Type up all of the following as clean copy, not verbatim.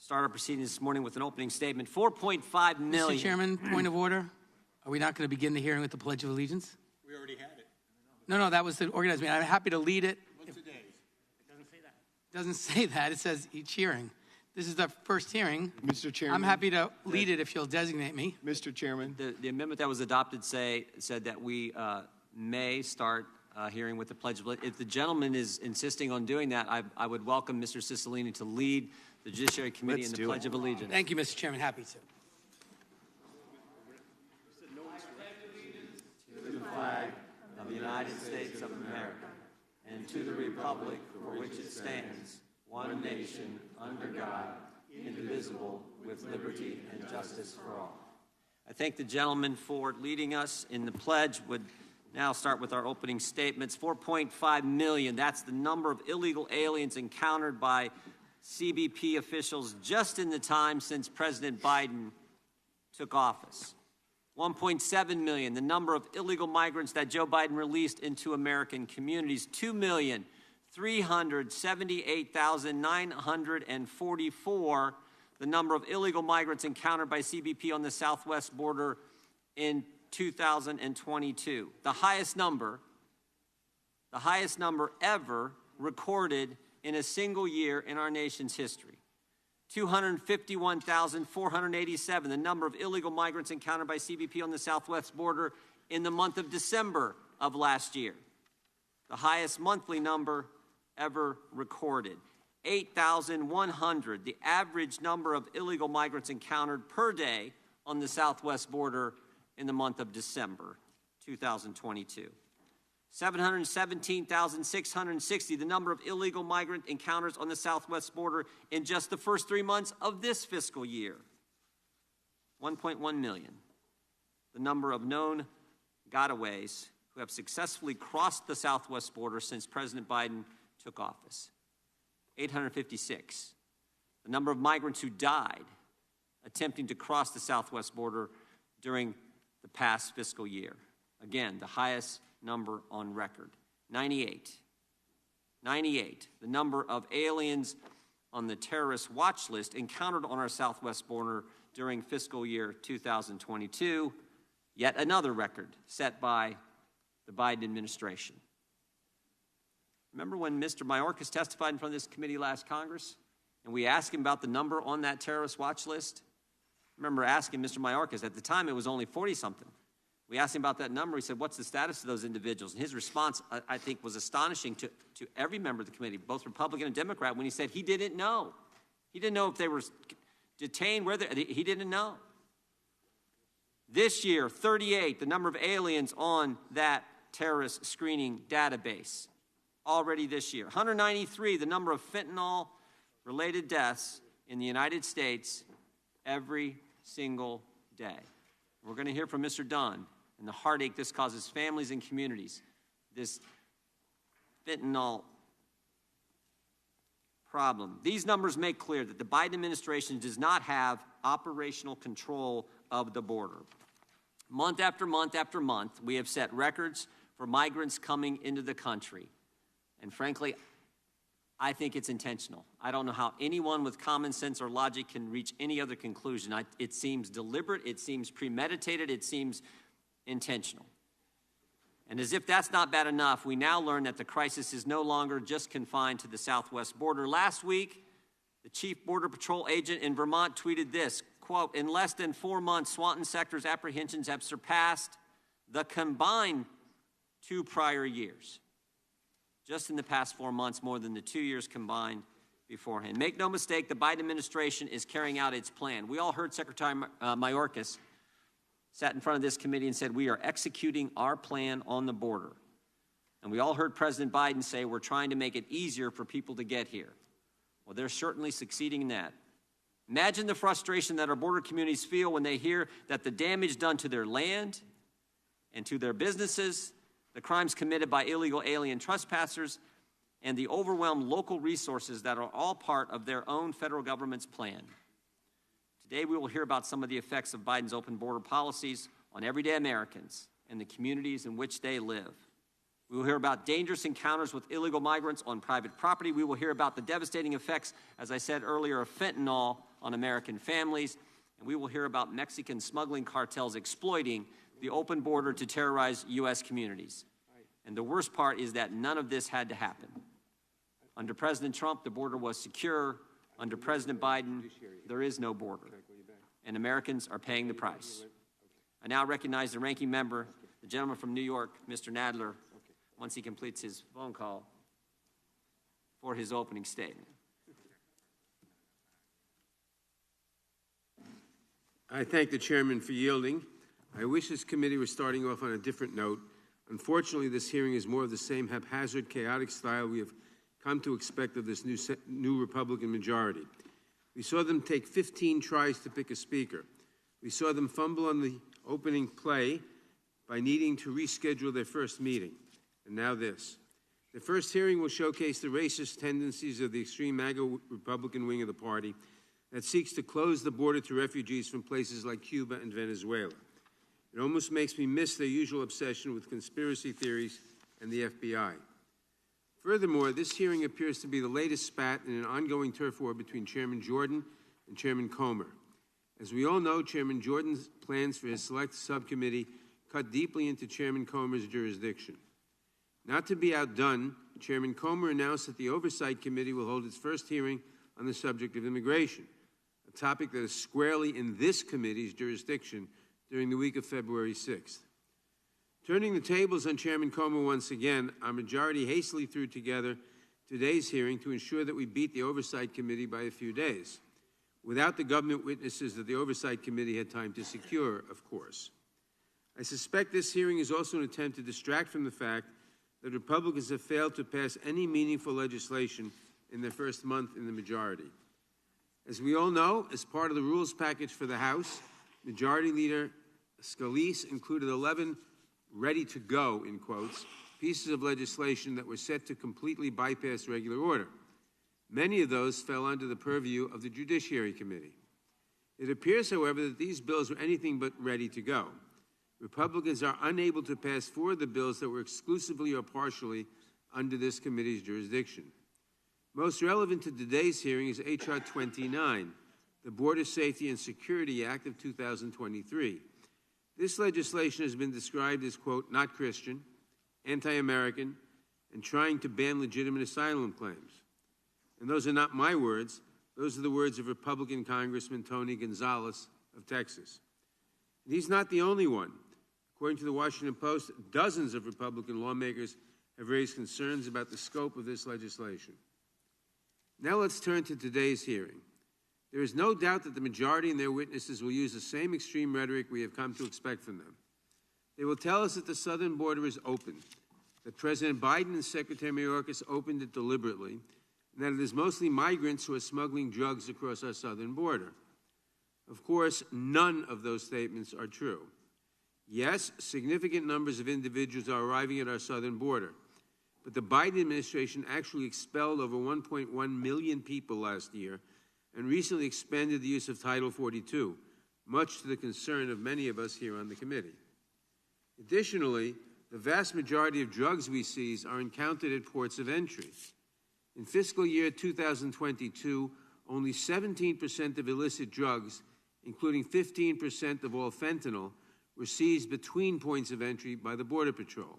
start our proceedings this morning with an opening statement. 4.5 million. Mr. Chairman, point of order. Are we not going to begin the hearing with the Pledge of Allegiance? We already had it. No, that was the organized meeting. I'm happy to lead it. What's the date? It doesn't say that. It doesn't say that. It says each hearing. This is the first hearing. Mr. Chairman. I'm happy to lead it if you'll designate me. Mr. Chairman. The amendment that was adopted said that we may start hearing with the Pledge of Allegiance. If the gentleman is insisting on doing that, I would welcome Mr. Cicilline to lead the Judiciary Committee in the Pledge of Allegiance. Thank you, Mr. Chairman. Happy to. To the flag of the United States of America and to the republic for which it stands, one nation, under God, indivisible, with liberty and justice for all. I thank the gentleman for leading us in the pledge. Would now start with our opening statements. 4.5 million, that's the number of illegal aliens encountered by CBP officials just in the time since President Biden took office. 1.7 million, the number of illegal migrants that Joe Biden released into American communities. 2,378,944, the number of illegal migrants encountered by CBP on the southwest border in 2022. The highest number ever recorded in a single year in our nation's history. 251,487, the number of illegal migrants encountered by CBP on the southwest border in the month of December of last year. The highest monthly number ever recorded. 8,100, the average number of illegal migrants encountered per day on the southwest border in the month of December 2022. 717,660, the number of illegal migrant encounters on the southwest border in just the first 3 months of this fiscal year. 1.1 million, the number of known gotaways who have successfully crossed the southwest border since President Biden took office. 856, the number of migrants who died attempting to cross the southwest border during the past fiscal year. Again, the highest number on record. 98, the number of aliens on the terrorist watch list encountered on our southwest border during fiscal year 2022, yet another record set by the Biden administration. Remember when Mr. Mayorkas testified in front of this committee last Congress, and we asked him about the number on that terrorist watch list? I remember asking Mr. Mayorkas, at the time it was only 40-something. We asked him about that number. He said, what's the status of those individuals? And his response, I think, was astonishing to every member of the committee, both Republican and Democrat, when he said he didn't know. He didn't know if they were detained, he didn't know. This year, 38, the number of aliens on that terrorist screening database, already this year. 193, the number of fentanyl-related deaths in the United States every single day. We're going to hear from Mr. Dunn and the heartache this causes families and communities, this fentanyl problem. These numbers make clear that the Biden administration does not have operational control of the border. Month after month after month, we have set records for migrants coming into the country. And frankly, I think it's intentional. I don't know how anyone with common sense or logic can reach any other conclusion. It seems deliberate, it seems premeditated, it seems intentional. And as if that's not bad enough, we now learn that the crisis is no longer just confined to the southwest border. Last week, the chief border patrol agent in Vermont tweeted this, quote, in less than 4 months, Swanton sector's apprehensions have surpassed the combined 2 prior years. Just in the past 4 months, more than the 2 years combined beforehand. Make no mistake, the Biden administration is carrying out its plan. We all heard Secretary Mayorkas sat in front of this committee and said, we are executing our plan on the border. And we all heard President Biden say, we're trying to make it easier for people to get here. Well, they're certainly succeeding in that. Imagine the frustration that our border communities feel when they hear that the damage done to their land and to their businesses, the crimes committed by illegal alien trespassers, and the overwhelmed local resources that are all part of their own federal government's plan. Today, we will hear about some of the effects of Biden's open border policies on everyday Americans and the communities in which they live. We will hear about dangerous encounters with illegal migrants on private property. We will hear about the devastating effects, as I said earlier, of fentanyl on American families, and we will hear about Mexican smuggling cartels exploiting the open border to terrorize U.S. communities. And the worst part is that none of this had to happen. Under President Trump, the border was secure. Under President Biden, there is no border, and Americans are paying the price. I now recognize the ranking member, the gentleman from New York, Mr. Nadler, once he completes his phone call, for his opening statement. I thank the chairman for yielding. I wish this committee were starting off on a different note. Unfortunately, this hearing is more of the same haphazard, chaotic style we have come to expect of this new Republican majority. We saw them take 15 tries to pick a speaker. We saw them fumble on the opening play by needing to reschedule their first meeting. And now this. The first hearing will showcase the racist tendencies of the extreme MAGA Republican wing of the party that seeks to close the border to refugees from places like Cuba and Venezuela. It almost makes me miss their usual obsession with conspiracy theories and the FBI. Furthermore, this hearing appears to be the latest spat in an ongoing turf war between Chairman Jordan and Chairman Comer. As we all know, Chairman Jordan's plans for his select subcommittee cut deeply into Chairman Comer's jurisdiction. Not to be outdone, Chairman Comer announced that the Oversight Committee will hold its first hearing on the subject of immigration, a topic that is squarely in this committee's jurisdiction during the week of February 6th. Turning the tables on Chairman Comer once again, our majority hastily threw together today's hearing to ensure that we beat the Oversight Committee by a few days, without the government witnesses that the Oversight Committee had time to secure, of course. I suspect this hearing is also an attempt to distract from the fact that Republicans have failed to pass any meaningful legislation in their first month in the majority. As we all know, as part of the rules package for the House, Majority Leader Scalise included 11 ready-to-go, in quotes, pieces of legislation that were set to completely bypass regular order. Many of those fell under the purview of the Judiciary Committee. It appears, however, that these bills were anything but ready to go. Republicans are unable to pass 4 of the bills that were exclusively or partially under this committee's jurisdiction. Most relevant to today's hearing is H.R. 29, the Border Safety and Security Act of 2023. This legislation has been described as, quote, not Christian, anti-American, and trying to ban legitimate asylum claims. And those are not my words. Those are the words of Republican Congressman Tony Gonzalez of Texas. And he's not the only one. According to the Washington Post, dozens of Republican lawmakers have raised concerns about the scope of this legislation. Now let's turn to today's hearing. There is no doubt that the majority and their witnesses will use the same extreme rhetoric we have come to expect from them. They will tell us that the southern border is open, that President Biden and Secretary Mayorkas opened it deliberately, and that it is mostly migrants who are smuggling drugs across our southern border. Of course, none of those statements are true. Yes, significant numbers of individuals are arriving at our southern border, but the Biden administration actually expelled over 1.1 million people last year and recently expanded the use of Title 42, much to the concern of many of us here on the committee. Additionally, the vast majority of drugs we seize are encountered at ports of entry. In fiscal year 2022, only 17% of illicit drugs, including 15% of all fentanyl, were seized between points of entry by the Border Patrol.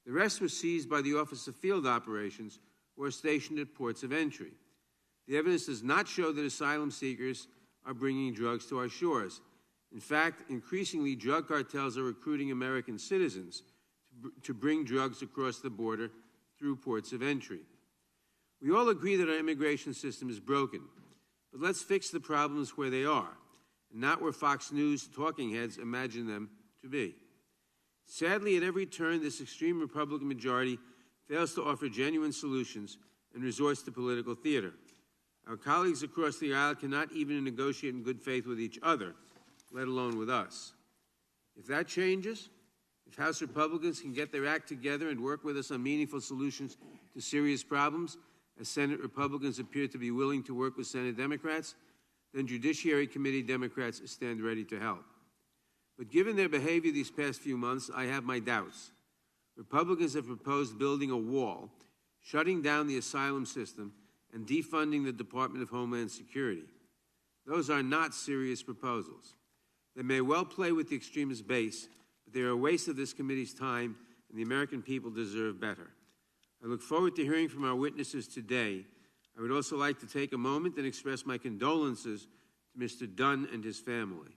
The rest were seized by the Office of Field Operations, who are stationed at ports of entry. The evidence does not show that asylum seekers are bringing drugs to our shores. In fact, increasingly, drug cartels are recruiting American citizens to bring drugs across the border through ports of entry. We all agree that our immigration system is broken, but let's fix the problems where they are, and not where Fox News talking heads imagine them to be. Sadly, at every turn, this extreme Republican majority fails to offer genuine solutions and resorts to political theater. Our colleagues across the aisle cannot even negotiate in good faith with each other, let alone with us. If that changes, if House Republicans can get their act together and work with us on meaningful solutions to serious problems, as Senate Republicans appear to be willing to work with Senate Democrats, then Judiciary Committee Democrats stand ready to help. But given their behavior these past few months, I have my doubts. Republicans have proposed building a wall, shutting down the asylum system, and defunding the Department of Homeland Security. Those are not serious proposals. They may well play with the extremist base, but they are a waste of this committee's time, and the American people deserve better. I look forward to hearing from our witnesses today. I would also like to take a moment and express my condolences to Mr. Dunn and his family.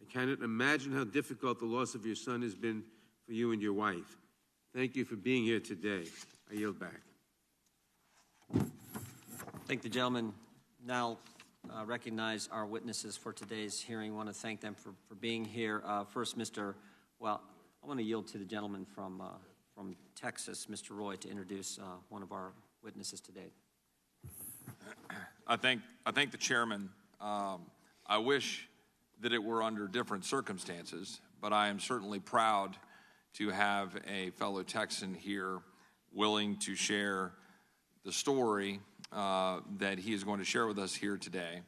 I cannot imagine how difficult the loss of your son has been for you and your wife. Thank you for being here today. I yield back. Thank the gentleman. Now recognize our witnesses for today's hearing. I want to thank them for being here. First, I want to yield to the gentleman from Texas, Mr. Roy, to introduce one of our witnesses today. I thank the chairman. I wish that it were under different circumstances, but I am certainly proud to have a fellow Texan here willing to share the story that he is going to share with us here today.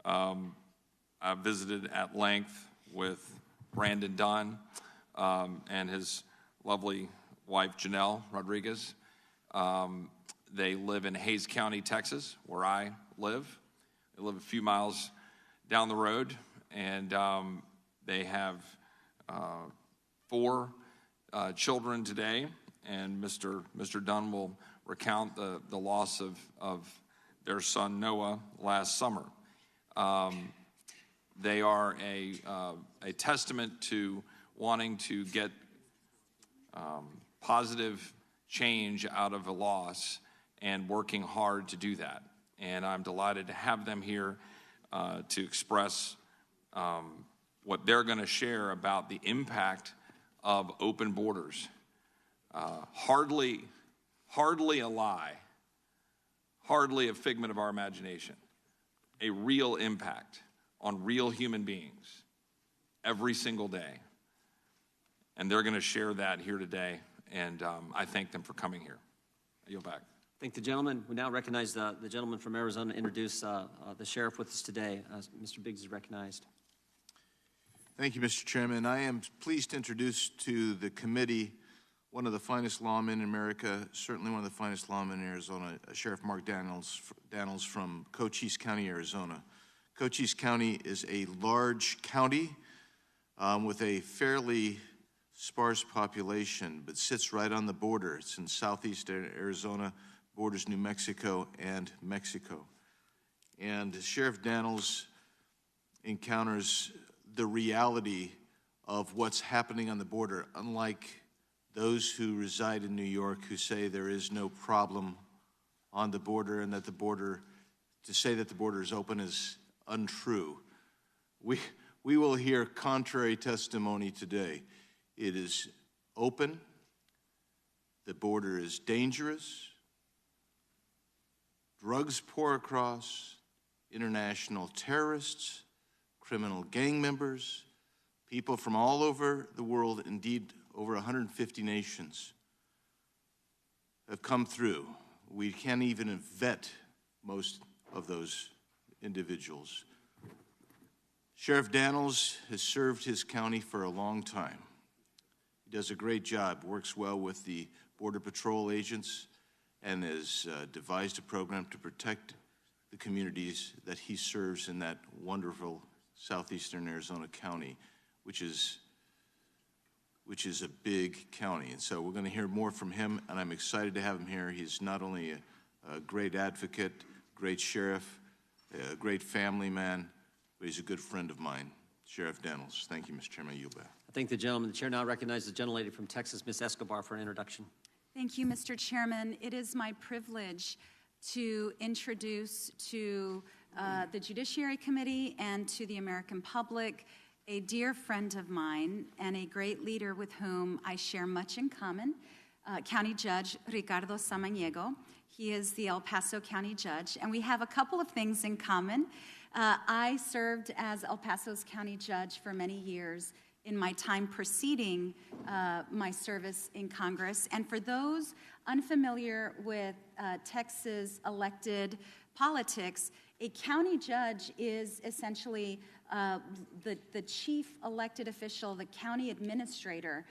I visited at length with Brandon Dunn and his lovely wife, Janelle Rodriguez. They live in Hays County, Texas, where I live. They live a few miles down the road, and they have 4 children today, and Mr. Dunn will recount the loss of their son Noah last summer. They are a testament to wanting to get positive change out of a loss and working hard to do that. And I'm delighted to have them here to express what they're going to share about the impact of open borders. Hardly a lie, hardly a figment of our imagination, a real impact on real human beings every single day. And they're going to share that here today, and I thank them for coming here. I yield back. Thank the gentleman. We now recognize the gentleman from Arizona to introduce the sheriff with us today. Mr. Biggs is recognized. Thank you, Mr. Chairman. I am pleased to introduce to the committee one of the finest lawmen in America, certainly one of the finest lawmen in Arizona, Sheriff Mark Dannels from Cochise County, Arizona. Cochise County is a large county with a fairly sparse population, but sits right on the border. It's in southeast Arizona, borders New Mexico and Mexico. And Sheriff Dannels encounters the reality of what's happening on the border, unlike those who reside in New York who say there is no problem on the border and that the border, to say that the border is open is untrue. We will hear contrary testimony today. It is open, the border is dangerous, drugs pour across, international terrorists, criminal gang members, people from all over the world, indeed over 150 nations, have come through. We can't even vet most of those individuals. Sheriff Dannels has served his county for a long time. He does a great job, works well with the Border Patrol agents, and has devised a program to protect the communities that he serves in that wonderful southeastern Arizona county, which is a big county. And so we're going to hear more from him, and I'm excited to have him here. He's not only a great advocate, great sheriff, a great family man, but he's a good friend of mine. Sheriff Dannels. Thank you, Mr. Chairman. I yield back. I thank the gentleman. The chair now recognizes the gentlelady from Texas, Ms. Escobar, for an introduction. Thank you, Mr. Chairman. It is my privilege to introduce to the Judiciary Committee and to the American public a dear friend of mine and a great leader with whom I share much in common, County Judge Ricardo Samaniego. He is the El Paso County Judge, and we have a couple of things in common. I served as El Paso's County Judge for many years in my time preceding my service in Congress. And for those unfamiliar with Texas elected politics, a county judge is essentially the chief elected official, the county administrator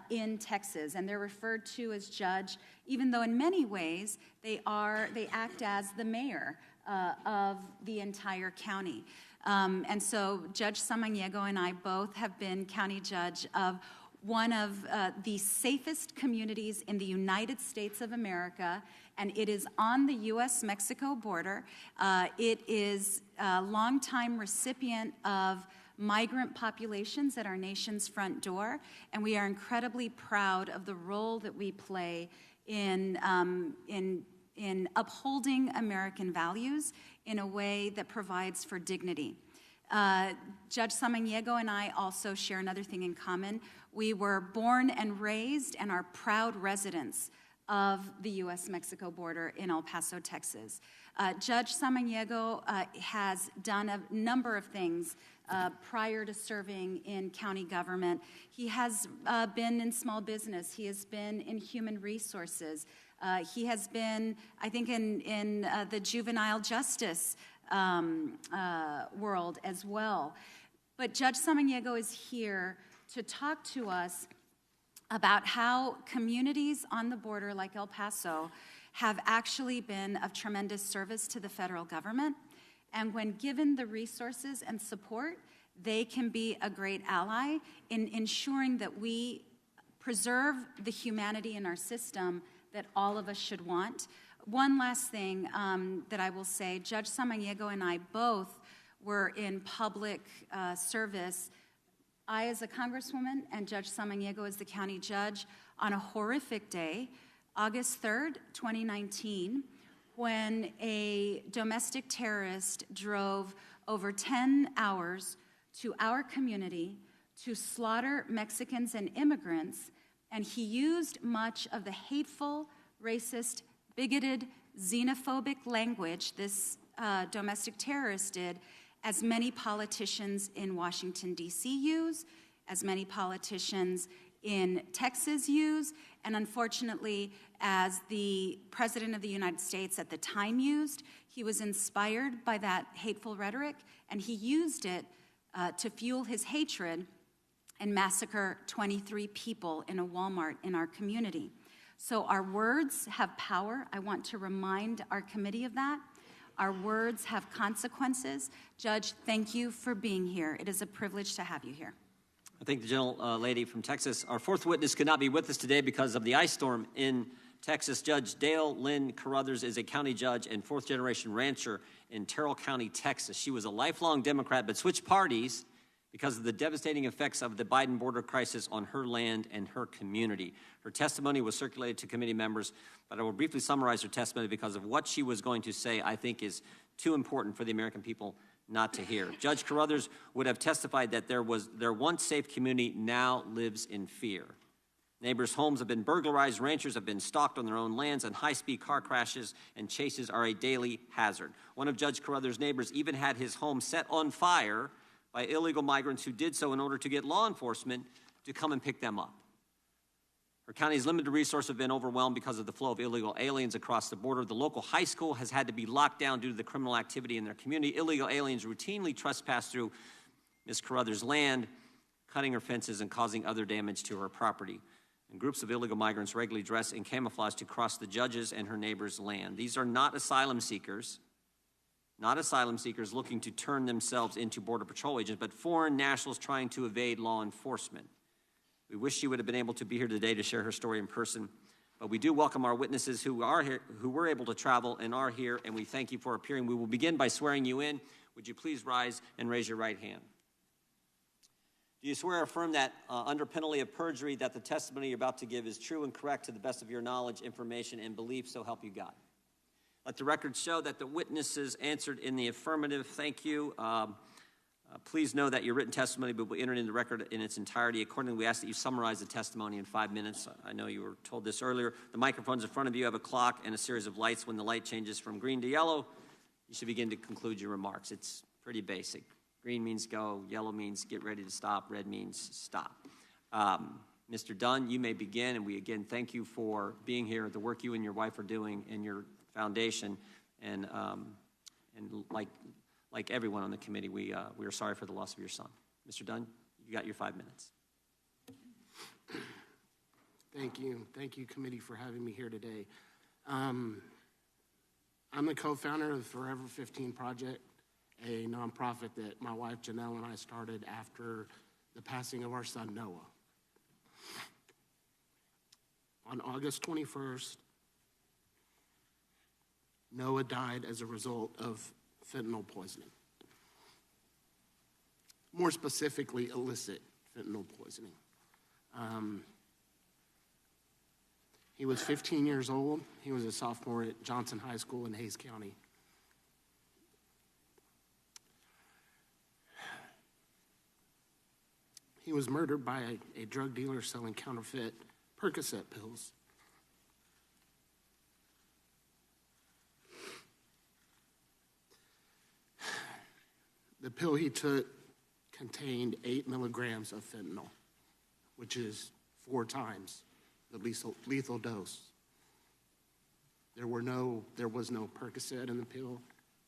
in Texas, and they're referred to as judge, even though in many ways they act as the mayor of the entire county. And so Judge Samaniego and I both have been county judge of one of the safest communities in the United States of America, and it is on the U.S. Mexico border. It is a longtime recipient of migrant populations at our nation's front door, and we are incredibly proud of the role that we play in upholding American values in a way that provides for dignity. Judge Samaniego and I also share another thing in common. We were born and raised and are proud residents of the U.S. Mexico border in El Paso, Texas. Judge Samaniego has done a number of things prior to serving in county government. He has been in small business. He has been in human resources. He has been, I think, in the juvenile justice world as well. But Judge Samaniego is here to talk to us about how communities on the border like El Paso have actually been of tremendous service to the federal government. And when given the resources and support, they can be a great ally in ensuring that we preserve the humanity in our system that all of us should want. One last thing that I will say, Judge Samaniego and I both were in public service, I as a congresswoman and Judge Samaniego as the county judge, on a horrific day, August 3rd, 2019, when a domestic terrorist drove over 10 hours to our community to slaughter Mexicans and immigrants, and he used much of the hateful, racist, bigoted, xenophobic language this domestic terrorist did, as many politicians in Washington, D.C. use, as many politicians in Texas use, and unfortunately, as the President of the United States at the time used. He was inspired by that hateful rhetoric, and he used it to fuel his hatred and massacre 23 people in a Walmart in our community. So our words have power. I want to remind our committee of that. Our words have consequences. Judge, thank you for being here. It is a privilege to have you here. I thank the gentlelady from Texas. Our fourth witness could not be with us today because of the ice storm in Texas. Judge Dale Lynn Carruthers is a county judge and fourth-generation rancher in Terrell County, Texas. She was a lifelong Democrat but switched parties because of the devastating effects of the Biden border crisis on her land and her community. Her testimony was circulated to committee members, but I will briefly summarize her testimony because of what she was going to say, I think, is too important for the American people not to hear. Judge Carruthers would have testified that their once safe community now lives in fear. Neighbors' homes have been burglarized, ranchers have been stalked on their own lands, and high-speed car crashes and chases are a daily hazard. One of Judge Carruthers' neighbors even had his home set on fire by illegal migrants who did so in order to get law enforcement to come and pick them up. Her county's limited resources have been overwhelmed because of the flow of illegal aliens across the border. The local high school has had to be locked down due to the criminal activity in their community. Illegal aliens routinely trespass through Ms. Carruthers' land, cutting her fences and causing other damage to her property. And groups of illegal migrants regularly dress in camouflage to cross the judge's and her neighbor's land. These are not asylum seekers looking to turn themselves into Border Patrol agents, but foreign nationals trying to evade law enforcement. We wish she would have been able to be here today to share her story in person, but we do welcome our witnesses who are here, who were able to travel and are here, and we thank you for appearing. We will begin by swearing you in. Would you please rise and raise your right hand? Do you swear or affirm that under penalty of perjury that the testimony you're about to give is true and correct to the best of your knowledge, information, and belief, so help you God? Let the record show that the witnesses answered in the affirmative. Thank you. Please know that your written testimony will be entered into the record in its entirety. Accordingly, we ask that you summarize the testimony in 5 minutes. I know you were told this earlier. The microphones in front of you have a clock and a series of lights. When the light changes from green to yellow, you should begin to conclude your remarks. It's pretty basic. Green means go, yellow means get ready to stop, red means stop. Mr. Dunn, you may begin, and we again thank you for being here, the work you and your wife are doing in your foundation, and like everyone on the committee, we are sorry for the loss of your son. Mr. Dunn, you got your 5 minutes. Thank you, committee, for having me here today. I'm the co-founder of the Forever 15 Project, a nonprofit that my wife Janelle and I started after the passing of our son Noah. On August 21st, Noah died as a result of fentanyl poisoning. More specifically, illicit fentanyl poisoning. He was 15 years old. He was a sophomore at Johnson High School in Hays County. He was murdered by a drug dealer selling counterfeit Percocet pills. The pill he took contained 8 milligrams of fentanyl, which is 4 times the lethal dose. There was no Percocet in the pill.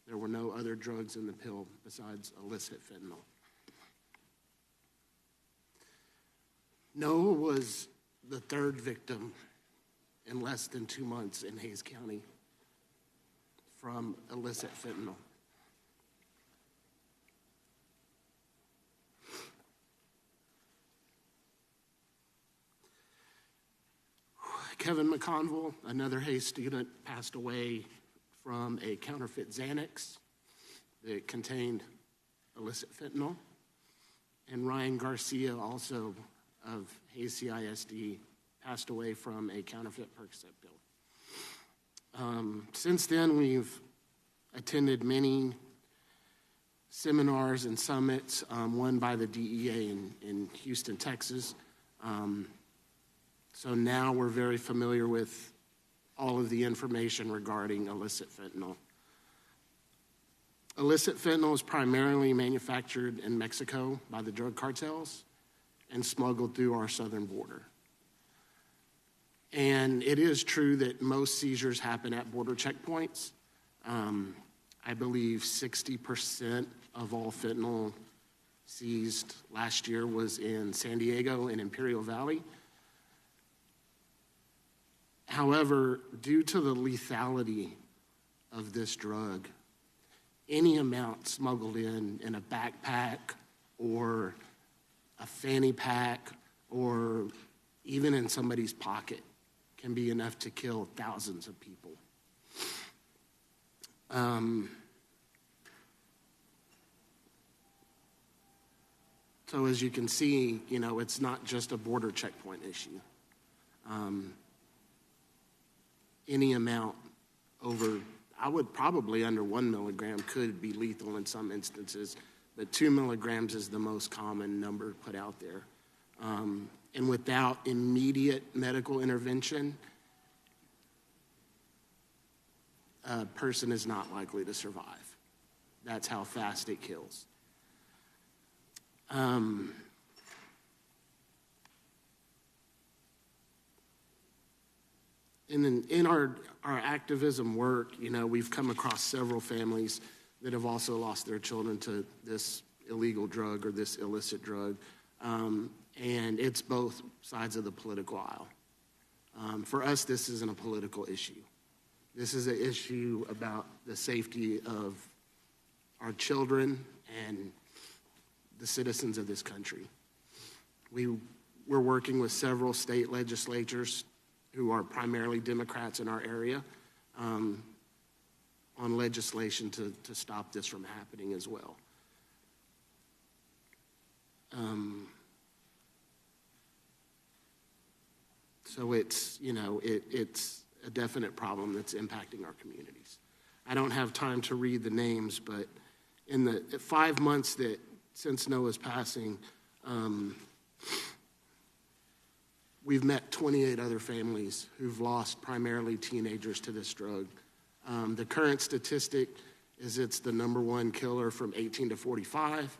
There were no other drugs in the pill besides illicit fentanyl. Noah was the 3rd victim in less than 2 months in Hays County from illicit fentanyl. Kevin McConville, another Hays student, passed away from a counterfeit Xanax that contained illicit fentanyl. And Ryan Garcia, also of Hays CISD, passed away from a counterfeit Percocet pill. Since then, we've attended many seminars and summits, one by the DEA in Houston, Texas. So now we're very familiar with all of the information regarding illicit fentanyl. Illicit fentanyl is primarily manufactured in Mexico by the drug cartels and smuggled through our southern border. And it is true that most seizures happen at border checkpoints. I believe 60% of all fentanyl seized last year was in San Diego and Imperial Valley. However, due to the lethality of this drug, any amount smuggled in a backpack or a fanny pack or even in somebody's pocket can be enough to kill thousands of people. So as you can see, it's not just a border checkpoint issue. Any amount over, I would probably under 1 milligram could be lethal in some instances, but 2 milligrams is the most common number put out there. And without immediate medical intervention, a person is not likely to survive. That's how fast it kills. In our activism work, we've come across several families that have also lost their children to this illegal drug or this illicit drug. And it's both sides of the political aisle. For us, this isn't a political issue. This is an issue about the safety of our children and the citizens of this country. We're working with several state legislatures who are primarily Democrats in our area on legislation to stop this from happening as well. So it's a definite problem that's impacting our communities. I don't have time to read the names, but in the 5 months since Noah's passing, we've met 28 other families who've lost primarily teenagers to this drug. The current statistic is it's the #1 killer from 18 to 45.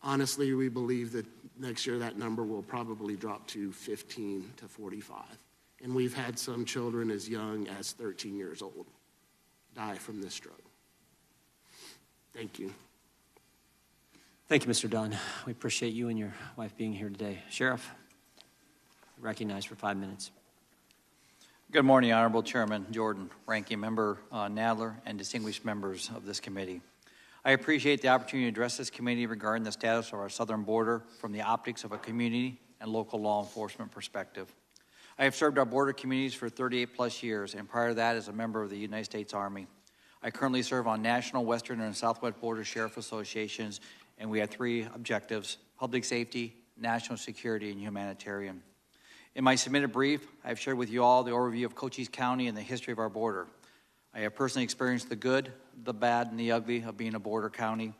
Honestly, we believe that next year that number will probably drop to 15 to 45. And we've had some children as young as 13 years old die from this drug. Thank you. Thank you, Mr. Dunn. We appreciate you and your wife being here today. Sheriff, recognized for 5 minutes. Good morning, Honorable Chairman Jordan, Ranking Member Nadler, and distinguished members of this committee. I appreciate the opportunity to address this committee regarding the status of our southern border from the optics of a community and local law enforcement perspective. I have served our border communities for 38 plus years, and prior to that as a member of the United States Army. I currently serve on national, western, and southwest border sheriff associations, and we have three objectives: public safety, national security, and humanitarian. In my submitted brief, I have shared with you all the overview of Cochise County and the history of our border. I have personally experienced the good, the bad, and the ugly of being a border county.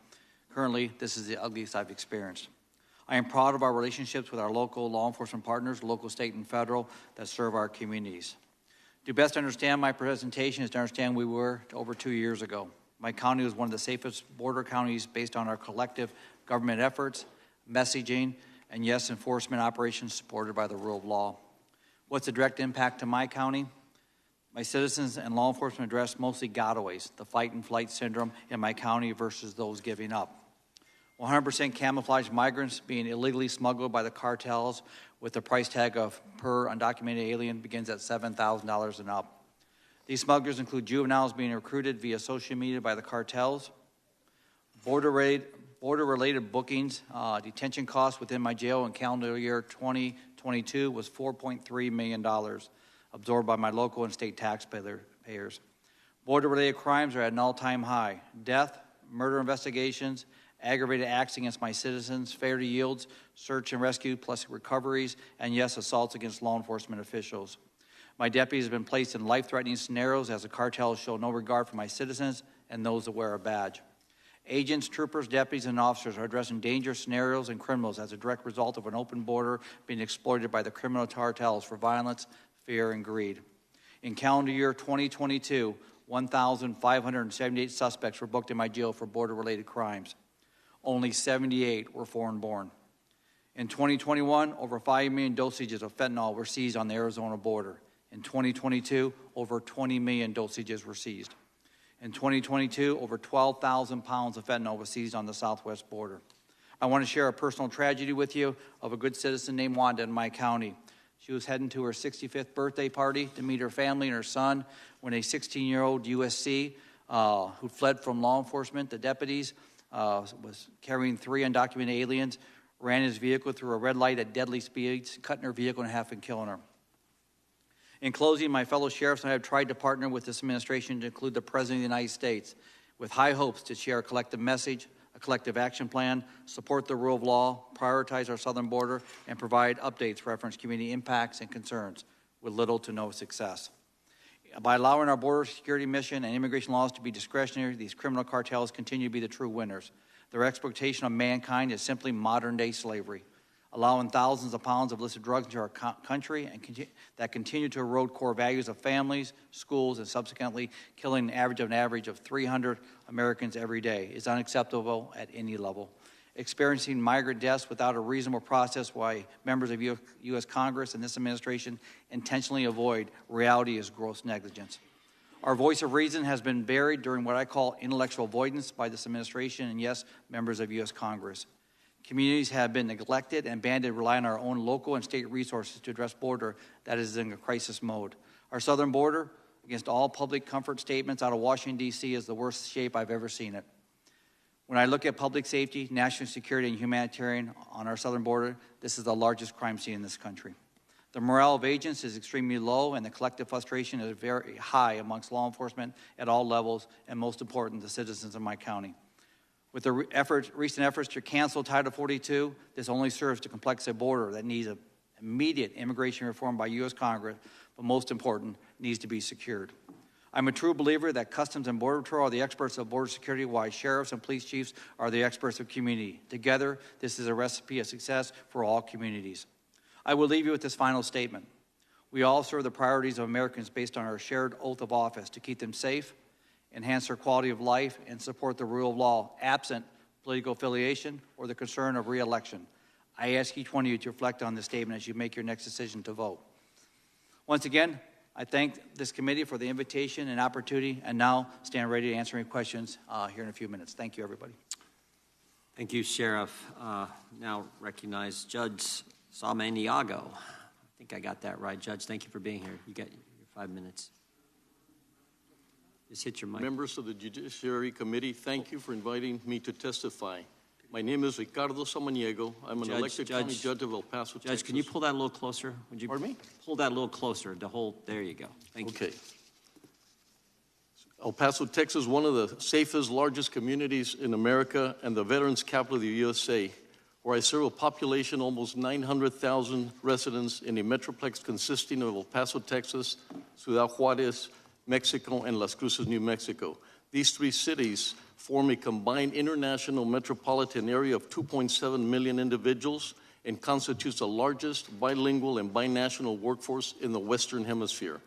Currently, this is the ugliest I've experienced. I am proud of our relationships with our local law enforcement partners, local, state, and federal, that serve our communities. To best understand my presentation is to understand we were over 2 years ago. My county was one of the safest border counties based on our collective government efforts, messaging, and yes, enforcement operations supported by the rule of law. What's the direct impact to my county? My citizens and law enforcement address mostly gotaways, the fight and flight syndrome in my county versus those giving up. 100% camouflaged migrants being illegally smuggled by the cartels with the price tag of per undocumented alien begins at $7,000 and up. These smugglers include juveniles being recruited via social media by the cartels, border-related bookings. Detention costs within my jail in calendar year 2022 was $4.3 million, absorbed by my local and state taxpayers. Border-related crimes are at an all-time high. Death, murder investigations, aggravated acts against my citizens, failure to yields, search and rescue, plus recoveries, and yes, assaults against law enforcement officials. My deputies have been placed in life-threatening scenarios as the cartels show no regard for my citizens and those that wear a badge. Agents, troopers, deputies, and officers are addressing dangerous scenarios and criminals as a direct result of an open border being exploited by the criminal cartels for violence, fear, and greed. In calendar year 2022, 1,578 suspects were booked in my jail for border-related crimes. Only 78 were foreign-born. In 2021, over 5 million dosages of fentanyl were seized on the Arizona border. In 2022, over 20 million dosages were seized. In 2022, over 12,000 pounds of fentanyl was seized on the southwest border. I want to share a personal tragedy with you of a good citizen named Wanda in my county. She was heading to her 65th birthday party to meet her family and her son when a 16-year-old USC who fled from law enforcement, the deputies, was carrying 3 undocumented aliens, ran his vehicle through a red light at deadly speeds, cutting her vehicle in half and killing her. In closing, my fellow sheriffs and I have tried to partner with this administration to include the President of the United States with high hopes to share a collective message, a collective action plan, support the rule of law, prioritize our southern border, and provide updates reference community impacts and concerns with little to no success. By allowing our border security mission and immigration laws to be discretionary, these criminal cartels continue to be the true winners. Their exploitation of mankind is simply modern-day slavery, allowing thousands of pounds of illicit drugs into our country and that continue to erode core values of families, schools, and subsequently killing an average of 300 Americans every day is unacceptable at any level. Experiencing migrant deaths without a reasonable process why members of U.S. Congress and this administration intentionally avoid reality is gross negligence. Our voice of reason has been buried during what I call intellectual avoidance by this administration and, yes, members of U.S. Congress. Communities have been neglected and banned to rely on our own local and state resources to address border that is in a crisis mode. Our southern border, against all public comfort statements out of Washington, D.C., is the worst shape I've ever seen it. When I look at public safety, national security, and humanitarian on our southern border, this is the largest crime scene in this country. The morale of agents is extremely low, and the collective frustration is very high amongst law enforcement at all levels, and most important, the citizens of my county. With the recent efforts to cancel Title 42, this only serves to complex a border that needs immediate immigration reform by U.S. Congress, but most important, needs to be secured. I'm a true believer that Customs and Border Patrol are the experts of border security, while sheriffs and police chiefs are the experts of community. Together, this is a recipe of success for all communities. I will leave you with this final statement. We all serve the priorities of Americans based on our shared oath of office to keep them safe, enhance their quality of life, and support the rule of law, absent political affiliation or the concern of re-election. I ask each one of you to reflect on this statement as you make your next decision to vote. Once again, I thank this committee for the invitation and opportunity, and now stand ready to answer any questions here in a few minutes. Thank you, everybody. Thank you, Sheriff. Now recognize Judge Samaniego. I think I got that right, Judge. Thank you for being here. You got your 5 minutes. Just hit your mic. Members of the Judiciary Committee, thank you for inviting me to testify. My name is Ricardo Samaniego. I'm an elected county judge of El Paso, Texas. Judge, can you pull that a little closer? Would you Pardon me? Pull that a little closer. There you go. Thank you. Okay. El Paso, Texas, one of the safest, largest communities in America and the veterans capital of the USA, where I serve a population almost 900,000 residents in a metroplex consisting of El Paso, Texas, Ciudad Juarez, Mexico, and Las Cruces, New Mexico. These three cities form a combined international metropolitan area of 2.7 million individuals and constitutes the largest bilingual and binational workforce in the Western Hemisphere.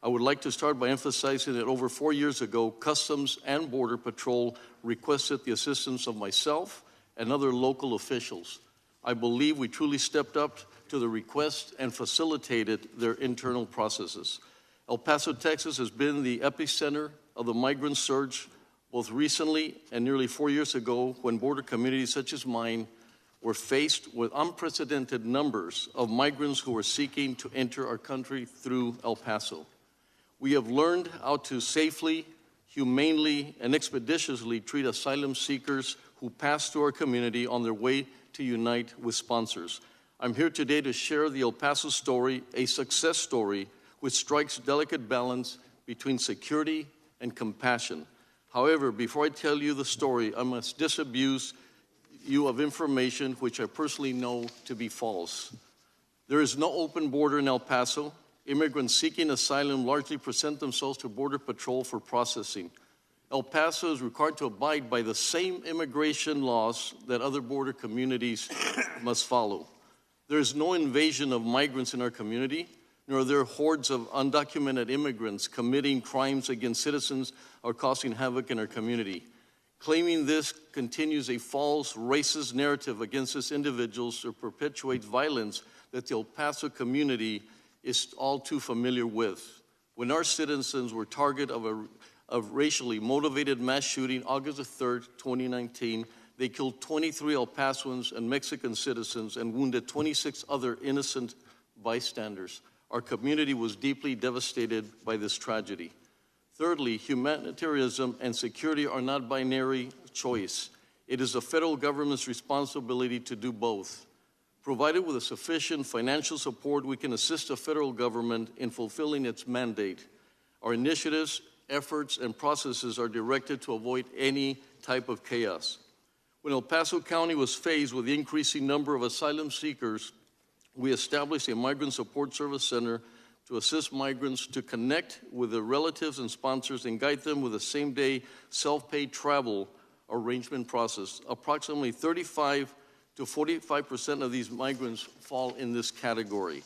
I would like to start by emphasizing that over 4 years ago, Customs and Border Patrol requested the assistance of myself and other local officials. I believe we truly stepped up to the request and facilitated their internal processes. El Paso, Texas has been the epicenter of the migrant surge both recently and nearly 4 years ago when border communities such as mine were faced with unprecedented numbers of migrants who were seeking to enter our country through El Paso. We have learned how to safely, humanely, and expeditiously treat asylum seekers who pass through our community on their way to unite with sponsors. I'm here today to share the El Paso story, a success story which strikes a delicate balance between security and compassion. However, before I tell you the story, I must disabuse you of information which I personally know to be false. There is no open border in El Paso. Immigrants seeking asylum largely present themselves to Border Patrol for processing. El Paso is required to abide by the same immigration laws that other border communities must follow. There is no invasion of migrants in our community, nor are there hordes of undocumented immigrants committing crimes against citizens or causing havoc in our community. Claiming this continues a false, racist narrative against these individuals or perpetuates violence that the El Paso community is all too familiar with. When our citizens were target of a racially motivated mass shooting August 3rd, 2019, they killed 23 El Pasoans and Mexican citizens and wounded 26 other innocent bystanders. Our community was deeply devastated by this tragedy. Thirdly, humanitarianism and security are not binary choice. It is the federal government's responsibility to do both. Provided with a sufficient financial support, we can assist the federal government in fulfilling its mandate. Our initiatives, efforts, and processes are directed to avoid any type of chaos. When El Paso County was faced with the increasing number of asylum seekers, we established a Migrant Support Service Center to assist migrants to connect with their relatives and sponsors and guide them with a same-day self-paid travel arrangement process. Approximately 35 to 45% of these migrants fall in this category.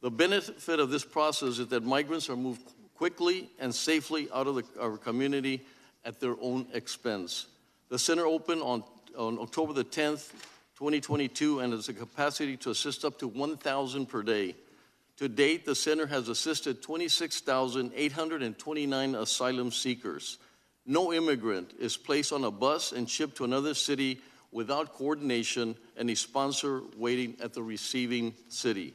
The benefit of this process is that migrants are moved quickly and safely out of our community at their own expense. The center opened on October the 10th, 2022, and has a capacity to assist up to 1,000 per day. To date, the center has assisted 26,829 asylum seekers. No immigrant is placed on a bus and shipped to another city without coordination and a sponsor waiting at the receiving city.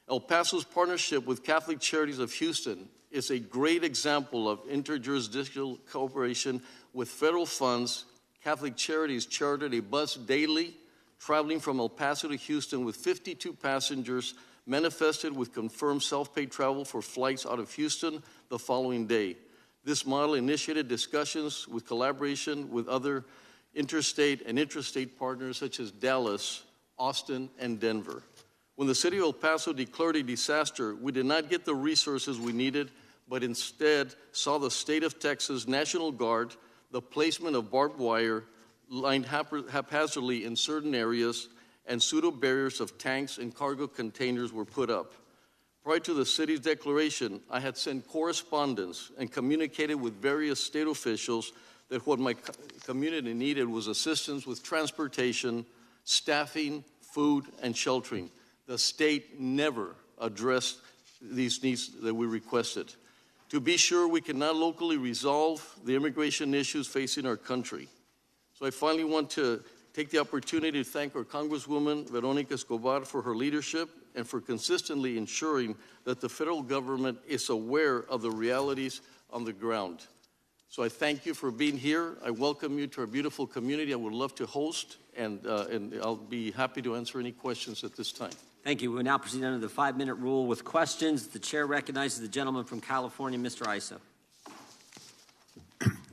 El Paso's partnership with Catholic Charities of Houston is a great example of interjurisdictional cooperation. With federal funds, Catholic Charities chartered a bus daily traveling from El Paso to Houston with 52 passengers, manifested with confirmed self-paid travel for flights out of Houston the following day. This model initiated discussions with collaboration with other interstate and intrastate partners such as Dallas, Austin, and Denver. When the city of El Paso declared a disaster, we did not get the resources we needed, but instead saw the state of Texas National Guard, the placement of barbed wire lined haphazardly in certain areas, and pseudo barriers of tanks and cargo containers were put up. Prior to the city's declaration, I had sent correspondence and communicated with various state officials that what my community needed was assistance with transportation, staffing, food, and sheltering. The state never addressed these needs that we requested. To be sure, we cannot locally resolve the immigration issues facing our country. So I finally want to take the opportunity to thank our Congresswoman, Veronica Escobar, for her leadership and for consistently ensuring that the federal government is aware of the realities on the ground. So I thank you for being here. I welcome you to our beautiful community. I would love to host, and I'll be happy to answer any questions at this time. Thank you. We will now proceed under the 5-minute rule with questions. The chair recognizes the gentleman from California, Mr. Issa.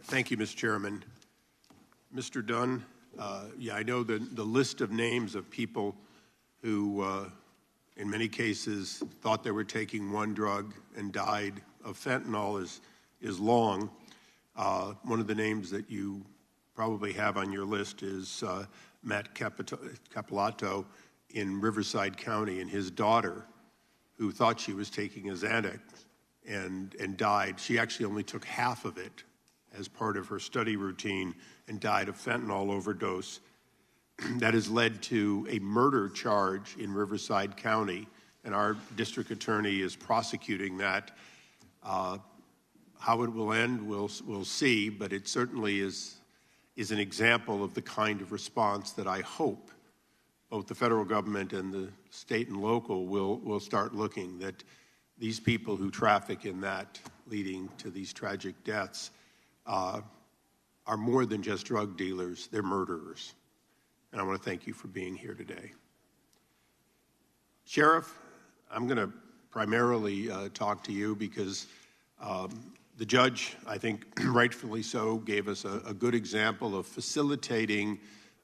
Thank you, Mr. Chairman. Mr. Dunn, I know the list of names of people who, in many cases, thought they were taking one drug and died of fentanyl is long. One of the names that you probably have on your list is Matt Capolato in Riverside County, and his daughter, who thought she was taking a Xanax and died. She actually only took half of it as part of her study routine and died of fentanyl overdose. That has led to a murder charge in Riverside County, and our district attorney is prosecuting that. How it will end, we'll see, but it certainly is an example of the kind of response that I hope both the federal government and the state and local will start looking, that these people who traffic in that, leading to these tragic deaths, are more than just drug dealers, they're murderers. And I want to thank you for being here today. Sheriff, I'm going to primarily talk to you because the judge, I think rightfully so, gave us a good example of facilitating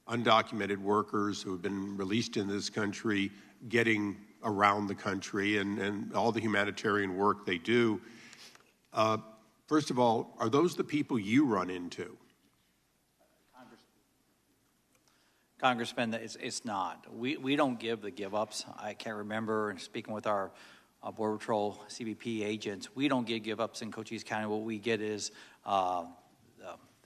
undocumented workers who have been released in this country getting around the country and all the humanitarian work they do. First of all, are those the people you run into? Congressman, it's not. We don't give the give-ups. I can't remember, and speaking with our Border Patrol CBP agents, we don't get give-ups in Cochise County. What we get is the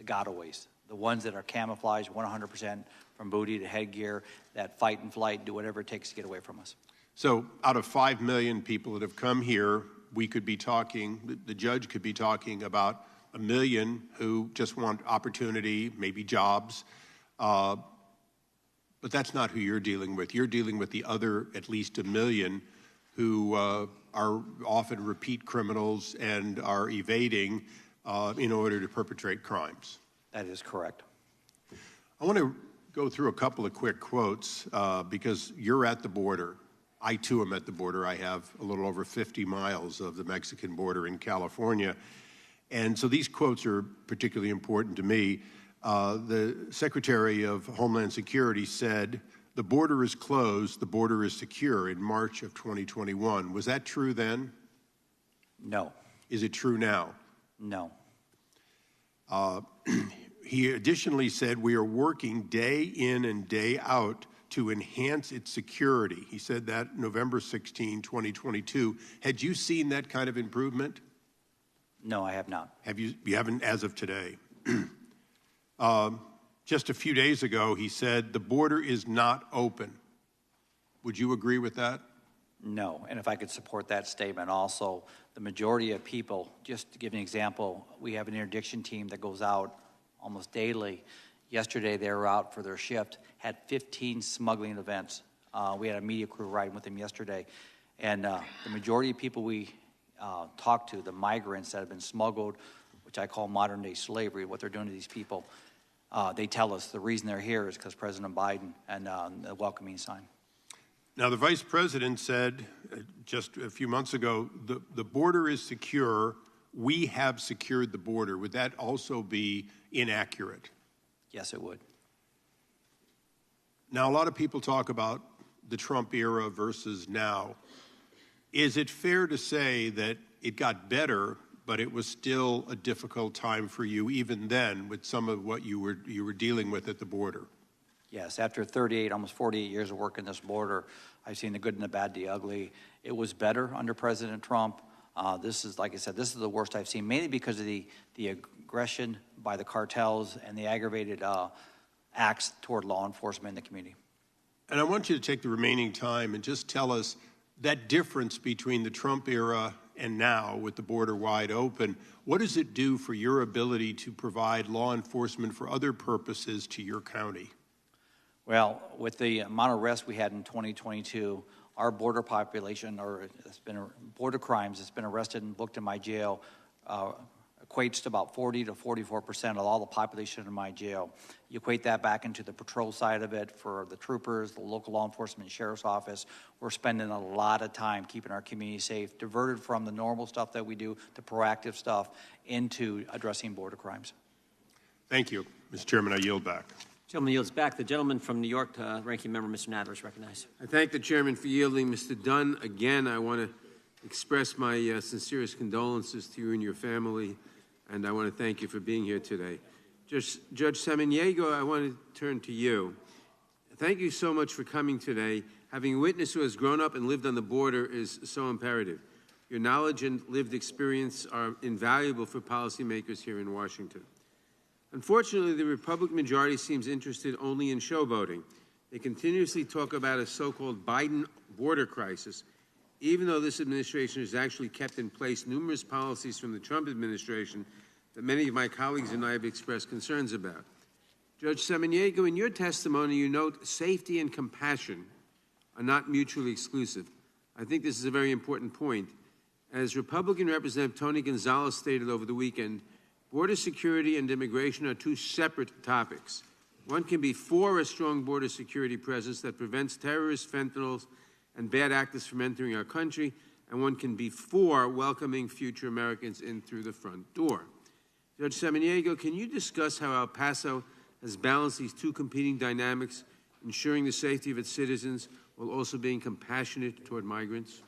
gotaways, the ones that are camouflaged 100% from booty to headgear, that fight and flight, do whatever it takes to get away from us. So out of 5 million people that have come here, we could be talking, the judge could be talking about 1 million who just want opportunity, maybe jobs, but that's not who you're dealing with. You're dealing with the other at least 1 million who are often repeat criminals and are evading in order to perpetrate crimes. That is correct. I want to go through a couple of quick quotes because you're at the border. I, too, am at the border. I have a little over 50 miles of the Mexican border in California. And so these quotes are particularly important to me. The Secretary of Homeland Security said, "The border is closed, the border is secure," in March of 2021. Was that true then? No. Is it true now? No. He additionally said, "We are working day in and day out to enhance its security." He said that November 16, 2022. Had you seen that kind of improvement? No, I have not. You haven't as of today. Just a few days ago, he said, "The border is not open." Would you agree with that? No, and if I could support that statement also, the majority of people, just to give an example, we have an interdiction team that goes out almost daily. Yesterday, they were out for their shift, had 15 smuggling events. We had a media crew riding with them yesterday. And the majority of people we talk to, the migrants that have been smuggled, which I call modern-day slavery, what they're doing to these people, they tell us the reason they're here is because President Biden and the welcoming sign. Now, the Vice President said just a few months ago, the border is secure. We have secured the border. Would that also be inaccurate? Yes, it would. Now, a lot of people talk about the Trump era versus now. Is it fair to say that it got better, but it was still a difficult time for you even then with some of what you were dealing with at the border? Yes, after 38, almost 48 years of working this border, I've seen the good and the bad, the ugly. It was better under President Trump. This is, like I said, this is the worst I've seen, mainly because of the aggression by the cartels and the aggravated acts toward law enforcement in the community. And I want you to take the remaining time and just tell us that difference between the Trump era and now with the border wide open. What does it do for your ability to provide law enforcement for other purposes to your county? Well, with the amount of arrests we had in 2022, our border population, or border crimes that's been arrested and booked in my jail, equates to about 40 to 44% of all the population in my jail. You equate that back into the patrol side of it for the troopers, the local law enforcement, sheriff's office. We're spending a lot of time keeping our community safe, diverted from the normal stuff that we do, the proactive stuff, into addressing border crimes. Thank you. Mr. Chairman, I yield back. Gentleman yields back. The gentleman from New York, Ranking Member Mr. Nadler, is recognized. I thank the chairman for yielding. Mr. Dunn, again, I want to express my sincerest condolences to you and your family, and I want to thank you for being here today. Judge Samaniego, I want to turn to you. Thank you so much for coming today. Having a witness who has grown up and lived on the border is so imperative. Your knowledge and lived experience are invaluable for policymakers here in Washington. Unfortunately, the Republican majority seems interested only in showboating. They continuously talk about a so-called Biden border crisis, even though this administration has actually kept in place numerous policies from the Trump administration that many of my colleagues and I have expressed concerns about. Judge Samaniego, in your testimony, you note safety and compassion are not mutually exclusive. I think this is a very important point. As Republican Representative Tony Gonzalez stated over the weekend, border security and immigration are two separate topics. One can be for a strong border security presence that prevents terrorists, fentanyls, and bad actors from entering our country, and one can be for welcoming future Americans in through the front door. Judge Samaniego, can you discuss how El Paso has balanced these two competing dynamics, ensuring the safety of its citizens while also being compassionate toward migrants?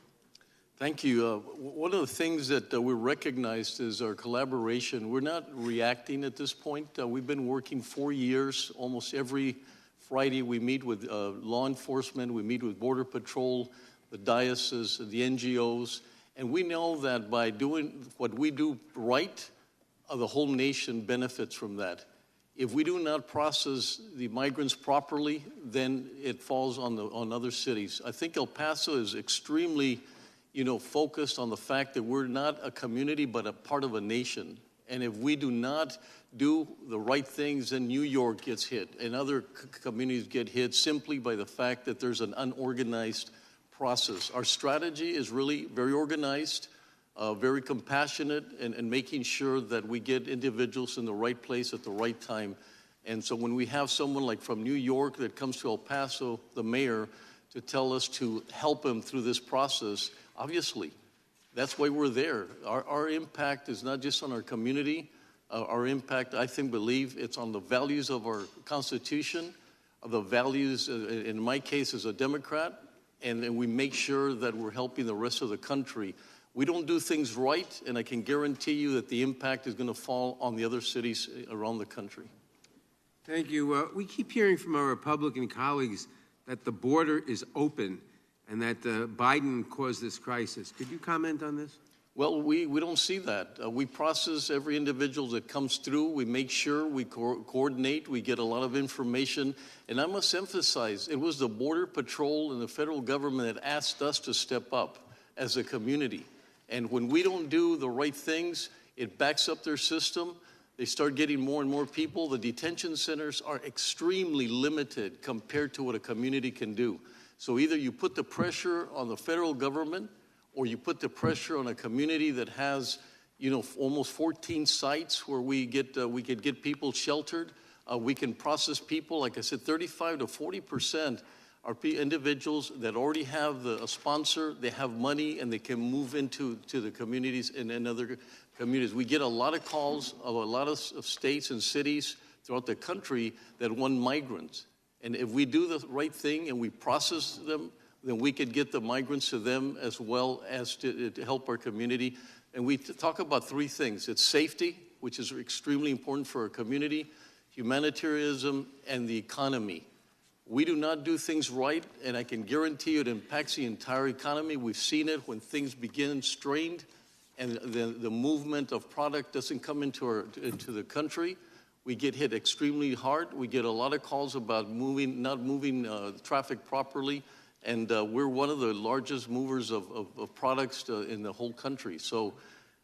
Thank you. One of the things that we recognized is our collaboration. We're not reacting at this point. We've been working 4 years. Almost every Friday we meet with law enforcement, we meet with Border Patrol, the diocese, the NGOs, and we know that by doing what we do right, the whole nation benefits from that. If we do not process the migrants properly, then it falls on other cities. I think El Paso is extremely focused on the fact that we're not a community, but a part of a nation. And if we do not do the right things, then New York gets hit and other communities get hit simply by the fact that there's an unorganized process. Our strategy is really very organized, very compassionate, and making sure that we get individuals in the right place at the right time. And so when we have someone like from New York that comes to El Paso, the mayor, to tell us to help him through this process, obviously, that's why we're there. Our impact is not just on our community. Our impact, I believe, it's on the values of our Constitution, the values, in my case, as a Democrat, and then we make sure that we're helping the rest of the country. We don't do things right, and I can guarantee you that the impact is going to fall on the other cities around the country. Thank you. We keep hearing from our Republican colleagues that the border is open and that Biden caused this crisis. Could you comment on this? Well, we don't see that. We process every individual that comes through. We make sure we coordinate. We get a lot of information. And I must emphasize, it was the Border Patrol and the federal government that asked us to step up as a community. And when we don't do the right things, it backs up their system. They start getting more and more people. The detention centers are extremely limited compared to what a community can do. So either you put the pressure on the federal government or you put the pressure on a community that has, almost 14 sites where we could get people sheltered. We can process people, like I said, 35 to 40% are individuals that already have a sponsor, they have money, and they can move into the communities and other communities. We get a lot of calls of a lot of states and cities throughout the country that want migrants. And if we do the right thing and we process them, then we could get the migrants to them as well as to help our community. And we talk about three things. It's safety, which is extremely important for our community, humanitarianism, and the economy. We do not do things right, and I can guarantee you it impacts the entire economy. We've seen it when things begin strained and the movement of product doesn't come into the country. We get hit extremely hard. We get a lot of calls about not moving traffic properly, and we're one of the largest movers of products in the whole country. So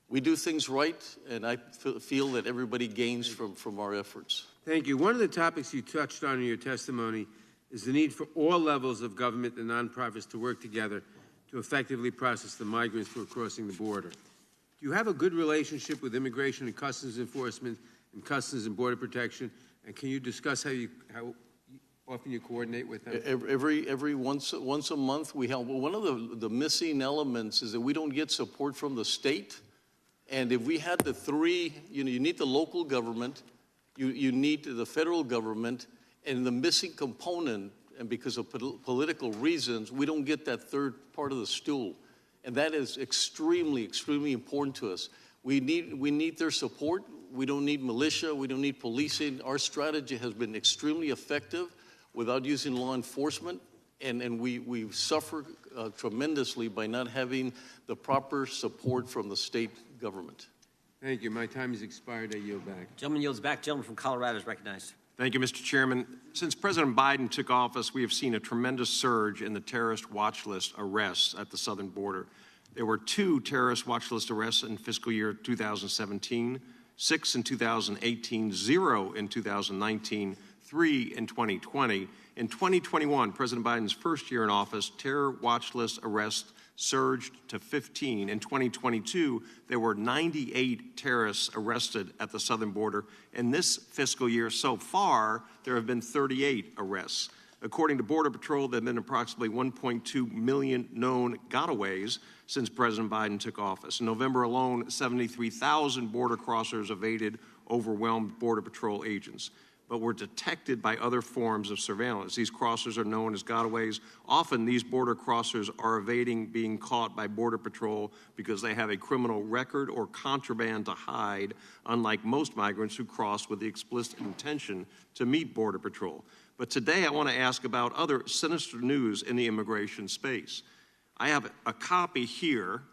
we do things right, and I feel that everybody gains from our efforts. Thank you. One of the topics you touched on in your testimony is the need for all levels of government and nonprofits to work together to effectively process the migrants who are crossing the border. Do you have a good relationship with Immigration and Customs Enforcement and Customs and Border Protection? And can you discuss how often you coordinate with them? Every once a month we help. Well, one of the missing elements is that we don't get support from the state. And if we had the three, you need the local government, you need the federal government, and the missing component, and because of political reasons, we don't get that third part of the stool. And that is extremely, extremely important to us. We need their support. We don't need militia. We don't need policing. Our strategy has been extremely effective without using law enforcement, and we suffer tremendously by not having the proper support from the state government. Thank you. My time has expired. I yield back. Gentleman yields back. Gentleman from Colorado is recognized. Thank you, Mr. Chairman. Since President Biden took office, we have seen a tremendous surge in the terrorist watch list arrests at the southern border. There were 2 terrorist watch list arrests in fiscal year 2017, 6 in 2018, 0 in 2019, 3 in 2020. In 2021, President Biden's first year in office, terror watch list arrests surged to 15. In 2022, there were 98 terrorists arrested at the southern border. In this fiscal year so far, there have been 38 arrests. According to Border Patrol, there have been approximately 1.2 million known gotaways since President Biden took office. In November alone, 73,000 border crossers evaded overwhelmed Border Patrol agents, but were detected by other forms of surveillance. These crossers are known as gotaways. Often these border crossers are evading being caught by Border Patrol because they have a criminal record or contraband to hide, unlike most migrants who cross with the explicit intention to meet Border Patrol. But today I want to ask about other sinister news in the immigration space. I have a copy here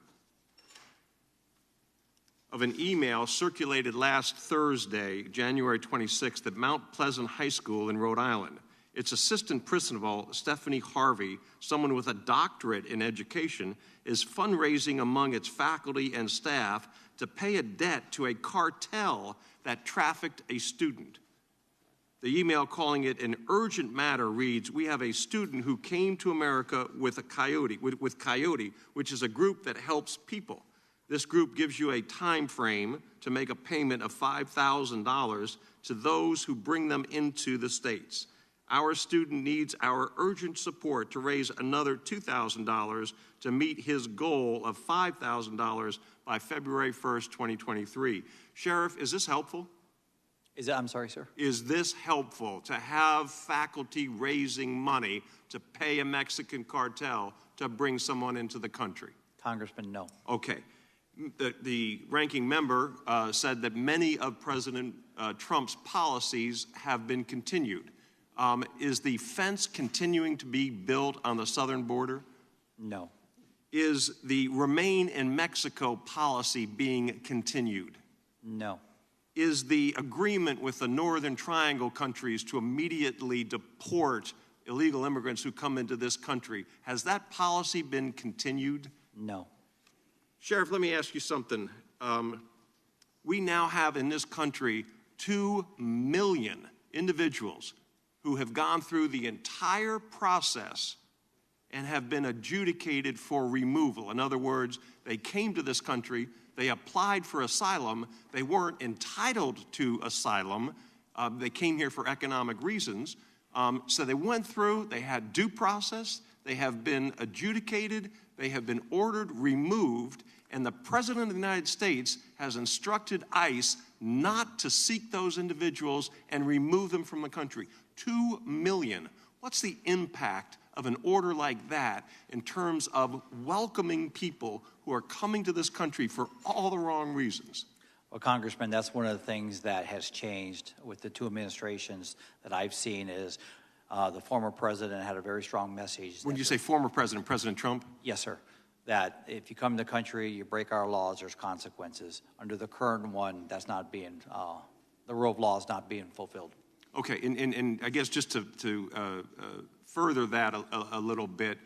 of an email circulated last Thursday, January 26th, at Mount Pleasant High School in Rhode Island. Its assistant principal, Stephanie Harvey, someone with a doctorate in education, is fundraising among its faculty and staff to pay a debt to a cartel that trafficked a student. The email, calling it an urgent matter, reads, "We have a student who came to America with Coyote, which is a group that helps people. This group gives you a time frame to make a payment of $5,000 to those who bring them into the States. Our student needs our urgent support to raise another $2,000 to meet his goal of $5,000 by February 1st, 2023. Sheriff, is this helpful? I'm sorry, sir? Is this helpful to have faculty raising money to pay a Mexican cartel to bring someone into the country? Congressman, no. Okay. The ranking member said that many of President Trump's policies have been continued. Is the fence continuing to be built on the southern border? No. Is the Remain in Mexico policy being continued? No. Is the agreement with the Northern Triangle countries to immediately deport illegal immigrants who come into this country, has that policy been continued? No. Sheriff, let me ask you something. We now have in this country 2 million individuals who have gone through the entire process and have been adjudicated for removal. In other words, they came to this country, they applied for asylum, they weren't entitled to asylum, they came here for economic reasons, so they went through, they had due process, they have been adjudicated, they have been ordered removed, and the President of the United States has instructed ICE not to seek those individuals and remove them from the country. 2 million. What's the impact of an order like that in terms of welcoming people who are coming to this country for all the wrong reasons? Well, Congressman, that's one of the things that has changed with the 2 administrations that I've seen is the former president had a very strong message. When you say former president, President Trump? Yes, sir. That if you come to the country, you break our laws, there's consequences. Under the current one, that's not being, the rule of law is not being fulfilled. Okay, and I guess just to further that a little bit,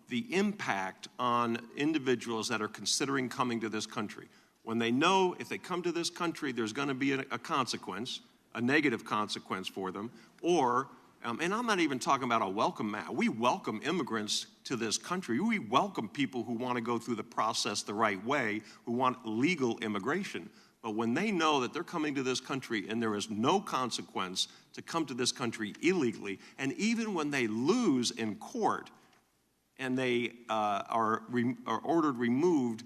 the impact on individuals that are considering coming to this country. When they know if they come to this country, there's going to be a consequence, a negative consequence for them, or And I'm not even talking about a welcome mat. We welcome immigrants to this country. We welcome people who want to go through the process the right way, who want legal immigration. But when they know that they're coming to this country and there is no consequence to come to this country illegally, and even when they lose in court and they are ordered removed,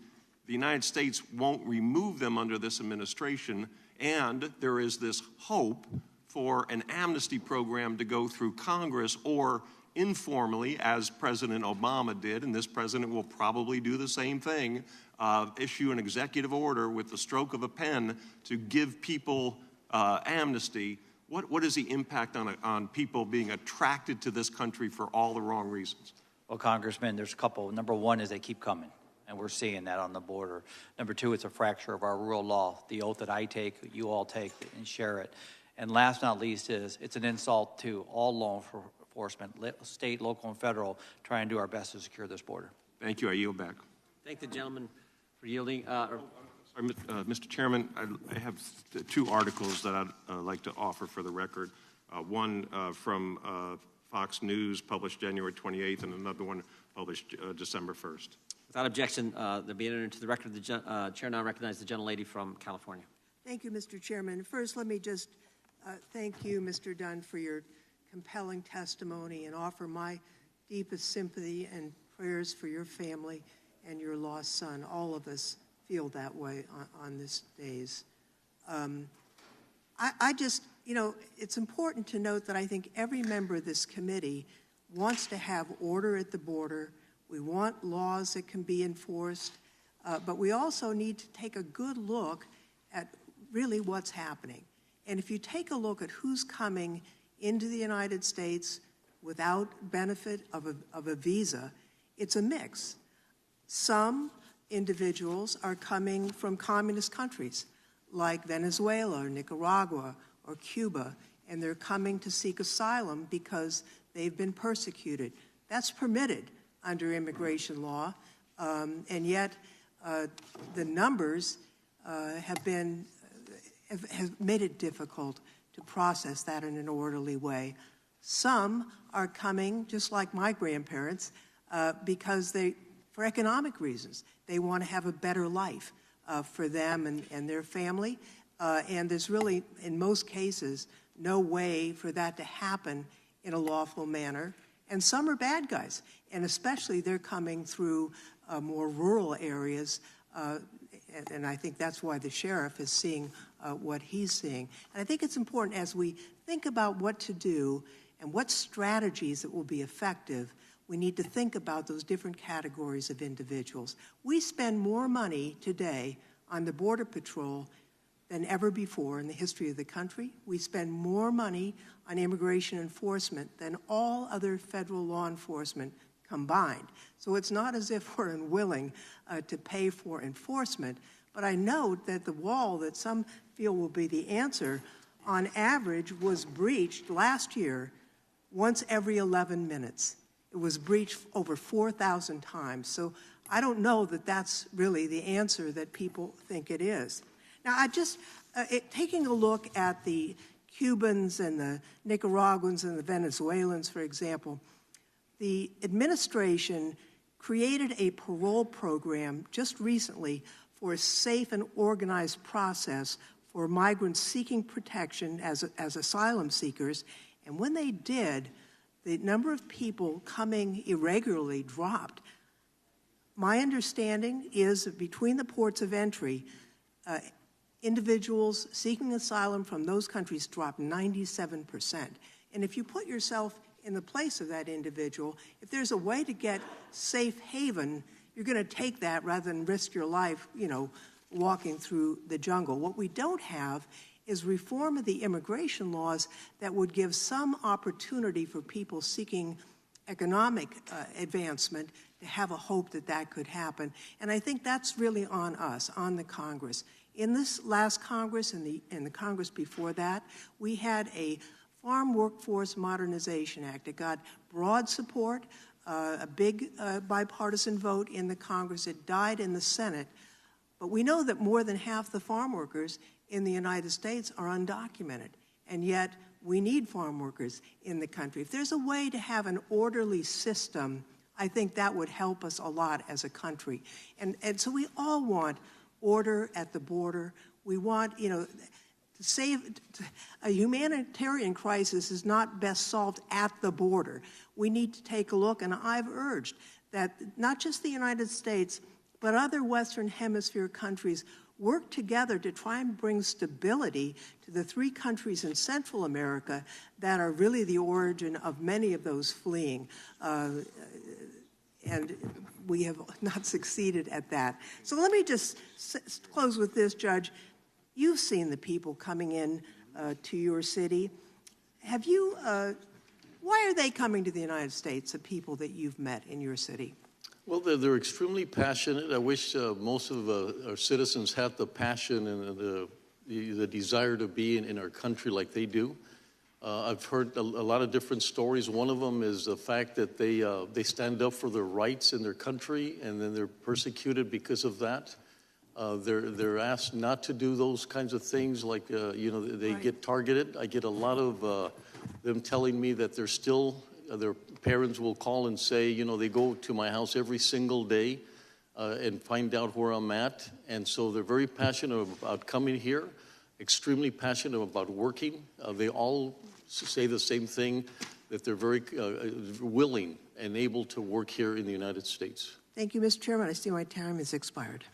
the United States won't remove them under this administration, and there is this hope for an amnesty program to go through Congress or informally, as President Obama did, and this president will probably do the same thing, issue an executive order with the stroke of a pen to give people amnesty. What is the impact on people being attracted to this country for all the wrong reasons? Well, Congressman, there's a couple. Number one is they keep coming, and we're seeing that on the border. Number two, it's a fracture of our rule of law, the oath that I take, you all take, and share it. And last but not least is it's an insult to all law enforcement, state, local, and federal, trying to do our best to secure this border. Thank you. I yield back. Thank the gentleman for yielding. Sorry, Mr. Chairman, I have two articles that I'd like to offer for the record. One from Fox News, published January 28th, and another one published December 1st. Without objection, they'll be entered into the record. The chair now recognizes the gentlelady from California. Thank you, Mr. Chairman. First, let me just thank you, Mr. Dunn, for your compelling testimony and offer my deepest sympathy and prayers for your family and your lost son. All of us feel that way on this days. I just, it's important to note that I think every member of this committee wants to have order at the border. We want laws that can be enforced, but we also need to take a good look at really what's happening. And if you take a look at who's coming into the United States without benefit of a visa, it's a mix. Some individuals are coming from communist countries like Venezuela or Nicaragua or Cuba, and they're coming to seek asylum because they've been persecuted. That's permitted under immigration law, and yet the numbers have made it difficult to process that in an orderly way. Some are coming, just like my grandparents, because for economic reasons. They want to have a better life for them and their family, and there's really, in most cases, no way for that to happen in a lawful manner. And some are bad guys, and especially they're coming through more rural areas, and I think that's why the sheriff is seeing what he's seeing. And I think it's important as we think about what to do and what strategies that will be effective, we need to think about those different categories of individuals. We spend more money today on the Border Patrol than ever before in the history of the country. We spend more money on immigration enforcement than all other federal law enforcement combined. So it's not as if we're unwilling to pay for enforcement, but I note that the wall that some feel will be the answer, on average, was breached last year once every 11 minutes. It was breached over 4,000 times. So I don't know that that's really the answer that people think it is. Now, taking a look at the Cubans and the Nicaraguans and the Venezuelans, for example, the administration created a parole program just recently for a safe and organized process for migrants seeking protection as asylum seekers. And when they did, the number of people coming irregularly dropped. My understanding is that between the ports of entry, individuals seeking asylum from those countries dropped 97%. And if you put yourself in the place of that individual, if there's a way to get safe haven, you're going to take that rather than risk your life, walking through the jungle. What we don't have is reform of the immigration laws that would give some opportunity for people seeking economic advancement to have a hope that that could happen. And I think that's really on us, on the Congress. In this last Congress and the Congress before that, we had a Farm Workforce Modernization Act. It got broad support, a big bipartisan vote in the Congress. It died in the Senate. But we know that more than half the farm workers in the United States are undocumented. And yet we need farm workers in the country. If there's a way to have an orderly system, I think that would help us a lot as a country. And so we all want order at the border. We want, a humanitarian crisis is not best solved at the border. We need to take a look, and I've urged that not just the United States, but other Western Hemisphere countries work together to try and bring stability to the 3 countries in Central America that are really the origin of many of those fleeing. And we have not succeeded at that. So let me just close with this, Judge. You've seen the people coming in to your city. Have you, why are they coming to the United States, the people that you've met in your city? Well, they're extremely passionate. I wish most of our citizens had the passion and the desire to be in our country like they do. I've heard a lot of different stories. One of them is the fact that they stand up for their rights in their country, and then they're persecuted because of that. They're asked not to do those kinds of things, like they get targeted. I get a lot of them telling me that they're still. Their parents will call and say, they go to my house every single day and find out where I'm at. And so they're very passionate about coming here, extremely passionate about working. They all say the same thing, that they're very willing and able to work here in the United States. Thank you, Mr. Chairman. I see my time has expired.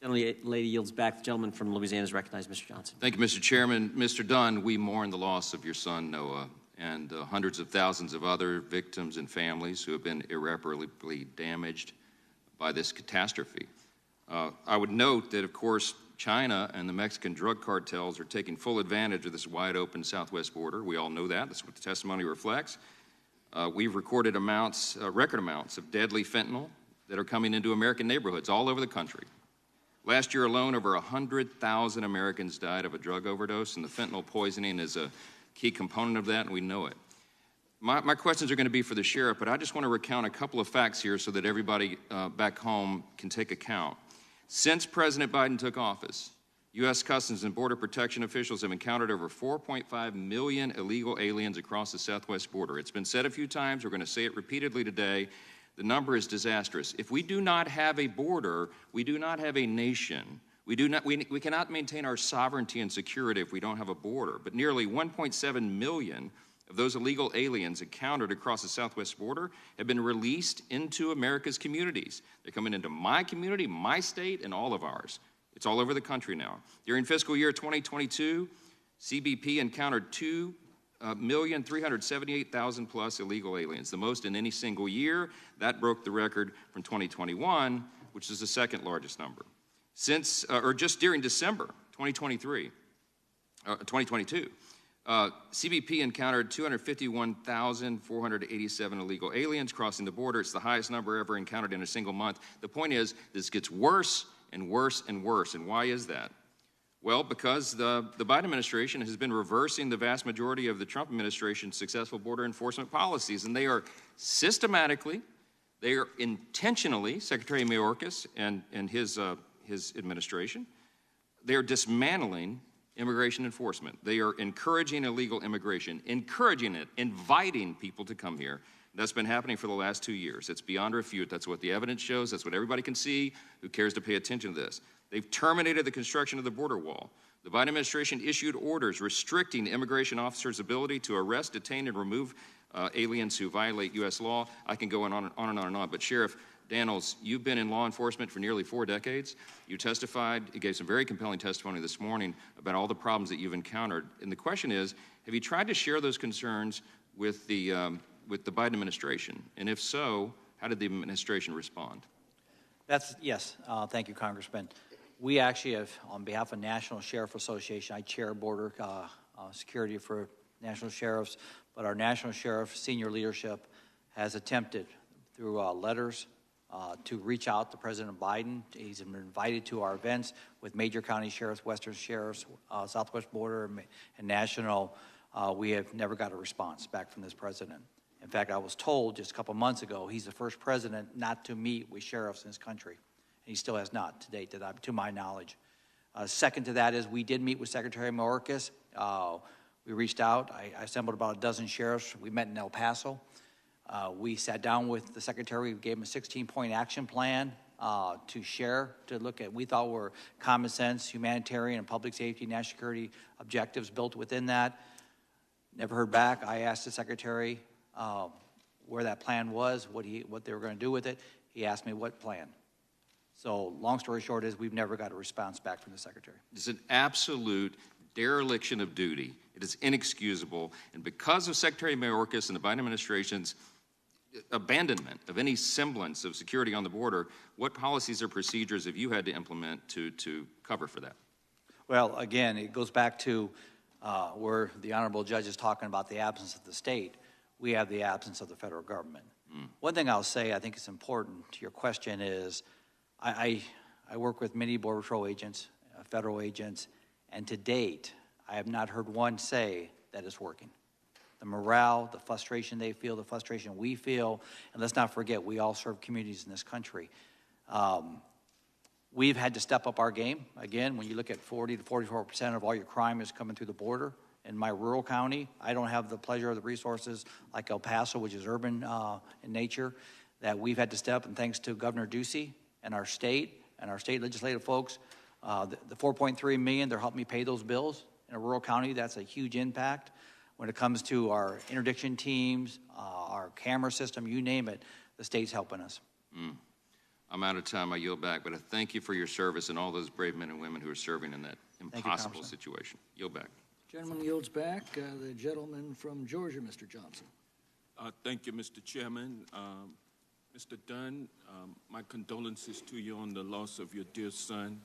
The lady yields back. The gentleman from Louisiana is recognized, Mr. Johnson. Thank you, Mr. Chairman. Mr. Dunn, we mourn the loss of your son, Noah, and hundreds of thousands of other victims and families who have been irreparably damaged by this catastrophe. I would note that, of course, China and the Mexican drug cartels are taking full advantage of this wide-open southwest border. We all know that. That's what the testimony reflects. We've recorded record amounts of deadly fentanyl that are coming into American neighborhoods all over the country. Last year alone, over 100,000 Americans died of a drug overdose, and the fentanyl poisoning is a key component of that, and we know it. My questions are going to be for the sheriff, but I just want to recount a couple of facts here so that everybody back home can take account. Since President Biden took office, U.S. Customs and Border Protection officials have encountered over 4.5 million illegal aliens across the southwest border. It's been said a few times. We're going to say it repeatedly today. The number is disastrous. If we do not have a border, we do not have a nation. We cannot maintain our sovereignty and security if we don't have a border. But nearly 1.7 million of those illegal aliens encountered across the southwest border have been released into America's communities. They're coming into my community, my state, and all of ours. It's all over the country now. During fiscal year 2022, CBP encountered 2,378,000 plus illegal aliens, the most in any single year. That broke the record from 2021, which is the second largest number. Just during December 2022, CBP encountered 251,487 illegal aliens crossing the border. It's the highest number ever encountered in a single month. The point is, this gets worse and worse and worse. And why is that? Well, because the Biden administration has been reversing the vast majority of the Trump administration's successful border enforcement policies, and they are systematically, they are intentionally, Secretary Mayorkas and his administration, they are dismantling immigration enforcement. They are encouraging illegal immigration, encouraging it, inviting people to come here. That's been happening for the last 2 years. It's beyond refute. That's what the evidence shows. That's what everybody can see who cares to pay attention to this. They've terminated the construction of the border wall. The Biden administration issued orders restricting immigration officers' ability to arrest, detain, and remove aliens who violate U.S. law. I can go on and on and on and on. But Sheriff Dannels, you've been in law enforcement for nearly 4 decades. You testified, you gave some very compelling testimony this morning about all the problems that you've encountered. And the question is, have you tried to share those concerns with the Biden administration? And if so, how did the administration respond? Yes. Thank you, Congressman. We actually have, on behalf of National Sheriff Association, I chair border security for national sheriffs, but our national sheriff senior leadership has attempted through letters to reach out to President Biden. He's been invited to our events with major county sheriffs, western sheriffs, southwest border, and national. We have never got a response back from this president. In fact, I was told just a couple months ago he's the first president not to meet with sheriffs in this country. And he still has not to date, to my knowledge. Second to that is we did meet with Secretary Mayorkas. We reached out. I assembled about a dozen sheriffs. We met in El Paso. We sat down with the secretary. We gave him a 16-point action plan to share, to look at, we thought were common sense, humanitarian, and public safety, national security objectives built within that. Never heard back. I asked the secretary where that plan was, what they were going to do with it. He asked me what plan. So long story short is we've never got a response back from the secretary. It's an absolute dereliction of duty. It is inexcusable. And because of Secretary Mayorkas and the Biden administration's abandonment of any semblance of security on the border, what policies or procedures have you had to implement to cover for that? Well, again, it goes back to where the honorable judge is talking about the absence of the state. We have the absence of the federal government. One thing I'll say, I think it's important to your question is, I work with many Border Patrol agents, federal agents, and to date, I have not heard one say that it's working. The morale, the frustration they feel, the frustration we feel, and let's not forget, we all serve communities in this country. We've had to step up our game. Again, when you look at 40 to 44% of all your crime is coming through the border. In my rural county, I don't have the pleasure of the resources like El Paso, which is urban in nature, that we've had to step up, and thanks to Governor Ducey and our state legislative folks, the $4.3 million, they're helping me pay those bills. In a rural county, that's a huge impact. When it comes to our interdiction teams, our camera system, you name it, the state's helping us. I'm out of time. I yield back, but I thank you for your service and all those brave men and women who are serving in that impossible situation. Yield back. Gentleman yields back. The gentleman from Georgia, Mr. Johnson. Thank you, Mr. Chairman. Mr. Dunn, my condolences to you on the loss of your dear son.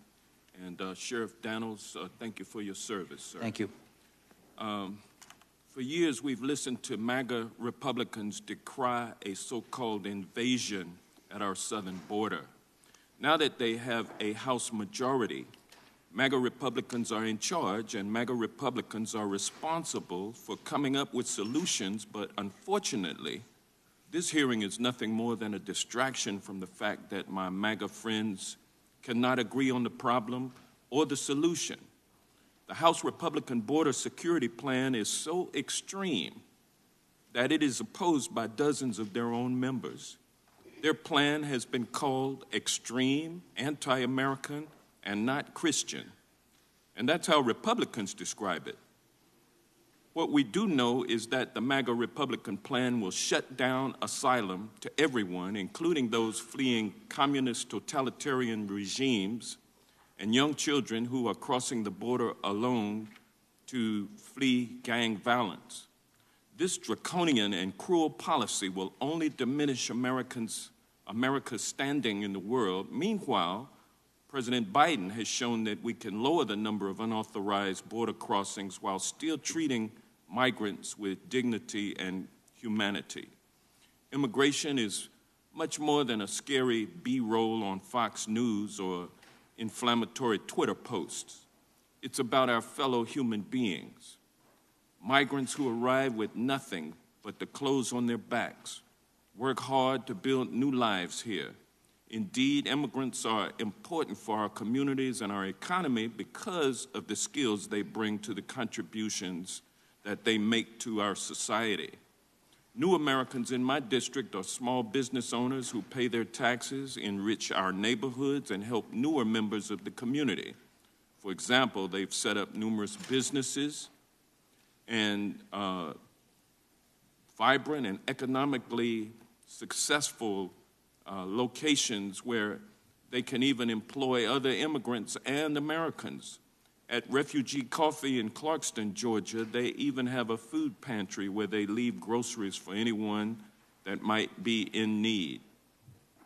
And Sheriff Dannels, thank you for your service, sir. Thank you. For years, we've listened to MAGA Republicans decry a so-called invasion at our southern border. Now that they have a House majority, MAGA Republicans are in charge, and MAGA Republicans are responsible for coming up with solutions, but unfortunately, this hearing is nothing more than a distraction from the fact that my MAGA friends cannot agree on the problem or the solution. The House Republican border security plan is so extreme that it is opposed by dozens of their own members. Their plan has been called extreme, anti-American, and not Christian. And that's how Republicans describe it. What we do know is that the MAGA Republican plan will shut down asylum to everyone, including those fleeing communist totalitarian regimes and young children who are crossing the border alone to flee gang violence. This draconian and cruel policy will only diminish America's standing in the world. Meanwhile, President Biden has shown that we can lower the number of unauthorized border crossings while still treating migrants with dignity and humanity. Immigration is much more than a scary B-roll on Fox News or inflammatory Twitter posts. It's about our fellow human beings, migrants who arrive with nothing but the clothes on their backs, work hard to build new lives here. Indeed, immigrants are important for our communities and our economy because of the skills they bring to the contributions that they make to our society. New Americans in my district are small business owners who pay their taxes, enrich our neighborhoods, and help newer members of the community. For example, they've set up numerous businesses and vibrant and economically successful locations where they can even employ other immigrants and Americans. At Refugee Coffee in Clarkston, Georgia, they even have a food pantry where they leave groceries for anyone that might be in need.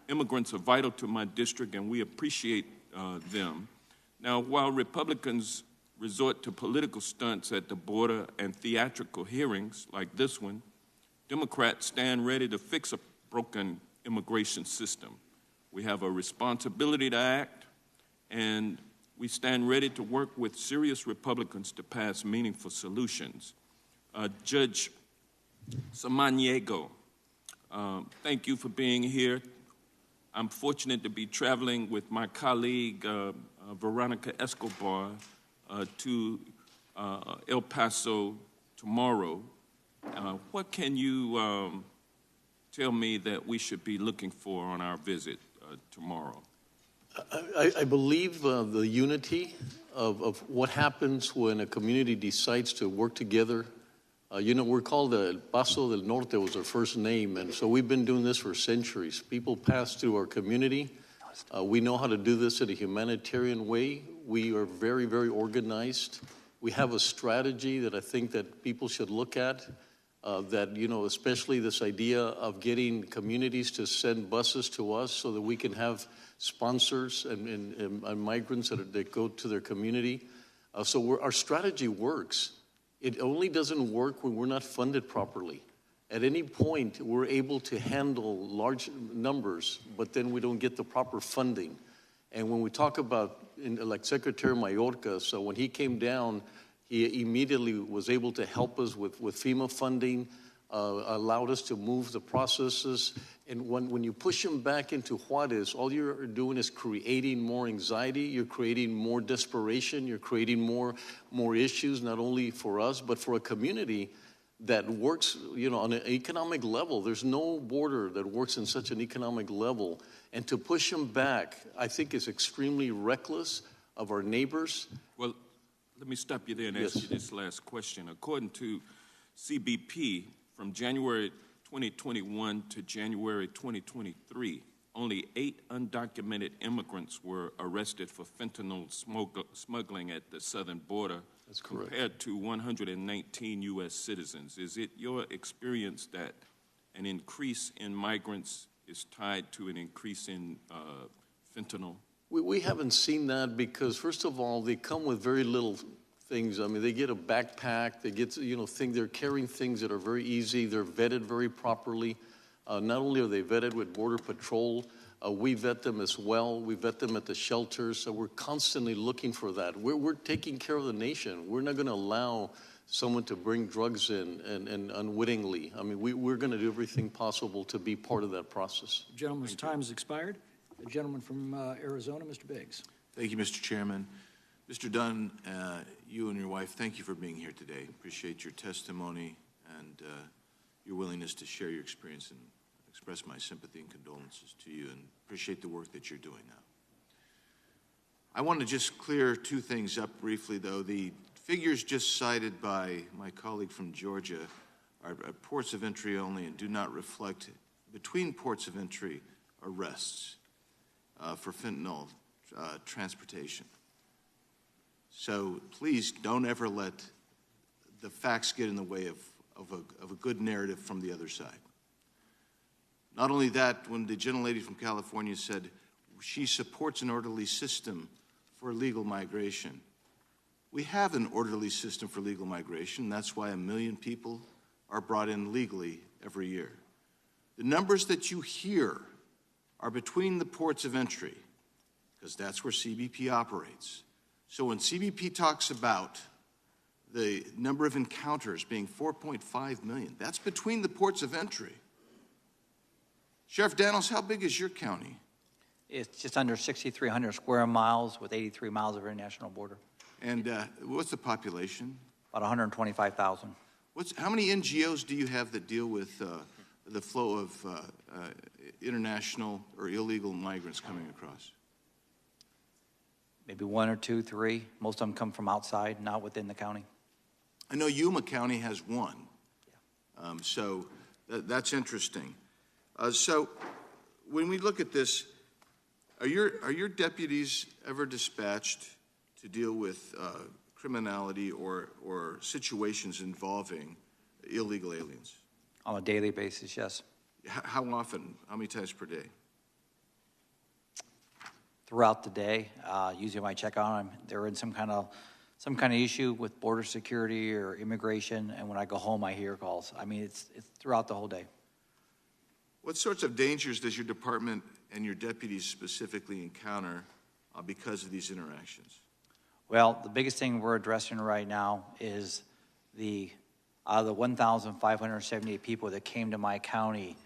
Immigrants are vital to my district, and we appreciate them. Now, while Republicans resort to political stunts at the border and theatrical hearings like this one, Democrats stand ready to fix a broken immigration system. We have a responsibility to act, and we stand ready to work with serious Republicans to pass meaningful solutions. Judge Samaniego, thank you for being here. I'm fortunate to be traveling with my colleague, Veronica Escobar, to El Paso tomorrow. What can you tell me that we should be looking for on our visit tomorrow? I believe the unity of what happens when a community decides to work together. We're called the Paso del Norte was our first name, and so we've been doing this for centuries. People pass through our community. We know how to do this in a humanitarian way. We are very, very organized. We have a strategy that I think that people should look at, especially this idea of getting communities to send buses to us so that we can have sponsors and migrants that go to their community. So our strategy works. It only doesn't work when we're not funded properly. At any point, we're able to handle large numbers, but then we don't get the proper funding. And when we talk about, like Secretary Mayorkas, so when he came down, he immediately was able to help us with FEMA funding, allowed us to move the processes. And when you push them back into Juarez, all you're doing is creating more anxiety, you're creating more desperation, you're creating more issues, not only for us, but for a community that works, on an economic level. There's no border that works in such an economic level. And to push them back, I think is extremely reckless of our neighbors. Well, let me stop you there and ask you this last question. According to CBP, from January 2021 to January 2023, only 8 undocumented immigrants were arrested for fentanyl smuggling at the southern border. That's correct. Compared to 119 U.S. citizens. Is it your experience that an increase in migrants is tied to an increase in fentanyl? We haven't seen that because, first of all, they come with very little things. I mean, they get a backpack. They get, they're carrying things that are very easy. They're vetted very properly. Not only are they vetted with Border Patrol, we vet them as well. We vet them at the shelters. So we're constantly looking for that. We're taking care of the nation. We're not going to allow someone to bring drugs in and unwittingly. I mean, we're going to do everything possible to be part of that process. Gentleman's time has expired. The gentleman from Arizona, Mr. Biggs. Thank you, Mr. Chairman. Mr. Dunn, you and your wife, thank you for being here today. Appreciate your testimony and your willingness to share your experience and express my sympathy and condolences to you, and appreciate the work that you're doing now. I want to just clear two things up briefly, though. The figures just cited by my colleague from Georgia are at ports of entry only and do not reflect between ports of entry arrests for fentanyl transportation. So please don't ever let the facts get in the way of a good narrative from the other side. Not only that, when the gentlelady from California said she supports an orderly system for legal migration, we have an orderly system for legal migration. That's why 1 million people are brought in legally every year. The numbers that you hear are between the ports of entry, because that's where CBP operates. So when CBP talks about the number of encounters being 4.5 million, that's between the ports of entry. Sheriff Dannels, how big is your county? It's just under 6,300 square miles with 83 miles of international border. And what's the population? About 125,000. How many NGOs do you have that deal with the flow of international or illegal migrants coming across? Maybe 1 or 2, 3. Most of them come from outside, not within the county. I know Yuma County has 1. Yeah. So that's interesting. So when we look at this, are your deputies ever dispatched to deal with criminality or situations involving illegal aliens? On a daily basis, yes. How often? How many times per day? Throughout the day, usually when I check on them, they're in some kind of issue with border security or immigration, and when I go home, I hear calls. I mean, it's throughout the whole day. What sorts of dangers does your department and your deputies specifically encounter because of these interactions? Well, the biggest thing we're addressing right now is out of the 1,578 people that came to my county,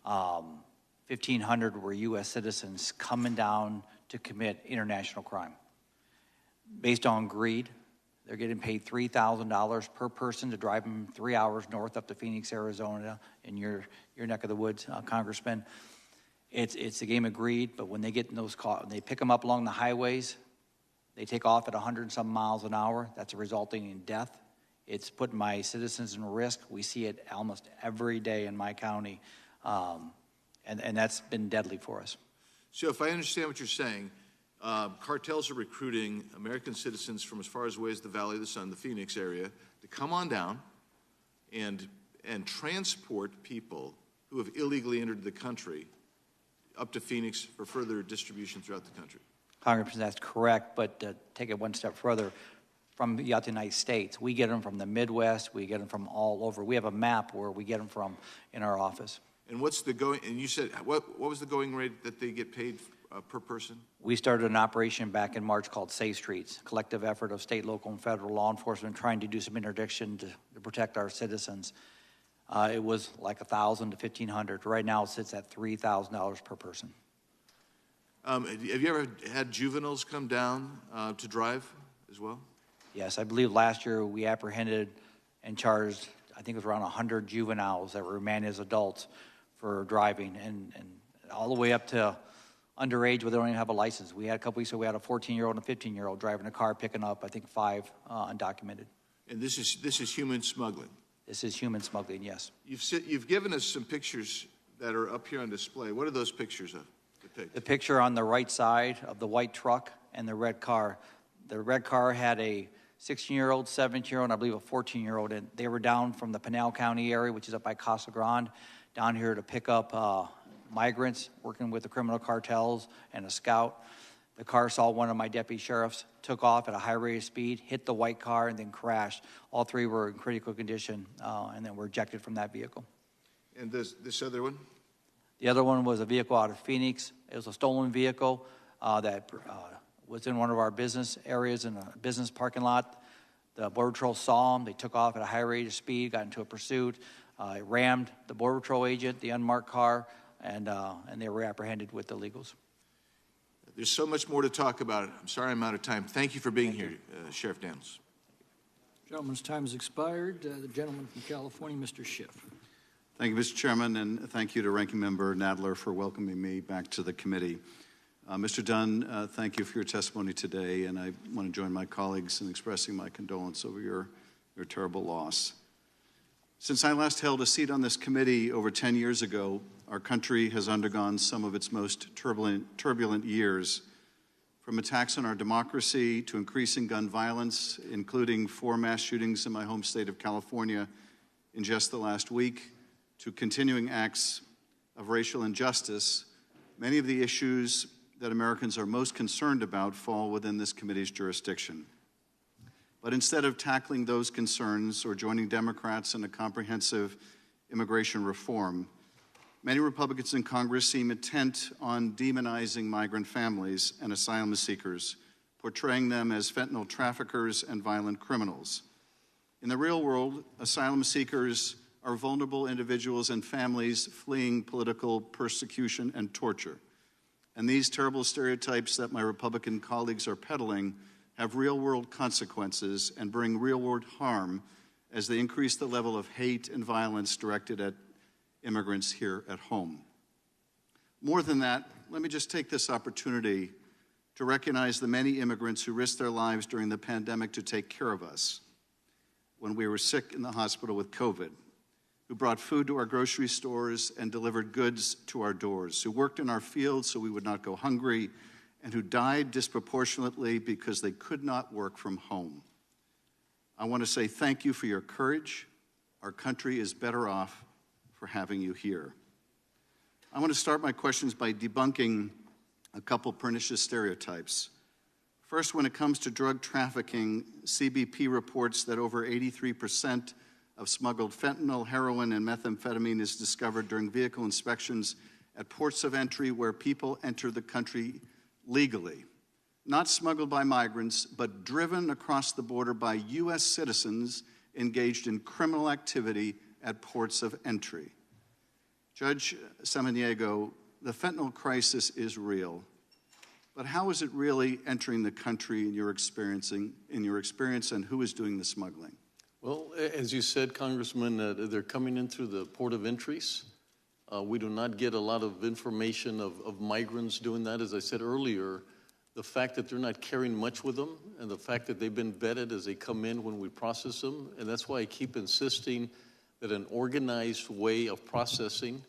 1,500 were U.S. citizens coming down to commit international crime. Based on greed, They're getting paid $3,000 per person to drive them 3 hours north up to Phoenix, Arizona, in your neck of the woods, Congressman. It's a game of greed, but when they get in those cars, they pick them up along the highways, they take off at 100 and some miles an hour. That's resulting in death. It's putting my citizens in risk. We see it almost every day in my county, and that's been deadly for us. So if I understand what you're saying, cartels are recruiting American citizens from as far away as the Valley of the Sun, the Phoenix area, to come on down and transport people who have illegally entered the country up to Phoenix for further distribution throughout the country. Congressman, that's correct, but take it one step further. From the United States, we get them from the Midwest, we get them from all over. We have a map where we get them from in our office. And what's the going, and you said, what was the going rate that they get paid per person? We started an operation back in March called Safe Streets, collective effort of state, local, and federal law enforcement trying to do some interdiction to protect our citizens. It was like $1,000 to $1,500. Right now, it sits at $3,000 per person. Have you ever had juveniles come down to drive as well? Yes, I believe last year we apprehended and charged, I think it was around 100 juveniles that were remanded as adults for driving, and all the way up to underage where they don't even have a license. We had a couple weeks ago, we had a 14-year-old and a 15-year-old driving a car, picking up, I think, 5 undocumented. And this is human smuggling? This is human smuggling, yes. You've given us some pictures that are up here on display. What are those pictures of? The picture on the right side of the white truck and the red car. The red car had a 16-year-old, 17-year-old, and I believe a 14-year-old, and they were down from the Pinal County area, which is up by Casa Grande, down here to pick up migrants, working with the criminal cartels and a scout. The car saw one of my deputy sheriffs, took off at a high rate of speed, hit the white car, and then crashed. All 3 were in critical condition, and then were ejected from that vehicle. And this other one? The other one was a vehicle out of Phoenix. It was a stolen vehicle that was in one of our business areas in a business parking lot. The Border Patrol saw them. They took off at a high rate of speed, got into a pursuit, rammed the Border Patrol agent, the unmarked car, and they were apprehended with illegals. There's so much more to talk about. I'm sorry I'm out of time. Thank you for being here, Sheriff Dannels. Gentleman's time has expired. The gentleman from California, Mr. Schiff. Thank you, Mr. Chairman, and thank you to Ranking Member Nadler for welcoming me back to the committee. Mr. Dunn, thank you for your testimony today, and I want to join my colleagues in expressing my condolence over your terrible loss. Since I last held a seat on this committee over 10 years ago, our country has undergone some of its most turbulent years, from attacks on our democracy to increasing gun violence, including 4 mass shootings in my home state of California in just the last week, to continuing acts of racial injustice. Many of the issues that Americans are most concerned about fall within this committee's jurisdiction. But instead of tackling those concerns or joining Democrats in a comprehensive immigration reform, many Republicans in Congress seem intent on demonizing migrant families and asylum seekers, portraying them as fentanyl traffickers and violent criminals. In the real world, asylum seekers are vulnerable individuals and families fleeing political persecution and torture. And these terrible stereotypes that my Republican colleagues are peddling have real-world consequences and bring real-world harm as they increase the level of hate and violence directed at immigrants here at home. More than that, let me just take this opportunity to recognize the many immigrants who risked their lives during the pandemic to take care of us when we were sick in the hospital with COVID, who brought food to our grocery stores and delivered goods to our doors, who worked in our fields so we would not go hungry, and who died disproportionately because they could not work from home. I want to say thank you for your courage. Our country is better off for having you here. I want to start my questions by debunking a couple pernicious stereotypes. First, when it comes to drug trafficking, CBP reports that over 83% of smuggled fentanyl, heroin, and methamphetamine is discovered during vehicle inspections at ports of entry where people enter the country legally. Not smuggled by migrants, but driven across the border by U.S. citizens engaged in criminal activity at ports of entry. Judge Samaniego, the fentanyl crisis is real. but how is it really entering the country in your experience, and who is doing the smuggling? Well, as you said, Congressman, they're coming in through the port of entries. We do not get a lot of information of migrants doing that. As I said earlier, the fact that they're not carrying much with them and the fact that they've been vetted as they come in when we process them, and that's why I keep insisting that an organized way of processing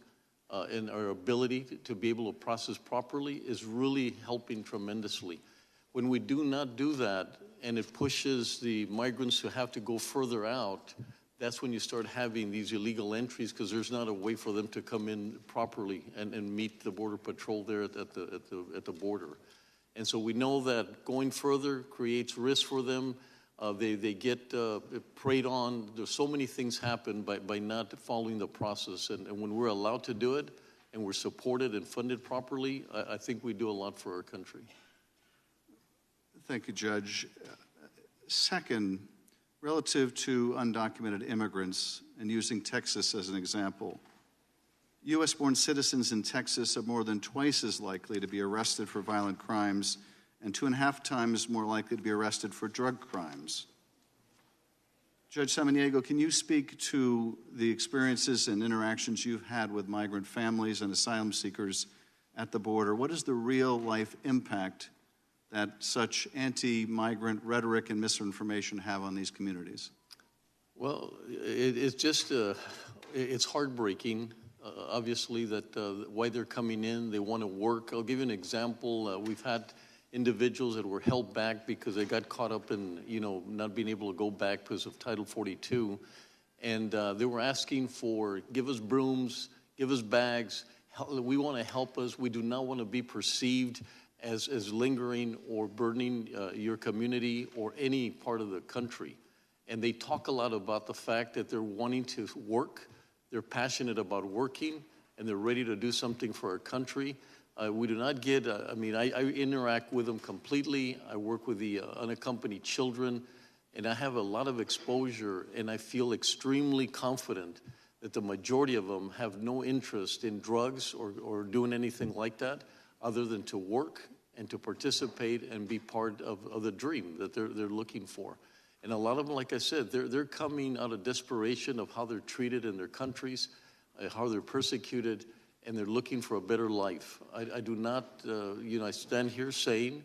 and our ability to be able to process properly is really helping tremendously. When we do not do that, and it pushes the migrants who have to go further out, that's when you start having these illegal entries because there's not a way for them to come in properly and meet the Border Patrol there at the border. And so we know that going further creates risk for them. They get preyed on. There's so many things happen by not following the process. And when we're allowed to do it and we're supported and funded properly, I think we do a lot for our country. Thank you, Judge. Second, relative to undocumented immigrants, and using Texas as an example, U.S.-born citizens in Texas are more than twice as likely to be arrested for violent crimes and 2.5 times more likely to be arrested for drug crimes. Judge Samaniego, can you speak to the experiences and interactions you've had with migrant families and asylum seekers at the border? What is the real-life impact that such anti-migrant rhetoric and misinformation have on these communities? Well, it's just, it's heartbreaking, obviously, that why they're coming in. They want to work. I'll give you an example. We've had individuals that were held back because they got caught up in, not being able to go back because of Title 42. And they were asking for, give us brooms, give us bags. We want to help us. We do not want to be perceived as lingering or burdening your community or any part of the country. And they talk a lot about the fact that they're wanting to work, they're passionate about working, and they're ready to do something for our country. We do not get, I interact with them completely. I work with the unaccompanied children, and I have a lot of exposure, and I feel extremely confident that the majority of them have no interest in drugs or doing anything like that, other than to work and to participate and be part of the dream that they're looking for. And a lot of them, like I said, they're coming out of desperation of how they're treated in their countries, how they're persecuted, and they're looking for a better life. I do not, I stand here saying,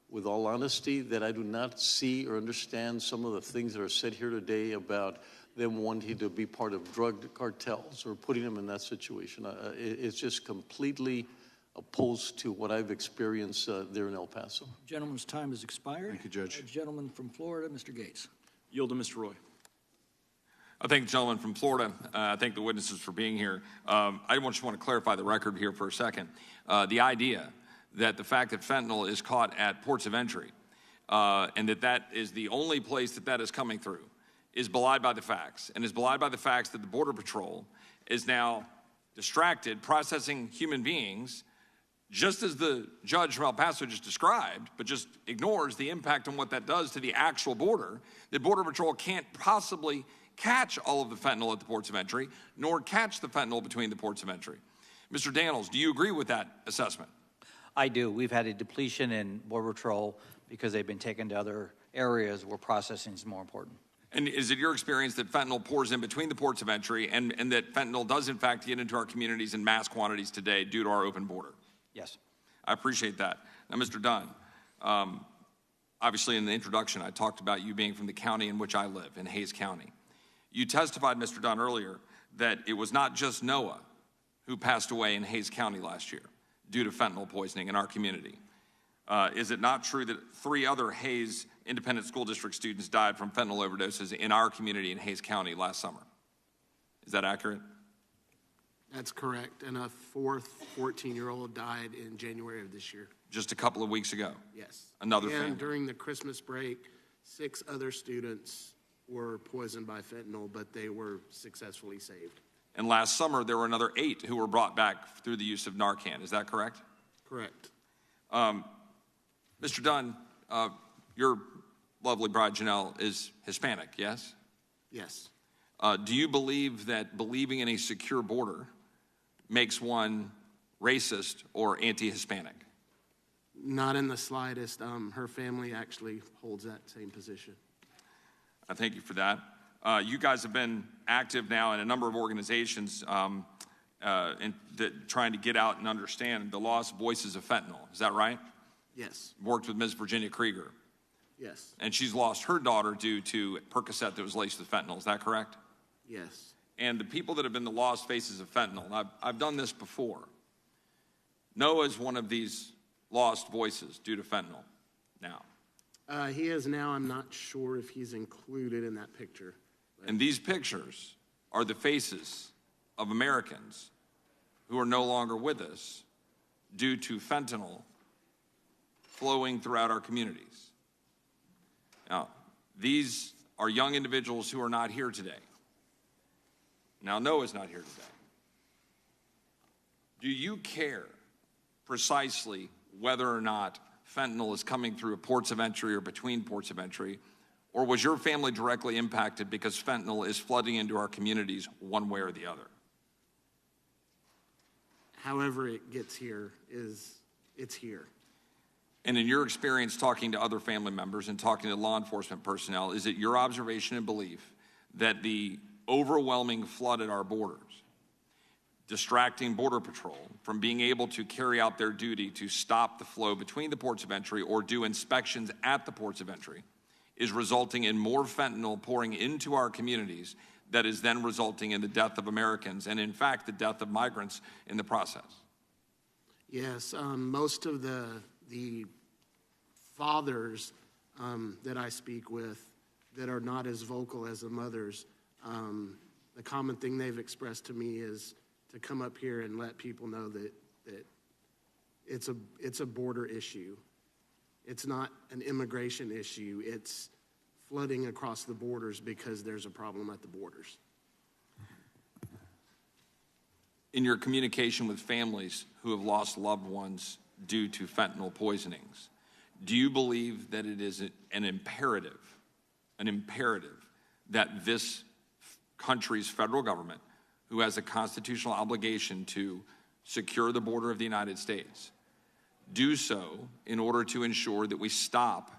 with all honesty, that I do not see or understand some of the things that are said here today about them wanting to be part of drug cartels or putting them in that situation. It's just completely opposed to what I've experienced there in El Paso. Gentleman's time has expired. Thank you, Judge. Gentleman from Florida, Mr. Gates. Yield to Mr. Roy. I thank the gentleman from Florida. I thank the witnesses for being here. I just want to clarify the record here for a second. The idea that the fact that fentanyl is caught at ports of entry and that is the only place that is coming through is belied by the facts, and is belied by the facts that the Border Patrol is now distracted processing human beings, just as the judge from El Paso just described, but just ignores the impact on what that does to the actual border. The Border Patrol can't possibly catch all of the fentanyl at the ports of entry, nor catch the fentanyl between the ports of entry. Mr. Dannels, do you agree with that assessment? I do. We've had a depletion in Border Patrol because they've been taken to other areas where processing is more important. And is it your experience that fentanyl pours in between the ports of entry and that fentanyl does, in fact, get into our communities in mass quantities today due to our open border? Yes. I appreciate that. Now, Mr. Dunn, obviously in the introduction, I talked about you being from the county in which I live, in Hays County. You testified, Mr. Dunn, earlier that it was not just Noah who passed away in Hays County last year due to fentanyl poisoning in our community. Is it not true that 3 other Hays Independent School District students died from fentanyl overdoses in our community in Hays County last summer? Is that accurate? That's correct. And a 4th 14-year-old died in January of this year. Just a couple of weeks ago? Yes. Another and family. During the Christmas break, 6 other students were poisoned by fentanyl, but they were successfully saved. And last summer, there were another 8 who were brought back through the use of Narcan. Is that correct? Correct. Mr. Dunn, your lovely bride, Janelle, is Hispanic, yes? Yes. Do you believe that believing in a secure border makes one racist or anti-Hispanic? Not in the slightest. Her family actually holds that same position. I thank you for that. You guys have been active now in a number of organizations trying to get out and understand the lost voices of fentanyl. Is that right? Yes. Worked with Ms. Virginia Krieger. Yes. And she's lost her daughter due to Percocet that was laced with fentanyl. Is that correct? Yes. And the people that have been the lost faces of fentanyl, and I've done this before. Noah is one of these lost voices due to fentanyl now. He is now. I'm not sure if he's included in that picture. And these pictures are the faces of Americans who are no longer with us due to fentanyl flowing throughout our communities. Now, these are young individuals who are not here today. Now, Noah's not here today. Do you care precisely whether or not fentanyl is coming through ports of entry or between ports of entry? Or was your family directly impacted because fentanyl is flooding into our communities one way or the other? However it gets here, it's here. And in your experience talking to other family members and talking to law enforcement personnel, is it your observation and belief that the overwhelming flood at our borders, distracting Border Patrol from being able to carry out their duty to stop the flow between the ports of entry or do inspections at the ports of entry, is resulting in more fentanyl pouring into our communities that is then resulting in the death of Americans and, in fact, the death of migrants in the process? Yes, most of the fathers that I speak with that are not as vocal as the mothers, the common thing they've expressed to me is to come up here and let people know that it's a border issue. It's not an immigration issue. It's flooding across the borders because there's a problem at the borders. In your communication with families who have lost loved ones due to fentanyl poisonings, do you believe that it is an imperative that this country's federal government, who has a constitutional obligation to secure the border of the United States, do so in order to ensure that we stop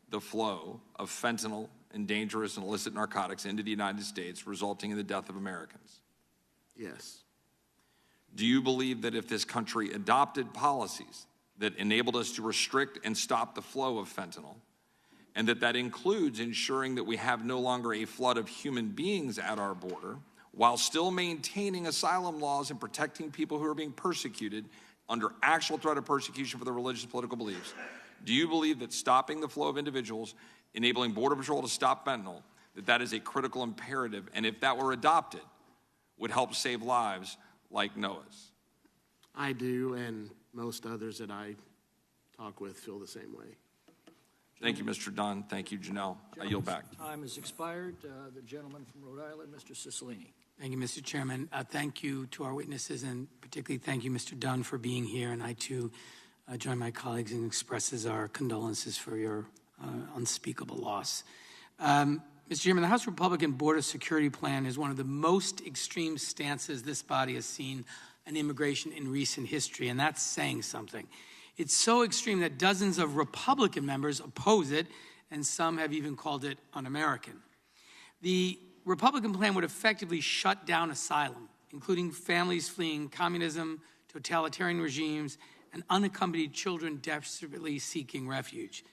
the flow of fentanyl and dangerous and illicit narcotics into the United States, resulting in the death of Americans? Yes. Do you believe that if this country adopted policies that enabled us to restrict and stop the flow of fentanyl, and that includes ensuring that we have no longer a flood of human beings at our border, while still maintaining asylum laws and protecting people who are being persecuted under actual threat of persecution for their religious and political beliefs, do you believe that stopping the flow of individuals, enabling Border Patrol to stop fentanyl, that is a critical imperative, and if that were adopted, would help save lives like Noah's? I do, and most others that I talk with feel the same way. Thank you, Mr. Dunn. Thank you, Janelle. I yield back. Time has expired. The gentleman from Rhode Island, Mr. Cicilline. Thank you, Mr. Chairman. Thank you to our witnesses, and particularly thank you, Mr. Dunn, for being here. And I, too, join my colleagues in expresses our condolences for your unspeakable loss. Mr. Chairman, the House Republican Border Security Plan is one of the most extreme stances this body has seen on immigration in recent history, and that's saying something. It's so extreme that dozens of Republican members oppose it, and some have even called it un-American. The Republican plan would effectively shut down asylum, including families fleeing communism, totalitarian regimes, and unaccompanied children desperately seeking refuge.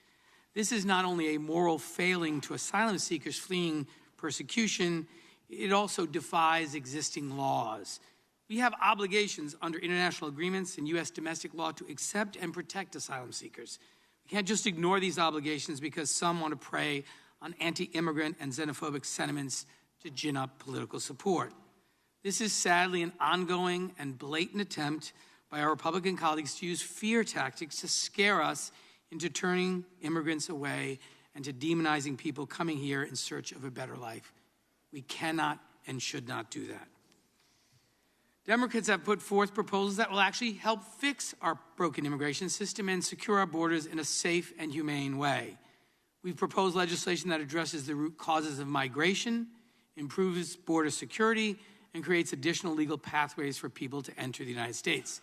This is not only a moral failing to asylum seekers fleeing persecution, it also defies existing laws. We have obligations under international agreements and U.S. domestic law to accept and protect asylum seekers. We can't just ignore these obligations because some want to prey on anti-immigrant and xenophobic sentiments to gin up political support. This is sadly an ongoing and blatant attempt by our Republican colleagues to use fear tactics to scare us into turning immigrants away and to demonizing people coming here in search of a better life. We cannot and should not do that. Democrats have put forth proposals that will actually help fix our broken immigration system and secure our borders in a safe and humane way. We've proposed legislation that addresses the root causes of migration, improves border security, and creates additional legal pathways for people to enter the United States.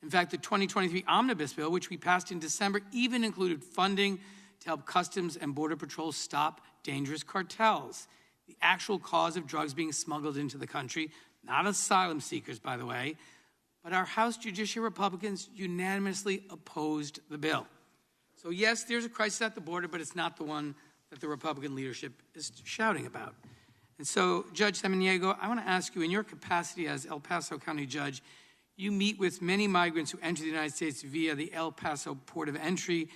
In fact, the 2023 Omnibus Bill, which we passed in December, even included funding to help Customs and Border Patrol stop dangerous cartels, the actual cause of drugs being smuggled into the country, not asylum seekers, by the way. But our House Judiciary Republicans unanimously opposed the bill. So yes, there's a crisis at the border, but it's not the one that the Republican leadership is shouting about. And so, Judge Samaniego, I want to ask you, in your capacity as El Paso County Judge, you meet with many migrants who enter the United States via the El Paso port of entry,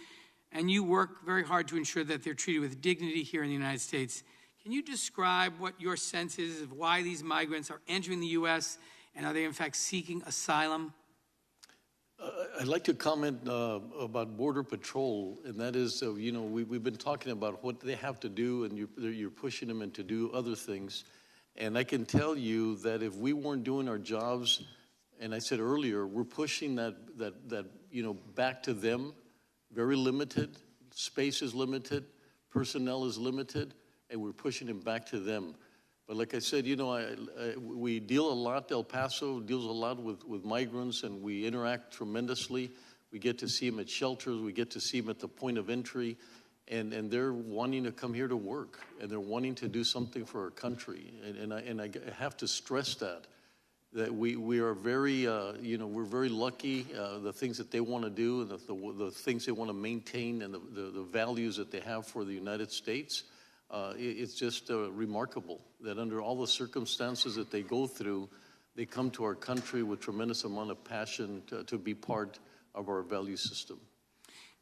and you work very hard to ensure that they're treated with dignity here in the United States. Can you describe what your sense is of why these migrants are entering the U.S., and are they in fact seeking asylum? I'd like to comment about Border Patrol, and that is, we've been talking about what they have to do, and you're pushing them into do other things. And I can tell you that if we weren't doing our jobs, and I said earlier, we're pushing that back to them, very limited, space is limited, personnel is limited, and we're pushing it back to them. But like I said, we deal a lot, El Paso deals a lot with migrants, and we interact tremendously. We get to see them at shelters, we get to see them at the point of entry, and they're wanting to come here to work, and they're wanting to do something for our country. And I have to stress that we are very, we're very lucky, the things that they want to do, and the things they want to maintain, and the values that they have for the United States. It's just remarkable that under all the circumstances that they go through, they come to our country with tremendous amount of passion to be part of our value system.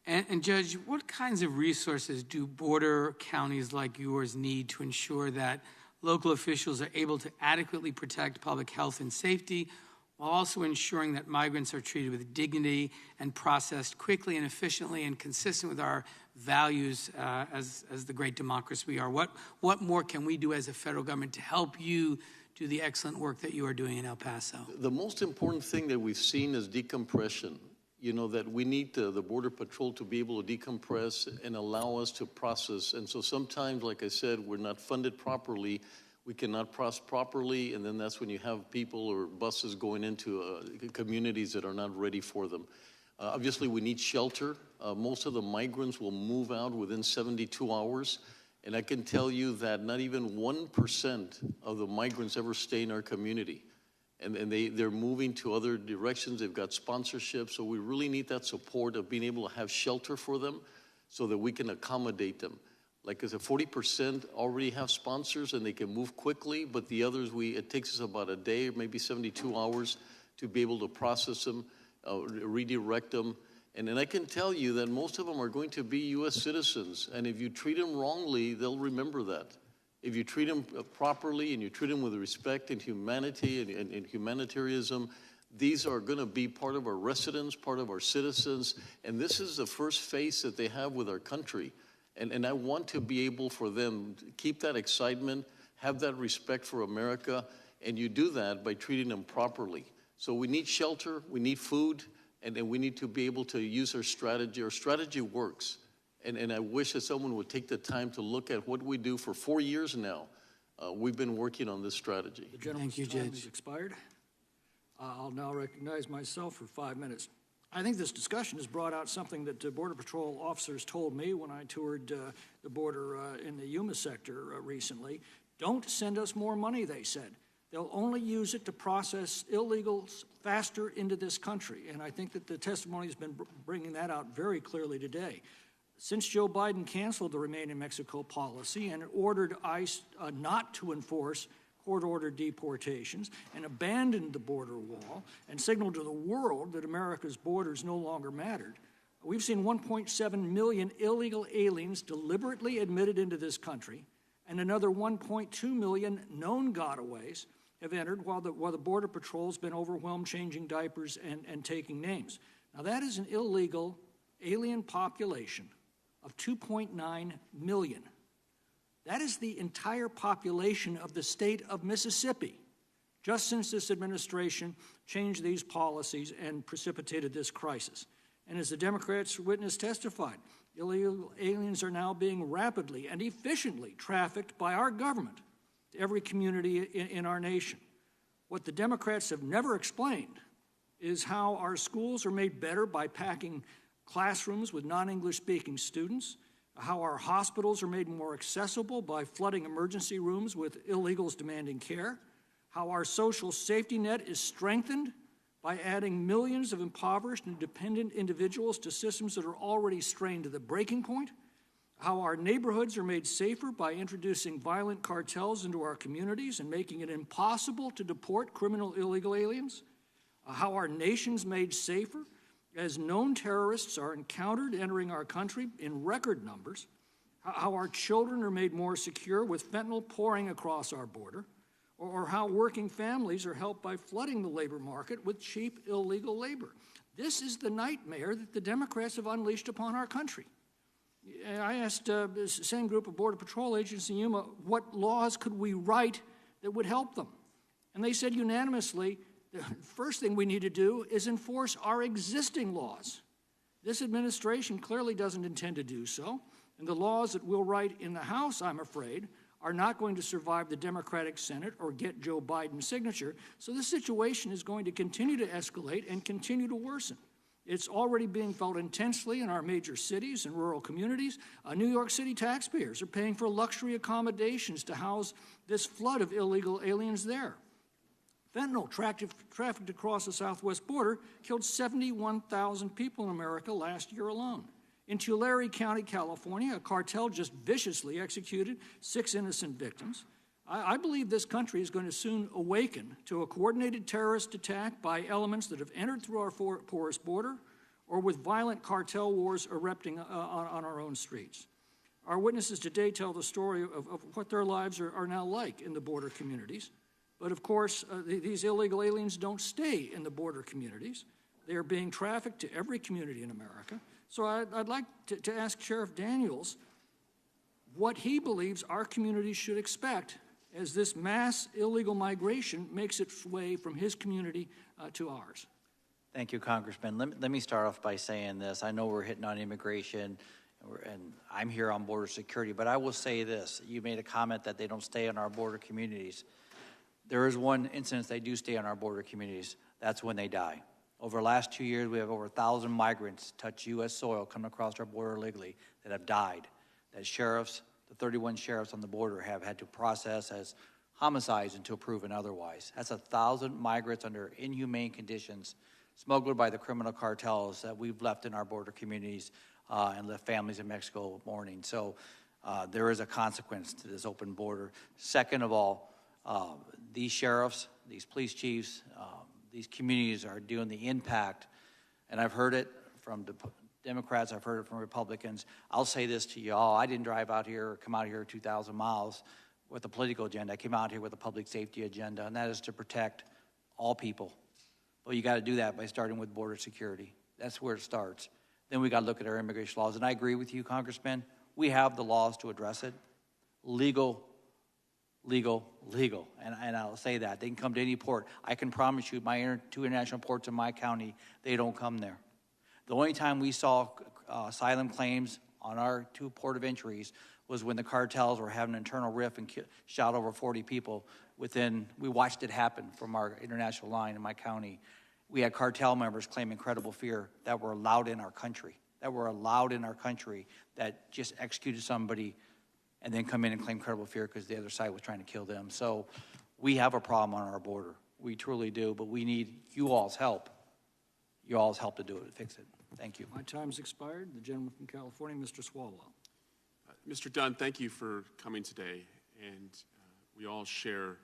And Judge, what kinds of resources do border counties like yours need to ensure that local officials are able to adequately protect public health and safety, while also ensuring that migrants are treated with dignity and processed quickly and efficiently and consistent with our values as the great democracy we are? What more can we do as a federal government to help you do the excellent work that you are doing in El Paso? The most important thing that we've seen is decompression. That we need the Border Patrol to be able to decompress and allow us to process. And so sometimes, like I said, we're not funded properly. We cannot process properly, and then that's when you have people or buses going into communities that are not ready for them. Obviously, we need shelter. Most of the migrants will move out within 72 hours. And I can tell you that not even 1% of the migrants ever stay in our community. And they're moving to other directions. They've got sponsorship. So we really need that support of being able to have shelter for them so that we can accommodate them. Like I said, 40% already have sponsors and they can move quickly, but the others, it takes us about a day or maybe 72 hours to be able to process them, redirect them. And then I can tell you that most of them are going to be U.S. citizens. And if you treat them wrongly, they'll remember that. If you treat them properly and you treat them with respect and humanity and humanitarianism, these are going to be part of our residents, part of our citizens. And this is the first face that they have with our country. And I want to be able for them to keep that excitement, have that respect for America, and you do that by treating them properly. So we need shelter, we need food, and we need to be able to use our strategy. Our strategy works. And I wish that someone would take the time to look at what we do for 4 years now. We've been working on this strategy. The gentleman's time has expired. I'll now recognize myself for 5 minutes. I think this discussion has brought out something that Border Patrol officers told me when I toured the border in the Yuma sector recently. Don't send us more money, they said. They'll only use it to process illegals faster into this country. And I think that the testimony has been bringing that out very clearly today. Since Joe Biden canceled the Remain in Mexico policy and ordered ICE not to enforce court-ordered deportations and abandoned the border wall and signaled to the world that America's borders no longer mattered, we've seen 1.7 million illegal aliens deliberately admitted into this country, and another 1.2 million known gotaways have entered while the Border Patrol's been overwhelmed changing diapers and taking names. Now, that is an illegal alien population of 2.9 million. That is the entire population of the state of Mississippi, just since this administration changed these policies and precipitated this crisis. And as the Democrats' witness testified, illegal aliens are now being rapidly and efficiently trafficked by our government to every community in our nation. What the Democrats have never explained is how our schools are made better by packing classrooms with non-English speaking students, how our hospitals are made more accessible by flooding emergency rooms with illegals demanding care, how our social safety net is strengthened by adding millions of impoverished and dependent individuals to systems that are already strained to the breaking point, how our neighborhoods are made safer by introducing violent cartels into our communities and making it impossible to deport criminal illegal aliens, how our nation's made safer as known terrorists are encountered entering our country in record numbers, how our children are made more secure with fentanyl pouring across our border, or how working families are helped by flooding the labor market with cheap illegal labor. This is the nightmare that the Democrats have unleashed upon our country. I asked the same group of Border Patrol agents in Yuma, what laws could we write that would help them? And they said unanimously, the first thing we need to do is enforce our existing laws. This administration clearly doesn't intend to do so, and the laws that we'll write in the House, I'm afraid, are not going to survive the Democratic Senate or get Joe Biden's signature, so this situation is going to continue to escalate and continue to worsen. It's already being felt intensely in our major cities and rural communities. New York City taxpayers are paying for luxury accommodations to house this flood of illegal aliens there. Fentanyl trafficked across the southwest border killed 71,000 people in America last year alone. In Tulare County, California, a cartel just viciously executed 6 innocent victims. I believe this country is going to soon awaken to a coordinated terrorist attack by elements that have entered through our porous border or with violent cartel wars erupting on our own streets. Our witnesses today tell the story of what their lives are now like in the border communities. But of course, these illegal aliens don't stay in the border communities. They are being trafficked to every community in America. So I'd like to ask Sheriff Dannels what he believes our communities should expect as this mass illegal migration makes its way from his community to ours. Thank you, Congressman. Let me start off by saying this. I know we're hitting on immigration, and I'm here on border security, but I will say this. You made a comment that they don't stay in our border communities. There is one instance they do stay in our border communities. That's when they die. Over the last 2 years, we have over 1,000 migrants touch U.S. soil, come across our border illegally, that have died, that sheriffs, the 31 sheriffs on the border have had to process as homicides until proven otherwise. That's 1,000 migrants under inhumane conditions, smuggled by the criminal cartels that we've left in our border communities and left families in Mexico mourning. So there is a consequence to this open border. Second of all, these sheriffs, these police chiefs, these communities are doing the impact, and I've heard it from Democrats, I've heard it from Republicans. I'll say this to y'all, I didn't drive out here or come out here 2,000 miles with a political agenda. I came out here with a public safety agenda, and that is to protect all people. But you got to do that by starting with border security. That's where it starts. Then we got to look at our immigration laws, and I agree with you, Congressman. We have the laws to address it. Legal. And I'll say that. They can come to any port. I can promise you, my 2 international ports in my county, they don't come there. The only time we saw asylum claims on our 2 port of entries was when the cartels were having an internal rift and shot over 40 people. We watched it happen from our international line in my county. We had cartel members claiming credible fear that were allowed in our country, that just executed somebody and then come in and claim credible fear because the other side was trying to kill them. So we have a problem on our border. We truly do, but we need you all's help. You all's help to do it, to fix it. Thank you. My time's expired. The gentleman from California, Mr. Swalwell. Mr. Dunn, thank you for coming today, and we all share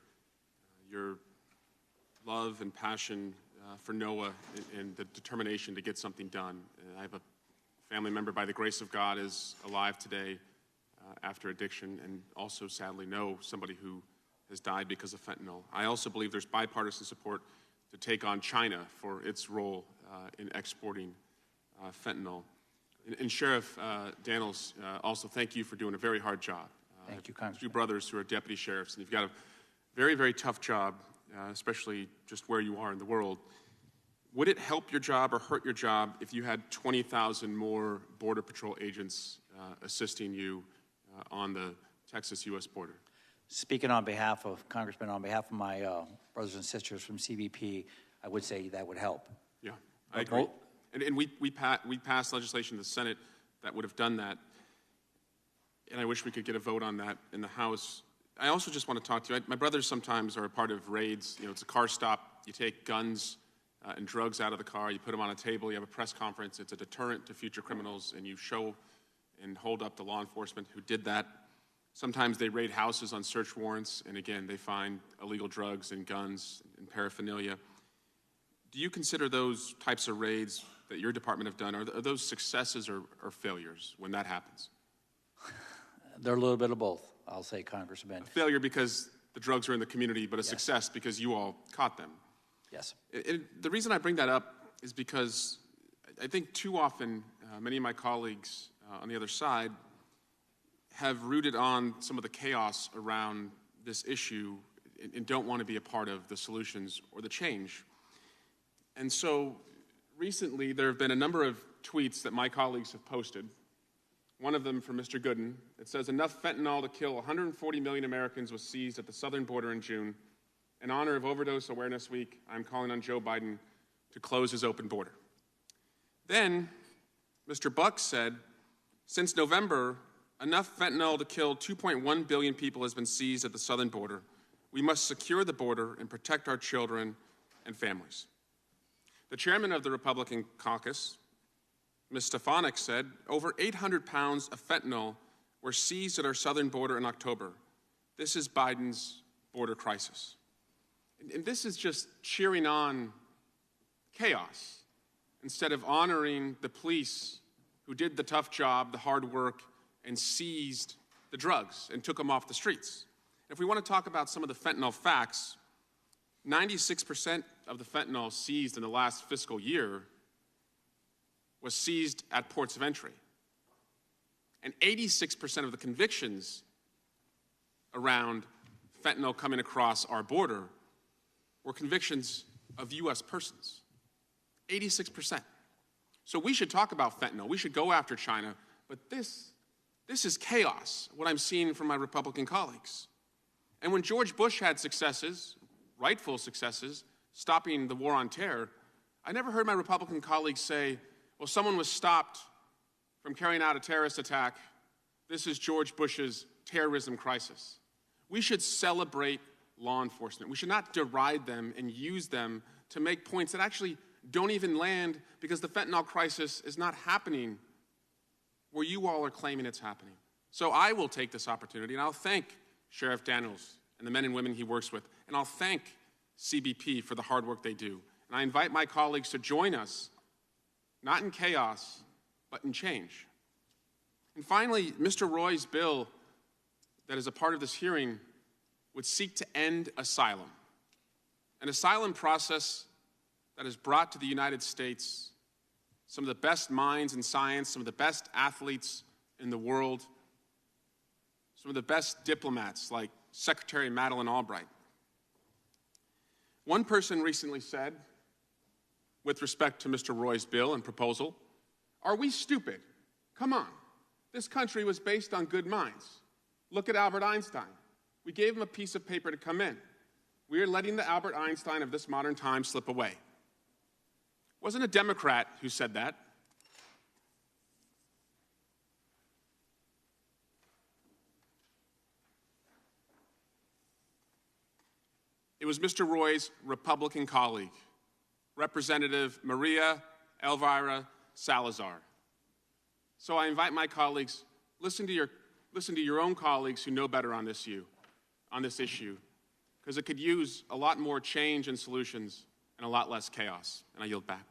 your love and passion for NOAA and the determination to get something done. I have a family member, by the grace of God, is alive today after addiction, and also sadly know somebody who has died because of fentanyl. I also believe there's bipartisan support to take on China for its role in exporting fentanyl. And Sheriff Dannels, also thank you for doing a very hard job. Thank you, Congressman. 2 brothers who are deputy sheriffs, and you've got a very, very tough job, especially just where you are in the world. Would it help your job or hurt your job if you had 20,000 more Border Patrol agents assisting you on the Texas-U.S. border? Speaking on behalf of, Congressman, on behalf of my brothers and sisters from CBP, I would say that would help. Yeah, I agree. And we passed legislation in the Senate that would have done that. And I wish we could get a vote on that in the House. I also just want to talk to you. My brothers sometimes are a part of raids. You know, it's a car stop. You take guns and drugs out of the car. You put them on a table. You have a press conference. It's a deterrent to future criminals, and you show and hold up the law enforcement who did that. Sometimes they raid houses on search warrants, and again, they find illegal drugs and guns and paraphernalia. Do you consider those types of raids that your department have done, are those successes or failures when that happens? They're a little bit of both, I'll say, Congressman. A failure because the drugs are in the community, but a success because you all caught them. Yes. The reason I bring that up is because I think too often many of my colleagues on the other side have rooted on some of the chaos around this issue and don't want to be a part of the solutions or the change. And so recently there have been a number of tweets that my colleagues have posted. One of them from Mr. Gooden. It says, enough fentanyl to kill 140 million Americans was seized at the southern border in June. In honor of Overdose Awareness Week, I'm calling on Joe Biden to close his open border. Then Mr. Buck said, since November, enough fentanyl to kill 2.1 billion people has been seized at the southern border. We must secure the border and protect our children and families. The chairman of the Republican caucus, Ms. Stefanik, said over 800 pounds of fentanyl were seized at our southern border in October. This is Biden's border crisis. And this is just cheering on chaos instead of honoring the police who did the tough job, the hard work, and seized the drugs and took them off the streets. If we want to talk about some of the fentanyl facts, 96% of the fentanyl seized in the last fiscal year was seized at ports of entry. And 86% of the convictions around fentanyl coming across our border were convictions of U.S. persons. 86%. So we should talk about fentanyl. We should go after China. But this is chaos, what I'm seeing from my Republican colleagues. And when George Bush had successes, rightful successes, stopping the war on terror, I never heard my Republican colleagues say, well, someone was stopped from carrying out a terrorist attack. This is George Bush's terrorism crisis. We should celebrate law enforcement. We should not deride them and use them to make points that actually don't even land because the fentanyl crisis is not happening where you all are claiming it's happening. So I will take this opportunity, and I'll thank Sheriff Dannels and the men and women he works with, and I'll thank CBP for the hard work they do. And I invite my colleagues to join us, not in chaos, but in change. And finally, Mr. Roy's bill that is a part of this hearing would seek to end asylum, an asylum process that has brought to the United States some of the best minds in science, some of the best athletes in the world, some of the best diplomats like Secretary Madeleine Albright. One person recently said, with respect to Mr. Roy's bill and proposal, are we stupid? Come on. This country was based on good minds. Look at Albert Einstein. We gave him a piece of paper to come in. We are letting the Albert Einstein of this modern time slip away. It wasn't a Democrat who said that. It was Mr. Roy's Republican colleague, Representative Maria Elvira Salazar. So I invite my colleagues, listen to your own colleagues who know better on this issue, because it could use a lot more change and solutions and a lot less chaos. And I yield back.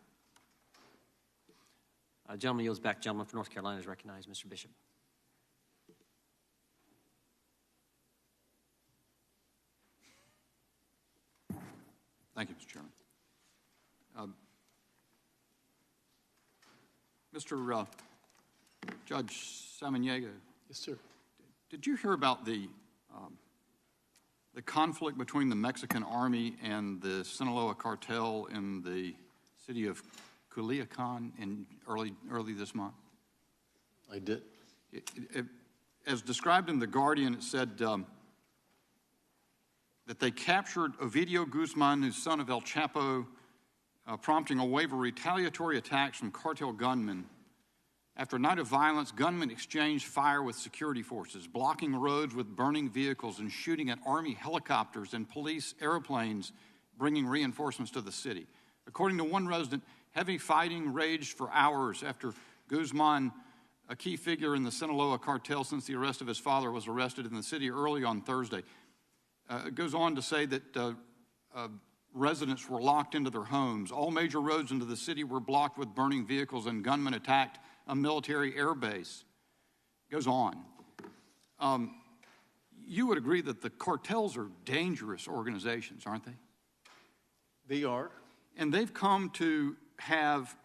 Gentleman yields back. Gentleman from North Carolina is recognized. Mr. Bishop. Thank you, Mr. Chairman. Mr. Judge Samaniego. Yes, sir. Did you hear about the conflict between the Mexican army and the Sinaloa cartel in the city of Culiacan in early this month? I did. As described in The Guardian, it said that they captured Ovidio Guzman, who's son of El Chapo, prompting a wave of retaliatory attacks from cartel gunmen. After a night of violence, gunmen exchanged fire with security forces, blocking roads with burning vehicles and shooting at Army helicopters and police airplanes, bringing reinforcements to the city. According to one resident, heavy fighting raged for hours after Guzman, a key figure in the Sinaloa cartel since the arrest of his father, was arrested in the city early on Thursday. It goes on to say that residents were locked into their homes. All major roads into the city were blocked with burning vehicles, and gunmen attacked a military air base. It goes on. You would agree that the cartels are dangerous organizations, aren't they? They are. And they've come to have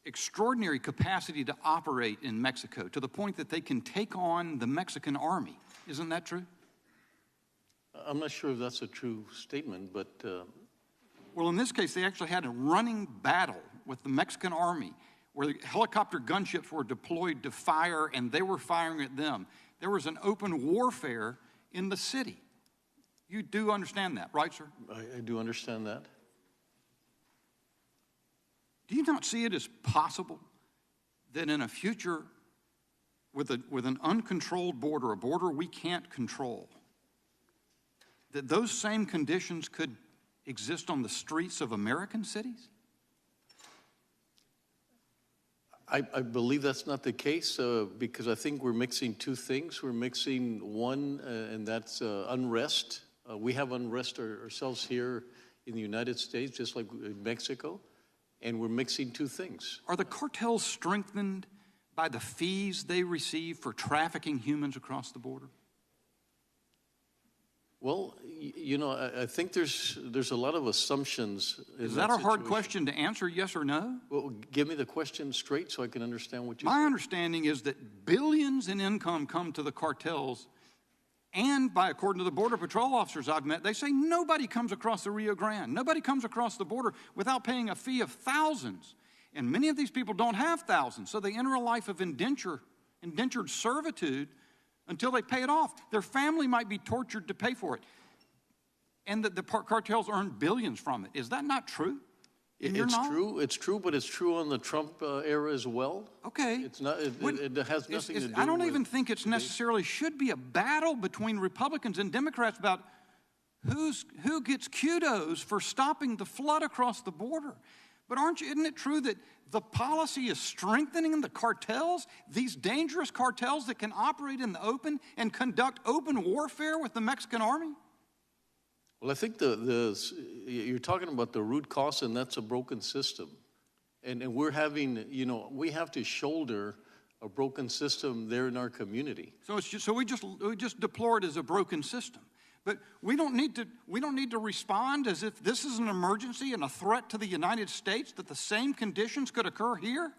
extraordinary capacity to operate in Mexico, to the point that they can take on the Mexican army. Isn't that true? I'm not sure if that's a true statement, but... Well, in this case, they actually had a running battle with the Mexican army where helicopter gunships were deployed to fire, and they were firing at them. There was an open warfare in the city. You do understand that, right, sir? I do understand that. Do you not see it as possible that in a future with an uncontrolled border, a border we can't control, that those same conditions could exist on the streets of American cities? I believe that's not the case because I think we're mixing two things. We're mixing one, and that's unrest. We have unrest ourselves here in the United States, just like in Mexico, and we're mixing two things. Are the cartels strengthened by the fees they receive for trafficking humans across the border? Well, you know, I think there's a lot of assumptions. Is that a hard question to answer, yes or no? Well, give me the question straight so I can understand what you My understanding is that billions in income come to the cartels, and according to the Border Patrol officers I've met, they say nobody comes across the Rio Grande. Nobody comes across the border without paying a fee of thousands. And many of these people don't have thousands, so they enter a life of indentured servitude until they pay it off. Their family might be tortured to pay for it. And the cartels earn billions from it. Is that not true? It's true. It's true, but it's true on the Trump era as well. Okay. It's not. It has nothing to do. I don't even think it's necessarily should be a battle between Republicans and Democrats about who gets kudos for stopping the flood across the border. But isn't it true that the policy is strengthening the cartels, these dangerous cartels that can operate in the open and conduct open warfare with the Mexican army? Well, I think you're talking about the root cause, and that's a broken system. And we're having, we have to shoulder a broken system there in our community. So we just deplore it as a broken system. But we don't need to respond as if this is an emergency and a threat to the United States, that the same conditions could occur here?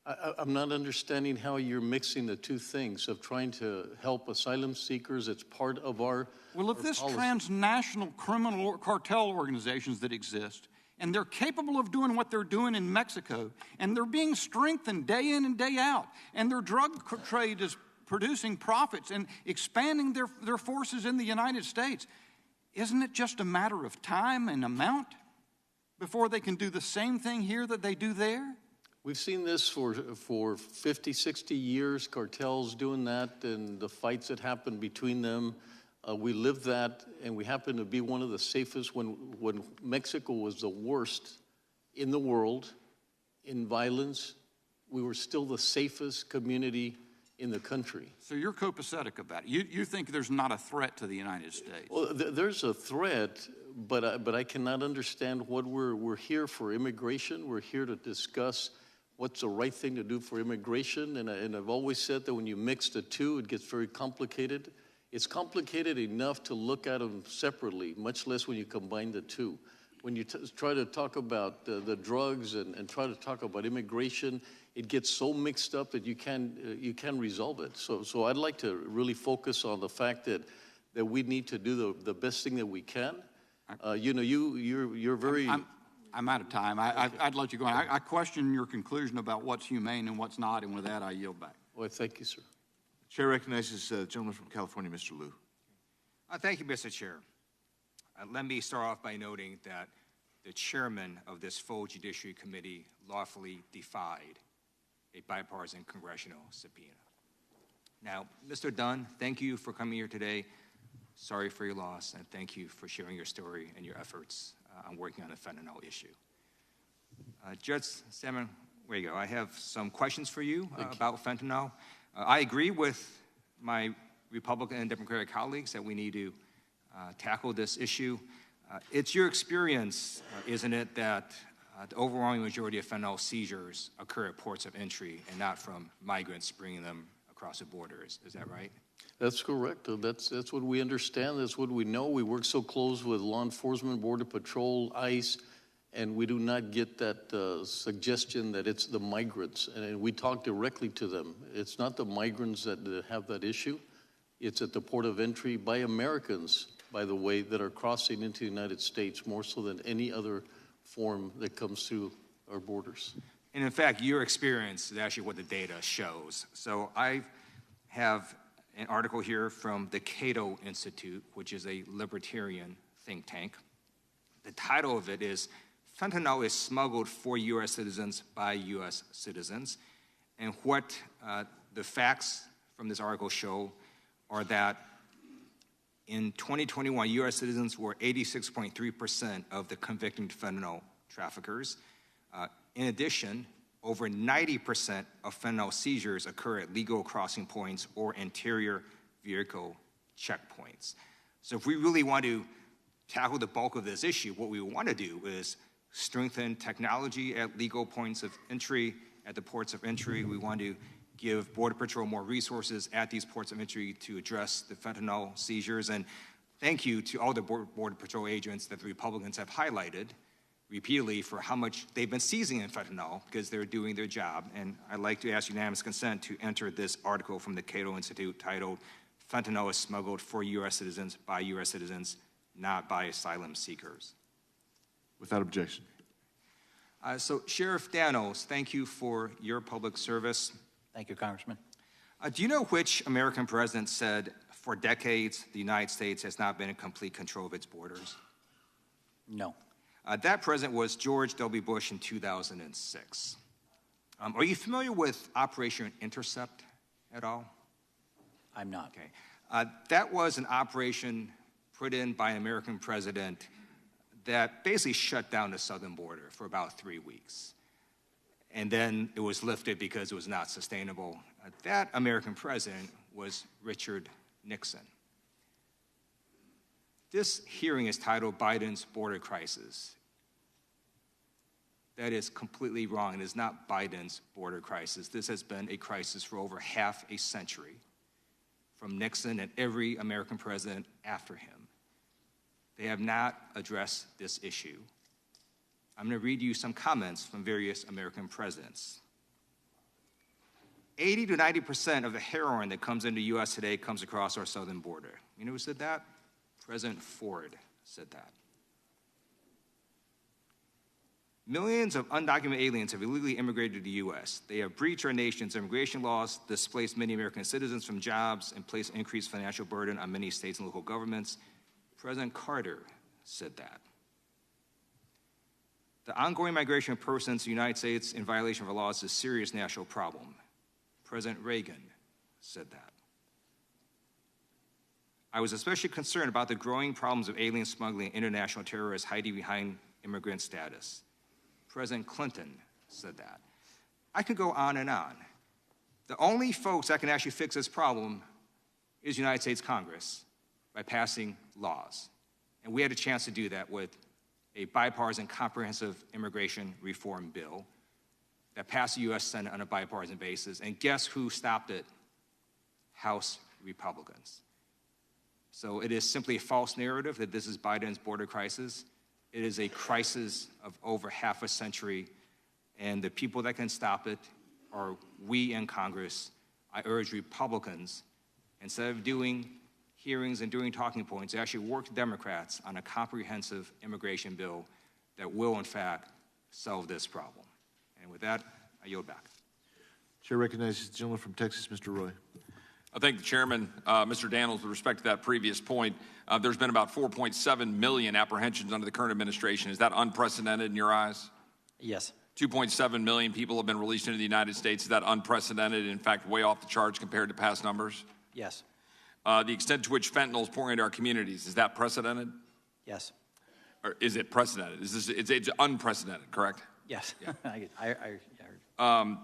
I'm not understanding how you're mixing the two things of trying to help asylum seekers. It's part of our Well, if this policy. transnational criminal cartel organizations that exist, and they're capable of doing what they're doing in Mexico, and they're being strengthened day in and day out, and their drug trade is producing profits and expanding their forces in the United States, isn't it just a matter of time and amount before they can do the same thing here that they do there? We've seen this for 50, 60 years, cartels doing that, and the fights that happen between them. We lived that, and we happen to be one of the safest. When Mexico was the worst in the world in violence, we were still the safest community in the country. So you're copacetic about it. You think there's not a threat to the United States? Well, there's a threat, but I cannot understand what we're here for. Immigration. We're here to discuss what's the right thing to do for immigration. And I've always said that when you mix the two, it gets very complicated. It's complicated enough to look at them separately, much less when you combine the two. When you try to talk about the drugs and try to talk about immigration, it gets so mixed up that you can't resolve it. So I'd like to really focus on the fact that we need to do the best thing that we can. You're very. I'm out of time. I'd let you go on. I question your conclusion about what's humane and what's not, and with that, I yield back. Well, thank you, sir. Chair recognizes the gentleman from California, Mr. Lieu. Thank you, Mr. Chair. Let me start off by noting that the chairman of this full Judiciary Committee lawfully defied a bipartisan congressional subpoena. Now, Mr. Dunn, thank you for coming here today. Sorry for your loss, and thank you for sharing your story and your efforts on working on the fentanyl issue. Judge Salmon, where you go. I have some questions for you about fentanyl. I agree with my Republican and Democratic colleagues that we need to tackle this issue. It's your experience, isn't it, that the overwhelming majority of fentanyl seizures occur at ports of entry and not from migrants bringing them across the borders. Is that right? That's correct. That's what we understand. That's what we know. We work so close with law enforcement, Border Patrol, ICE, and we do not get that suggestion that it's the migrants. And we talk directly to them. It's not the migrants that have that issue. It's at the port of entry by Americans, by the way, that are crossing into the United States more so than any other form that comes through our borders. And in fact, your experience is actually what the data shows. So I have an article here from the Cato Institute, which is a libertarian think tank. The title of it is Fentanyl is Smuggled for U.S. Citizens by U.S. Citizens. And what the facts from this article show are that in 2021, U.S. citizens were 86.3% of the convicted fentanyl traffickers. In addition, over 90% of fentanyl seizures occur at legal crossing points or interior vehicle checkpoints. So if we really want to tackle the bulk of this issue, what we want to do is strengthen technology at legal points of entry, at the ports of entry. We want to give Border Patrol more resources at these ports of entry to address the fentanyl seizures. And thank you to all the Border Patrol agents that the Republicans have highlighted repeatedly for how much they've been seizing in fentanyl because they're doing their job. And I'd like to ask unanimous consent to enter this article from the Cato Institute titled, Fentanyl is Smuggled for U.S. Citizens by U.S. Citizens, Not by Asylum Seekers. Without objection. So Sheriff Dannels, thank you for your public service. Thank you, Congressman. Do you know which American president said, for decades, the United States has not been in complete control of its borders? No. That president was George W. Bush in 2006. Are you familiar with Operation Intercept at all? I'm not. Okay. That was an operation put in by an American president that basically shut down the southern border for about 3 weeks. And then it was lifted because it was not sustainable. That American president was Richard Nixon. This hearing is titled Biden's Border Crisis. That is completely wrong. It is not Biden's border crisis. This has been a crisis for over half a century, from Nixon and every American president after him. They have not addressed this issue. I'm going to read you some comments from various American presidents. 80 to 90% of the heroin that comes into the U.S. today comes across our southern border. You know who said that? President Ford said that. Millions of undocumented aliens have illegally immigrated to the U.S. They have breached our nation's immigration laws, displaced many American citizens from jobs, and placed increased financial burden on many states and local governments. President Carter said that. The ongoing migration of persons to the United States in violation of our laws is a serious national problem. President Reagan said that. I was especially concerned about the growing problems of alien smuggling and international terrorists hiding behind immigrant status. President Clinton said that. I could go on and on. The only folks that can actually fix this problem is the United States Congress by passing laws. And we had a chance to do that with a bipartisan comprehensive immigration reform bill that passed the U.S. Senate on a bipartisan basis. And guess who stopped it? House Republicans. So it is simply a false narrative that this is Biden's border crisis. It is a crisis of over half a century, and the people that can stop it are we in Congress. I urge Republicans, instead of doing hearings and doing talking points, actually work with Democrats on a comprehensive immigration bill that will, in fact, solve this problem. And with that, I yield back. Chair recognizes the gentleman from Texas, Mr. Roy. I thank the chairman, Mr. Dannels, with respect to that previous point. There's been about 4.7 million apprehensions under the current administration. Is that unprecedented in your eyes? Yes. 2.7 million people have been released into the United States. Is that unprecedented, in fact, way off the charts compared to past numbers? Yes. The extent to which fentanyl is pouring into our communities, is that precedented? Yes. Or is it precedented? It's unprecedented, correct? Yes. Yeah. I heard.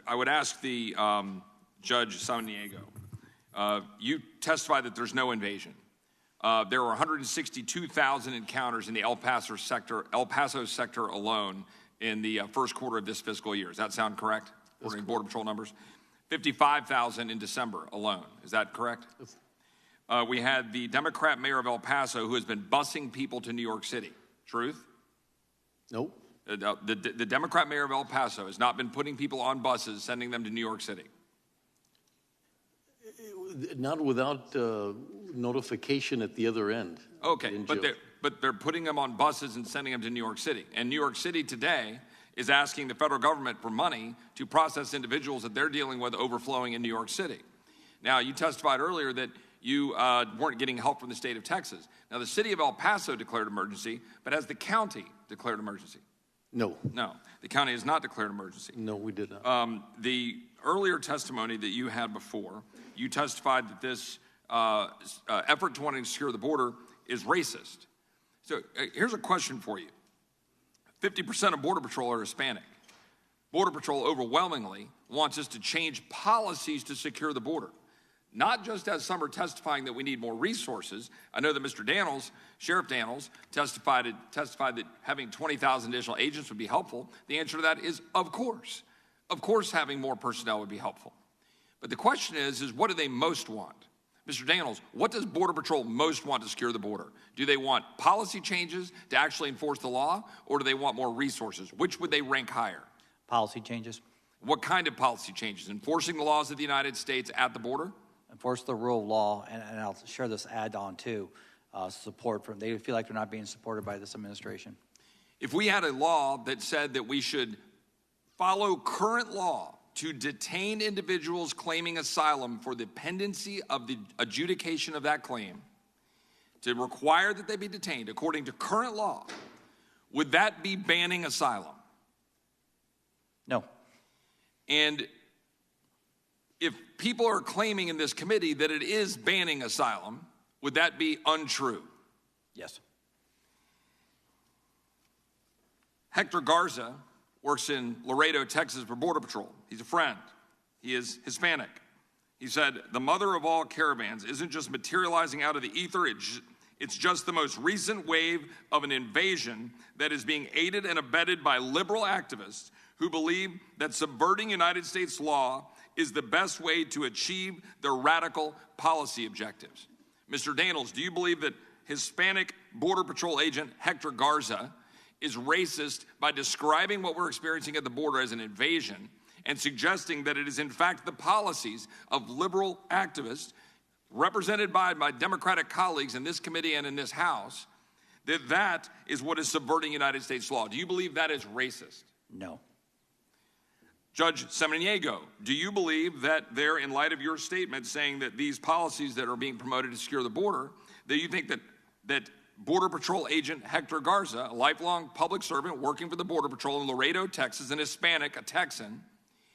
I would ask the Judge Samaniego, you testified that there's no invasion. There were 162,000 encounters in the El Paso sector alone in the first quarter of this fiscal year. Does that sound correct? According to Border Patrol numbers. 55,000 in December alone. Is that correct? We had the Democrat mayor of El Paso who has been busing people to New York City. Truth? Nope. The Democrat mayor of El Paso has not been putting people on buses, sending them to New York City. Not without notification at the other end. Okay, but they're putting them on buses and sending them to New York City. And New York City today is asking the federal government for money to process individuals that they're dealing with overflowing in New York City. Now, you testified earlier that you weren't getting help from the state of Texas. Now, the city of El Paso declared emergency, but has the county declared emergency? No. No, the county has not declared emergency. No, we did not. The earlier testimony that you had before, you testified that this effort to want to secure the border is racist. So here's a question for you. 50% of Border Patrol are Hispanic. Border Patrol overwhelmingly wants us to change policies to secure the border. Not just as some are testifying that we need more resources. I know that Mr. Dannels, Sheriff Dannels, testified that having 20,000 additional agents would be helpful. The answer to that is, of course. Of course having more personnel would be helpful. But the question is what do they most want? Mr. Dannels, what does Border Patrol most want to secure the border? Do they want policy changes to actually enforce the law, or do they want more resources? Which would they rank higher? Policy changes. What kind of policy changes? Enforcing the laws of the United States at the border? Enforce the rule of law, and I'll share this add-on too, support from, they feel like they're not being supported by this administration. If we had a law that said that we should follow current law to detain individuals claiming asylum for the pendency of the adjudication of that claim, to require that they be detained according to current law, would that be banning asylum? No. And if people are claiming in this committee that it is banning asylum, would that be untrue? Yes. Hector Garza works in Laredo, Texas for Border Patrol. He's a friend. He is Hispanic. He said, the mother of all caravans isn't just materializing out of the ether, it's just the most recent wave of an invasion that is being aided and abetted by liberal activists who believe that subverting United States law is the best way to achieve their radical policy objectives. Mr. Dannels, do you believe that Hispanic Border Patrol agent Hector Garza is racist by describing what we're experiencing at the border as an invasion and suggesting that it is in fact the policies of liberal activists represented by my Democratic colleagues in this committee and in this House, that is what is subverting United States law? Do you believe that is racist? No. Judge Samaniego, do you believe that there, in light of your statement saying that these policies that are being promoted to secure the border, that you think that Border Patrol agent Hector Garza, a lifelong public servant working for the Border Patrol in Laredo, Texas, an Hispanic, a Texan,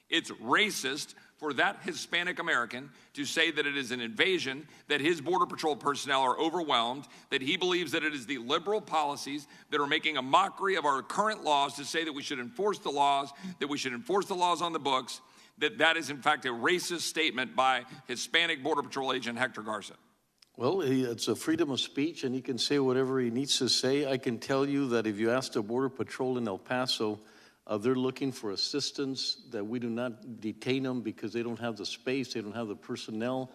it's racist for that Hispanic American to say that it is an invasion, that his Border Patrol personnel are overwhelmed, that he believes that it is the liberal policies that are making a mockery of our current laws to say that we should enforce the laws, that we should enforce the laws on the books, that is in fact a racist statement by Hispanic Border Patrol agent Hector Garza? Well, it's a freedom of speech, and he can say whatever he needs to say. I can tell you that if you ask the Border Patrol in El Paso, they're looking for assistance, that we do not detain them because they don't have the space, they don't have the personnel.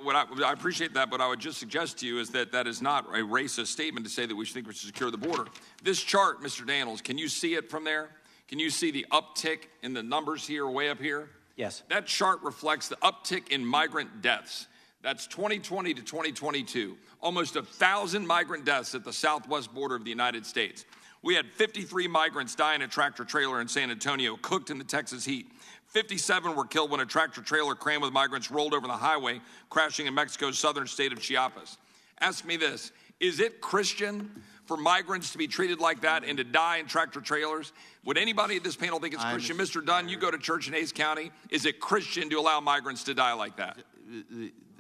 I appreciate that, but I would just suggest to you is that is not a racist statement to say that we should think we should secure the border. This chart, Mr. Dannels, can you see it from there? Can you see the uptick in the numbers here, way up here? Yes. That chart reflects the uptick in migrant deaths. That's 2020 to 2022. Almost 1,000 migrant deaths at the southwest border of the United States. We had 53 migrants die in a tractor trailer in San Antonio, cooked in the Texas heat. 57 were killed when a tractor-trailer crammed with migrants rolled over the highway, crashing in Mexico's southern state of Chiapas. Ask me this, is it Christian for migrants to be treated like that and to die in tractor-trailers? Would anybody at this panel think it's Christian? Mr. Dunn, you go to church in Hays County. Is it Christian to allow migrants to die like that?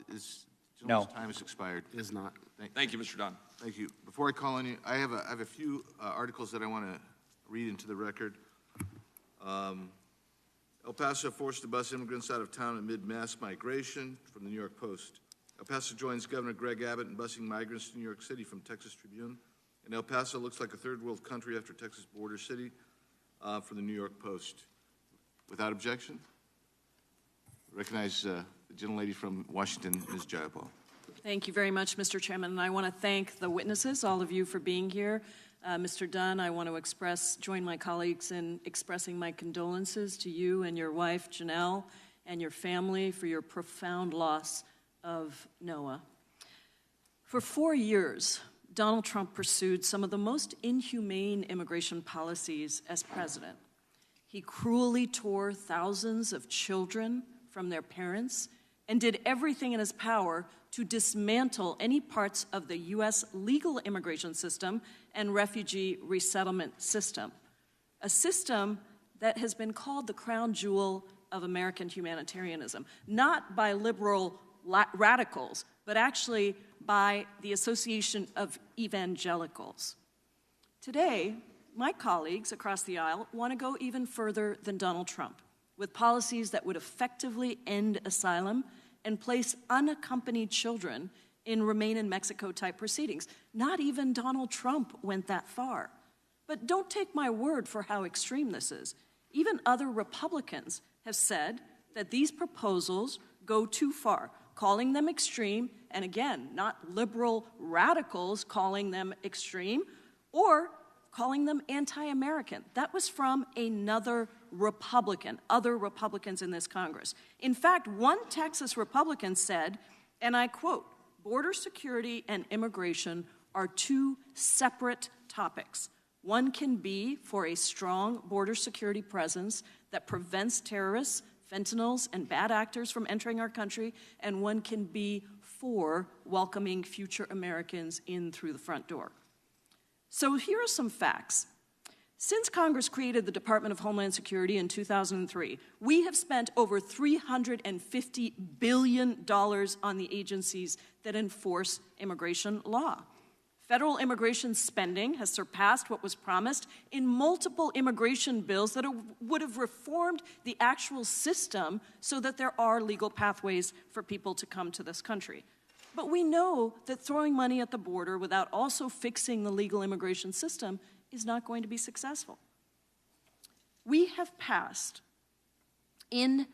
This No. time has expired. It is not. Thank you, Mr. Dunn. Thank you. Before I call on you, I have a few articles that I want to read into the record. El Paso forced to bus immigrants out of town amid mass migration, from the New York Post. El Paso joins Governor Greg Abbott in busing migrants to New York City, from Texas Tribune. And El Paso looks like a third world country after Texas border city, from the New York Post. Without objection, I recognize the gentlelady from Washington, Ms. Jayapal. Thank you very much, Mr. Chairman, and I want to thank the witnesses, all of you, for being here. Mr. Dunn, I want to join my colleagues in expressing my condolences to you and your wife, Janelle, and your family for your profound loss of Noah. For 4 years, Donald Trump pursued some of the most inhumane immigration policies as president. He cruelly tore thousands of children from their parents and did everything in his power to dismantle any parts of the U.S. legal immigration system and refugee resettlement system, a system that has been called the crown jewel of American humanitarianism, not by liberal radicals, but actually by the Association of Evangelicals. Today, my colleagues across the aisle want to go even further than Donald Trump, with policies that would effectively end asylum and place unaccompanied children in Remain in Mexico-type proceedings. Not even Donald Trump went that far. But don't take my word for how extreme this is. Even other Republicans have said that these proposals go too far, calling them extreme, and again, not liberal radicals calling them extreme, or calling them anti-American. That was from another Republican, other Republicans in this Congress. In fact, one Texas Republican said, and I quote, "Border security and immigration are two separate topics. One can be for a strong border security presence that prevents terrorists, fentanyls, and bad actors from entering our country, and one can be for welcoming future Americans in through the front door." So here are some facts. Since Congress created the Department of Homeland Security in 2003, we have spent over $350 billion on the agencies that enforce immigration law. Federal immigration spending has surpassed what was promised in multiple immigration bills that would have reformed the actual system so that there are legal pathways for people to come to this country. But we know that throwing money at the border without also fixing the legal immigration system is not going to be successful. We have passed, in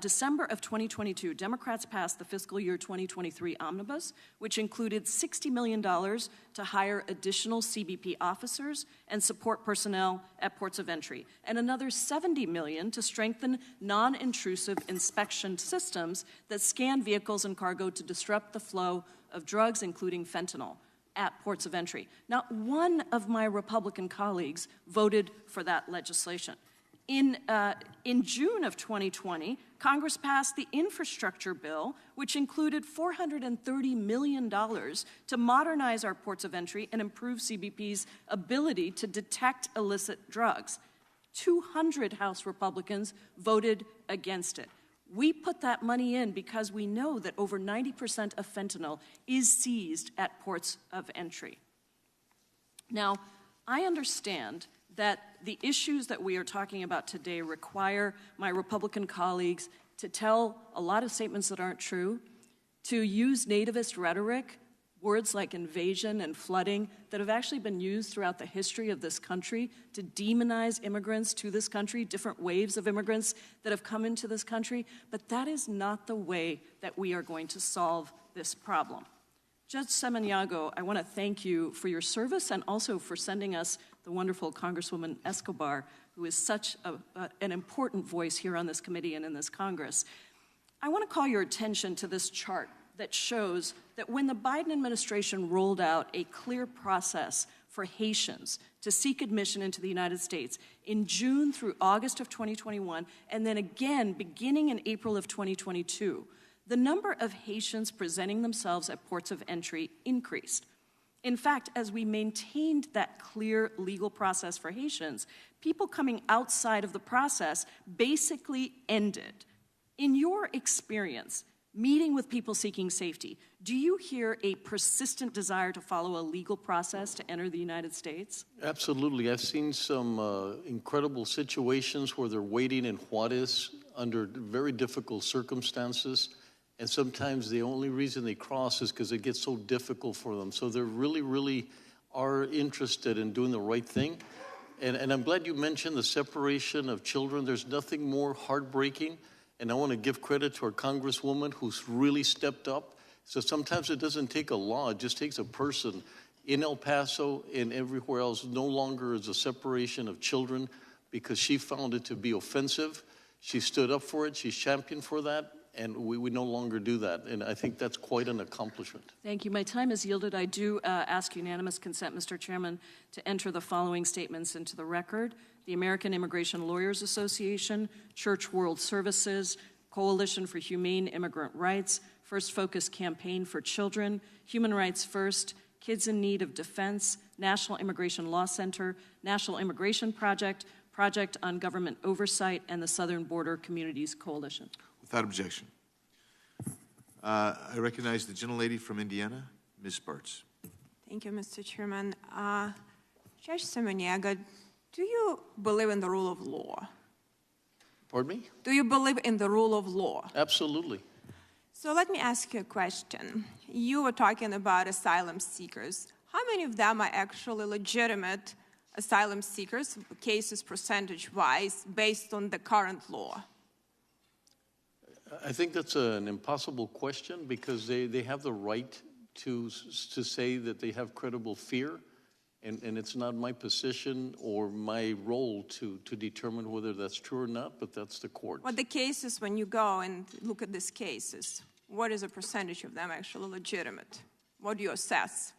December of 2022, Democrats passed the fiscal year 2023 omnibus, which included $60 million to hire additional CBP officers and support personnel at ports of entry, and another $70 million to strengthen non-intrusive inspection systems that scan vehicles and cargo to disrupt the flow of drugs, including fentanyl, at ports of entry. Not one of my Republican colleagues voted for that legislation. In June of 2020, Congress passed the infrastructure bill, which included $430 million to modernize our ports of entry and improve CBP's ability to detect illicit drugs. 200 House Republicans voted against it. We put that money in because we know that over 90% of fentanyl is seized at ports of entry. Now, I understand that the issues that we are talking about today require my Republican colleagues to tell a lot of statements that aren't true, to use nativist rhetoric, words like invasion and flooding that have actually been used throughout the history of this country to demonize immigrants to this country, different waves of immigrants that have come into this country. But that is not the way that we are going to solve this problem. Judge Samaniego, I want to thank you for your service and also for sending us the wonderful Congresswoman Escobar, who is such an important voice here on this committee and in this Congress. I want to call your attention to this chart that shows that when the Biden administration rolled out a clear process for Haitians to seek admission into the United States in June through August of 2021, and then again beginning in April of 2022, the number of Haitians presenting themselves at ports of entry increased. In fact, as we maintained that clear legal process for Haitians, people coming outside of the process basically ended. In your experience, meeting with people seeking safety, do you hear a persistent desire to follow a legal process to enter the United States? Absolutely. I've seen some incredible situations where they're waiting in Juarez under very difficult circumstances, and sometimes the only reason they cross is because it gets so difficult for them. So they really are interested in doing the right thing. And I'm glad you mentioned the separation of children. There's nothing more heartbreaking. And I want to give credit to our Congresswoman who's really stepped up. So sometimes it doesn't take a law, it just takes a person in El Paso and everywhere else. No longer is a separation of children because she found it to be offensive. She stood up for it, she's championed for that, and we no longer do that. And I think that's quite an accomplishment. Thank you. My time is yielded. I do ask unanimous consent, Mr. Chairman, to enter the following statements into the record. The American Immigration Lawyers Association, Church World Services, Coalition for Humane Immigrant Rights, First Focus Campaign for Children, Human Rights First, Kids in Need of Defense, National Immigration Law Center, National Immigration Project, Project on Government Oversight, and the Southern Border Communities Coalition. Without objection. I recognize the gentlelady from Indiana, Ms. Spartz. Thank you, Mr. Chairman. Judge Samaniego, do you believe in the rule of law? Pardon me? Do you believe in the rule of law? Absolutely. So let me ask you a question. You were talking about asylum seekers. How many of them are actually legitimate asylum seekers, cases percentage-wise, based on the current law? I think that's an impossible question because they have the right to say that they have credible fear, and it's not my position or my role to determine whether that's true or not, but that's the court. What the cases, when you go and look at these cases, what is the percentage of them actually legitimate? What do you assess?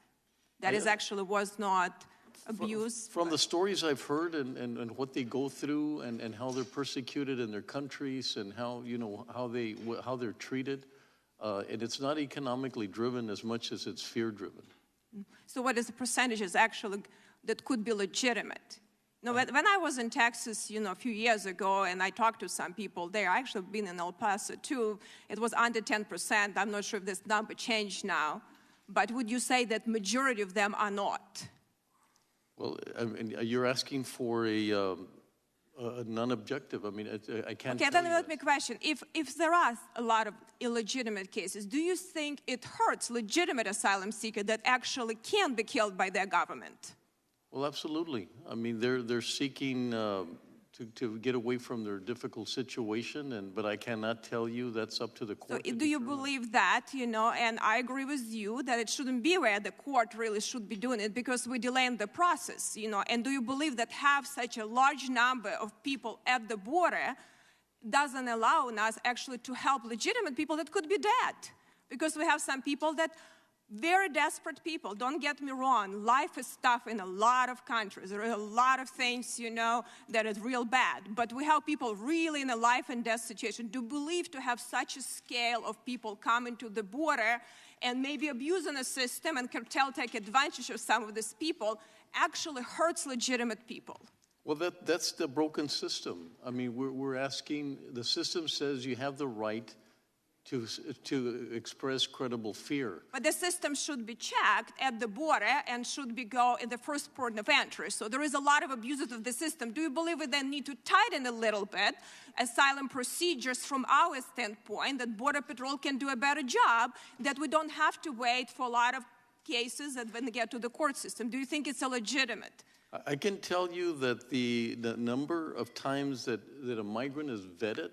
That is actually was not abuse? From the stories I've heard and what they go through and how they're persecuted in their countries and how, how they're treated, and it's not economically driven as much as it's fear driven. So what is the percentages actually that could be legitimate? When I was in Texas, a few years ago, and I talked to some people there, I actually been in El Paso too, it was under 10%. I'm not sure if this number changed now, but would you say that majority of them are not? Well, I mean, you're asking for a non-objective. I mean, I can't. Okay, then let me question. If there are a lot of illegitimate cases, do you think it hurts legitimate asylum seekers that actually can be killed by their government? Well, absolutely. I mean, they're seeking to get away from their difficult situation, but I cannot tell you. That's up to the court. So do you believe that, and I agree with you that it shouldn't be where the court really should be doing it because we're delaying the process, and do you believe that have such a large number of people at the border doesn't allow us actually to help legitimate people that could be dead? Because we have some people that very desperate people, don't get me wrong. Life is tough in a lot of countries. There are a lot of things, that is real bad. But we have people really in a life and death situation. Do you believe to have such a scale of people coming to the border and maybe abusing the system and cartel take advantage of some of these people actually hurts legitimate people? Well, that's the broken system. I mean, we're asking, the system says you have the right to express credible fear. But the system should be checked at the border and should be go in the first port of entry. So there is a lot of abuses of the system. Do you believe we then need to tighten a little bit asylum procedures from our standpoint, that Border Patrol can do a better job, that we don't have to wait for a lot of cases that when they get to the court system? Do you think it's illegitimate? I can tell you that the number of times that a migrant is vetted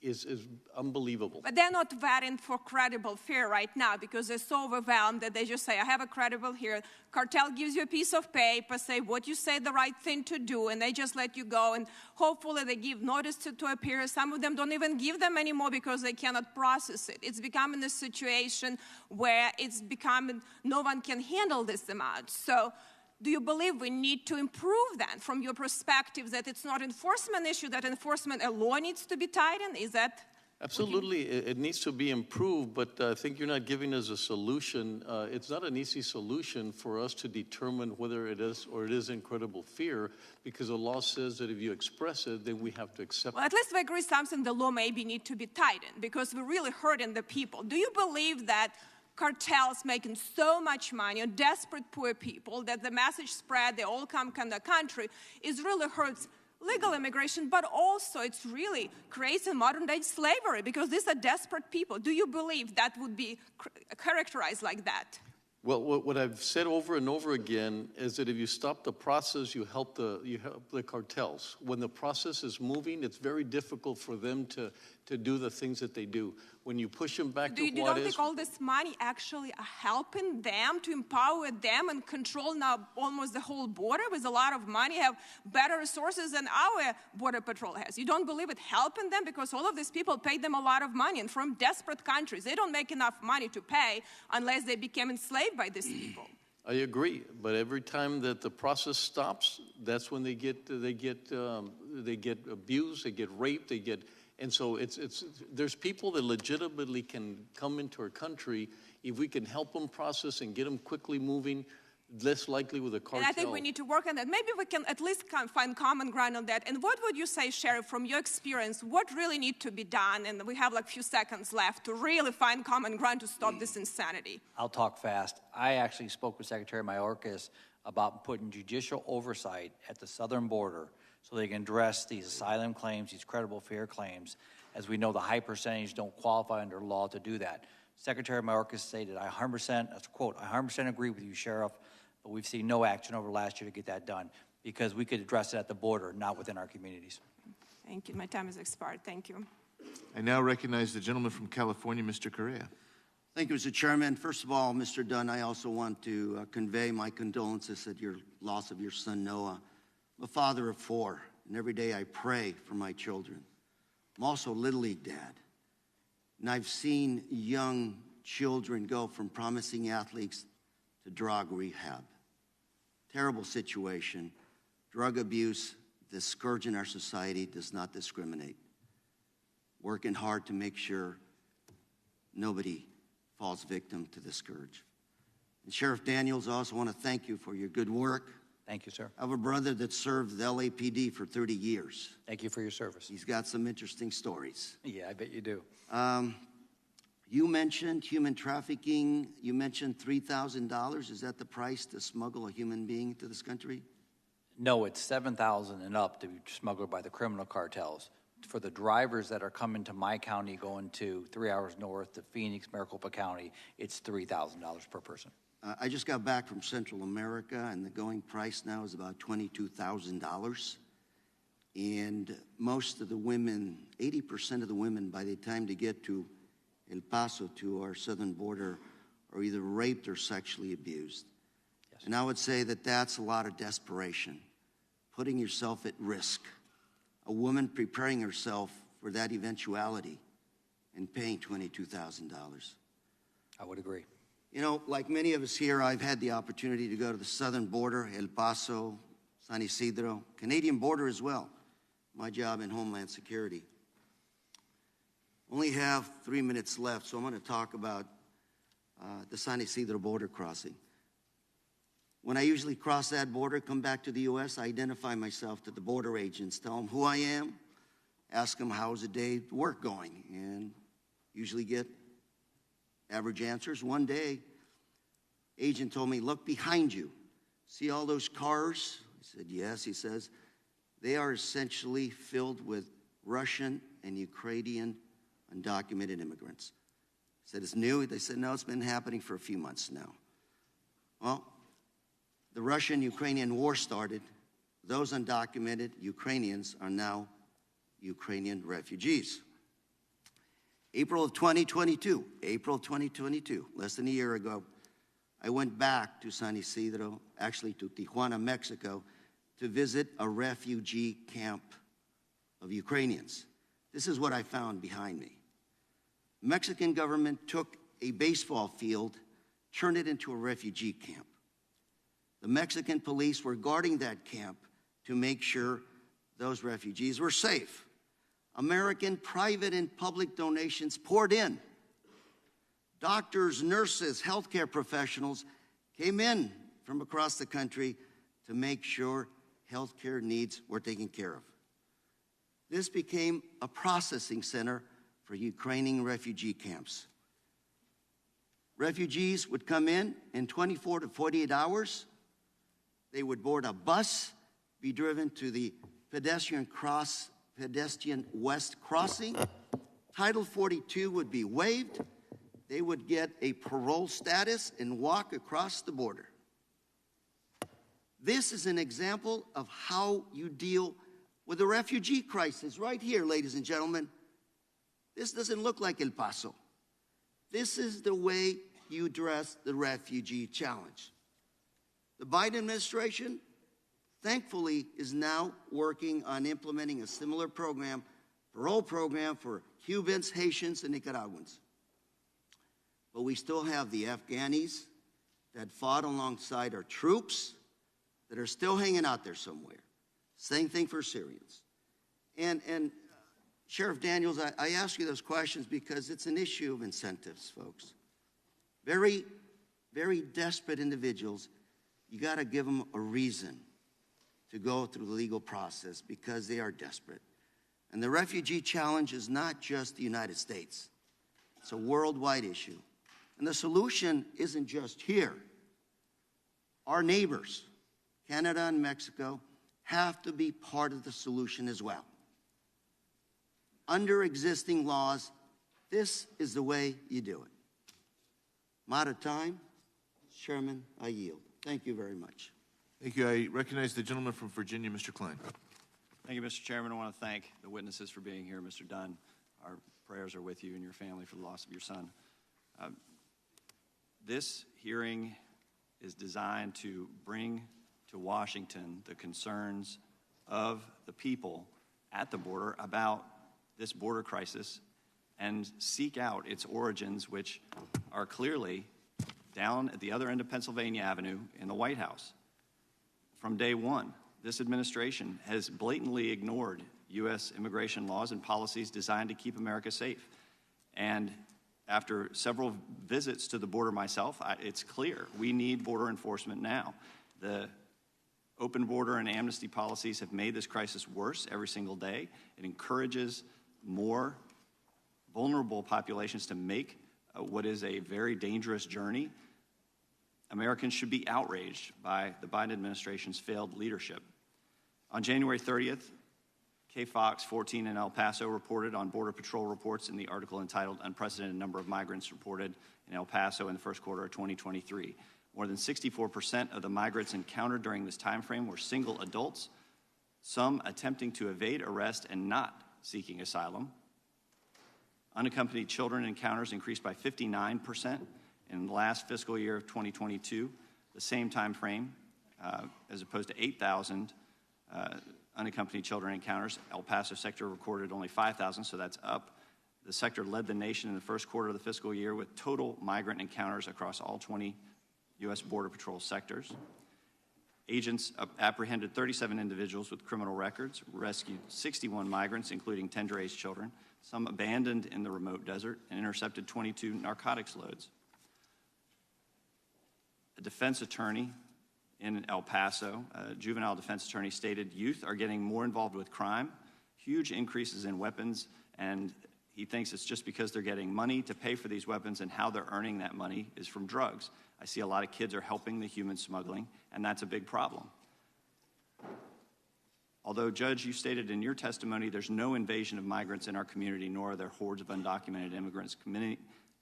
is unbelievable. But they're not vetting for credible fear right now because they're so overwhelmed that they just say, I have a credible here. Cartel gives you a piece of paper, say what you say the right thing to do, and they just let you go. And hopefully they give notice to appear. Some of them don't even give them anymore because they cannot process it. It's becoming a situation where it's becoming, no one can handle this amount. So Do you believe we need to improve that from your perspective, that it's not enforcement issue, that enforcement law needs to be tightened? Is that? Absolutely, it needs to be improved, but I think you're not giving us a solution. It's not an easy solution for us to determine whether it is or it isn't credible fear, because the law says that if you express it, then we have to accept Well, at least we agree something the law maybe need to be tightened, because we're really hurting the people. Do you believe that cartels making so much money on desperate poor people that the message spread, they all come to the country, is really hurts legal immigration, but also it's really creating modern-day slavery, because these are desperate people. Do you believe that would be characterized like that? Well, what I've said over and over again is that if you stop the process, you help the cartels. When the process is moving, it's very difficult for them to do the things that they do. When you push them back to what is... You don't think all this money actually are helping them to empower them and control now almost the whole border with a lot of money, have better resources than our border patrol has? You don't believe it helping them? Because all of these people pay them a lot of money, and from desperate countries, they don't make enough money to pay unless they become enslaved by these people. I agree, but every time that the process stops, that's when they get abused, they get raped, and so there's people that legitimately can come into our country if we can help them process and get them quickly moving. Less likely with a cartel. And I think we need to work on that. Maybe we can at least find common ground on that. And what would you say, Sheriff, from your experience, what really needs to be done? And we have like a few seconds left to really find common ground to stop this insanity. I'll talk fast. I actually spoke with Secretary Mayorkas about putting judicial oversight at the southern border so they can address these asylum claims, these credible fear claims. As we know, the high percentage don't qualify under law to do that. Secretary Mayorkas stated, I 100%, that's a quote, I 100% agree with you, Sheriff, but we've seen no action over last year to get that done because we could address it at the border, not within our communities. Thank you. My time has expired. Thank you. I now recognize the gentleman from California, Mr. Correa. Thank you, Mr. Chairman. First of all, Mr. Dunn, I also want to convey my condolences at your loss of your son, Noah. I'm a father of 4, and every day I pray for my children. I'm also a Little League dad, and I've seen young children go from promising athletes to drug rehab. Terrible situation. Drug abuse, the scourge in our society, does not discriminate. Working hard to make sure nobody falls victim to the scourge. And Sheriff Dannels, I also want to thank you for your good work. Thank you, sir. I have a brother that served the LAPD for 30 years. Thank you for your service. He's got some interesting stories. Yeah, I bet you do. You mentioned human trafficking. You mentioned $3,000. Is that the price to smuggle a human being to this country? No, it's $7,000 and up to be smuggled by the criminal cartels. For the drivers that are coming to my county, going to 3 hours north to Phoenix, Maricopa County, it's $3,000 per person. I just got back from Central America, and the going price now is about $22,000. And most of the women, 80% of the women, by the time they get to El Paso, to our southern border, are either raped or sexually abused. Yes. And I would say that that's a lot of desperation, putting yourself at risk. A woman preparing herself for that eventuality and paying $22,000. I would agree. You know, like many of us here, I've had the opportunity to go to the southern border, El Paso, San Isidro, Canadian border as well. My job in Homeland Security. Only have 3 minutes left, so I'm going to talk about the San Isidro border crossing. When I usually cross that border, come back to the U.S., I identify myself to the border agents, tell them who I am, ask them how's the day work going, and usually get average answers. One day, agent told me, look behind you. See all those cars? I said, yes. He says, they are essentially filled with Russian and Ukrainian undocumented immigrants. I said, it's new? They said, no, it's been happening for a few months now. Well, the Russian-Ukrainian war started. Those undocumented Ukrainians are now Ukrainian refugees. April of 2022, less than a year ago, I went back to San Isidro, actually to Tijuana, Mexico, to visit a refugee camp of Ukrainians. This is what I found behind me. Mexican government took a baseball field, turned it into a refugee camp. The Mexican police were guarding that camp to make sure those refugees were safe. American private and public donations poured in. Doctors, nurses, healthcare professionals came in from across the country to make sure healthcare needs were taken care of. This became a processing center for Ukrainian refugee camps. Refugees would come in 24 to 48 hours. They would board a bus, be driven to the pedestrian West Crossing. Title 42 would be waived. They would get a parole status and walk across the border. This is an example of how you deal with the refugee crisis right here, ladies and gentlemen. This doesn't look like El Paso. This is the way you address the refugee challenge. The Biden administration, thankfully, is now working on implementing a similar program, parole program for Cubans, Haitians, and Nicaraguans. But we still have the Afghanis that fought alongside our troops that are still hanging out there somewhere. Same thing for Syrians. And Sheriff Daniels, I ask you those questions because it's an issue of incentives, folks. Very, very desperate individuals, you got to give them a reason to go through the legal process because they are desperate. And the refugee challenge is not just the United States. It's a worldwide issue. And the solution isn't just here. Our neighbors, Canada and Mexico, have to be part of the solution as well. Under existing laws, this is the way you do it. I'm out of time. Chairman, I yield. Thank you very much. Thank you. I recognize the gentleman from Virginia, Mr. Cline. Thank you, Mr. Chairman. I want to thank the witnesses for being here. Mr. Dunn, our prayers are with you and your family for the loss of your son. This hearing is designed to bring to Washington the concerns of the people at the border about this border crisis and seek out its origins, which are clearly down at the other end of Pennsylvania Avenue in the White House. From day one, this administration has blatantly ignored U.S. immigration laws and policies designed to keep America safe. And after several visits to the border myself, it's clear we need border enforcement now. The open border and amnesty policies have made this crisis worse every single day. It encourages more vulnerable populations to make what is a very dangerous journey. Americans should be outraged by the Biden administration's failed leadership. On January 30th, KFOX 14 in El Paso reported on Border Patrol reports in the article entitled Unprecedented Number of Migrants Reported in El Paso in the First Quarter of 2023. More than 64% of the migrants encountered during this time frame were single adults, some attempting to evade arrest and not seeking asylum. Unaccompanied children encounters increased by 59% in the last fiscal year of 2022, the same time frame, as opposed to 8,000 unaccompanied children encounters. El Paso sector recorded only 5,000, so that's up. The sector led the nation in the first quarter of the fiscal year with total migrant encounters across all 20 U.S. Border Patrol sectors. Agents apprehended 37 individuals with criminal records, rescued 61 migrants, including tender-age children, some abandoned in the remote desert, and intercepted 22 narcotics loads. A defense attorney in El Paso, a juvenile defense attorney, stated youth are getting more involved with crime, huge increases in weapons, and he thinks it's just because they're getting money to pay for these weapons, and how they're earning that money is from drugs. I see a lot of kids are helping the human smuggling, and that's a big problem. Although, Judge, you stated in your testimony there's no invasion of migrants in our community, nor are there hordes of undocumented immigrants.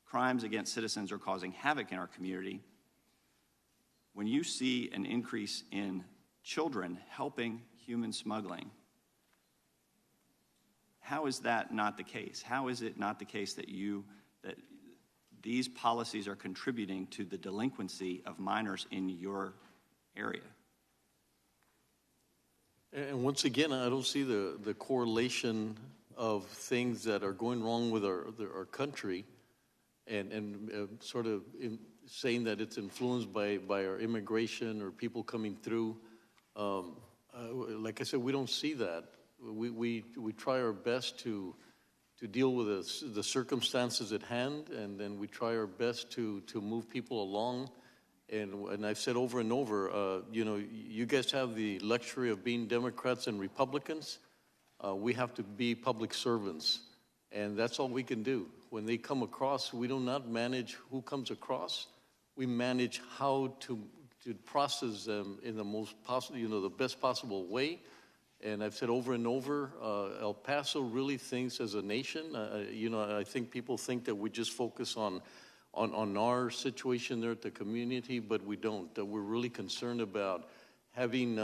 Crimes against citizens are causing havoc in our community. When you see an increase in children helping human smuggling, how is that not the case? How is it not the case that these policies are contributing to the delinquency of minors in your area? And once again, I don't see the correlation of things that are going wrong with our country and sort of saying that it's influenced by our immigration or people coming through. Like I said, we don't see that. We try our best to deal with the circumstances at hand, and then we try our best to move people along. And I've said over and over, you guys have the luxury of being Democrats and Republicans. We have to be public servants, and that's all we can do. When they come across, we do not manage who comes across. We manage how to process them in the most possible, the best possible way. And I've said over and over, El Paso really thinks as a nation. I think people think that we just focus on our situation there at the community, but we don't. We're really concerned about having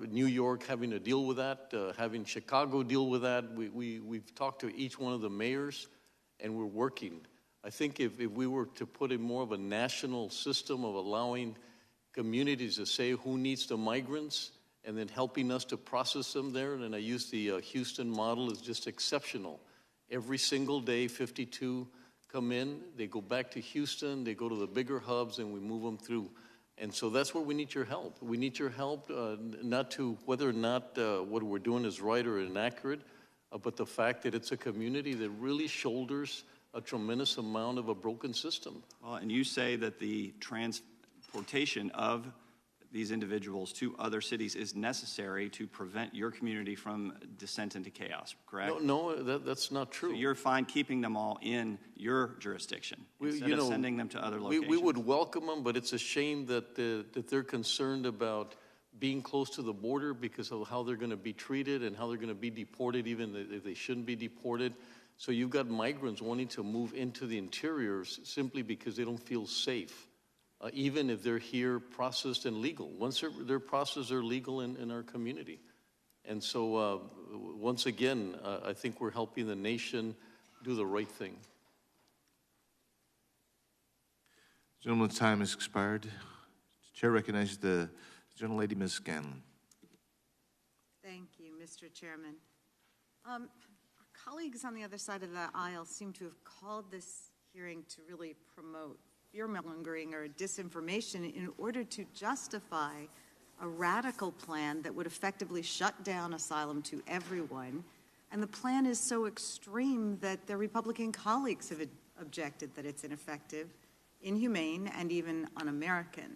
New York having to deal with that, having Chicago deal with that. We've talked to each one of the mayors, and we're working. I think if we were to put in more of a national system of allowing communities to say who needs the migrants and then helping us to process them there, and I use the Houston model, is just exceptional. Every single day, 52 come in, they go back to Houston, they go to the bigger hubs, and we move them through. And so that's where we need your help. We need your help, not to whether or not what we're doing is right or inaccurate, but the fact that it's a community that really shoulders a tremendous amount of a broken system. Well, and you say that the transportation of these individuals to other cities is necessary to prevent your community from descent into chaos, correct? No, that's not true. So you're fine keeping them all in your jurisdiction instead of sending them to other locations? We would welcome them, but it's a shame that they're concerned about being close to the border because of how they're going to be treated and how they're going to be deported, even if they shouldn't be deported. So you've got migrants wanting to move into the interiors simply because they don't feel safe. Even if they're here processed and legal. Once they're processed, they're legal in our community. And so, once again, I think we're helping the nation do the right thing. Gentleman's time has expired. The chair recognizes the gentlelady, Ms. Scanlon. Thank you, Mr. Chairman. Our colleagues on the other side of the aisle seem to have called this hearing to really promote fear-mongering or disinformation in order to justify a radical plan that would effectively shut down asylum to everyone. And the plan is so extreme that their Republican colleagues have objected that it's ineffective, inhumane, and even un-American.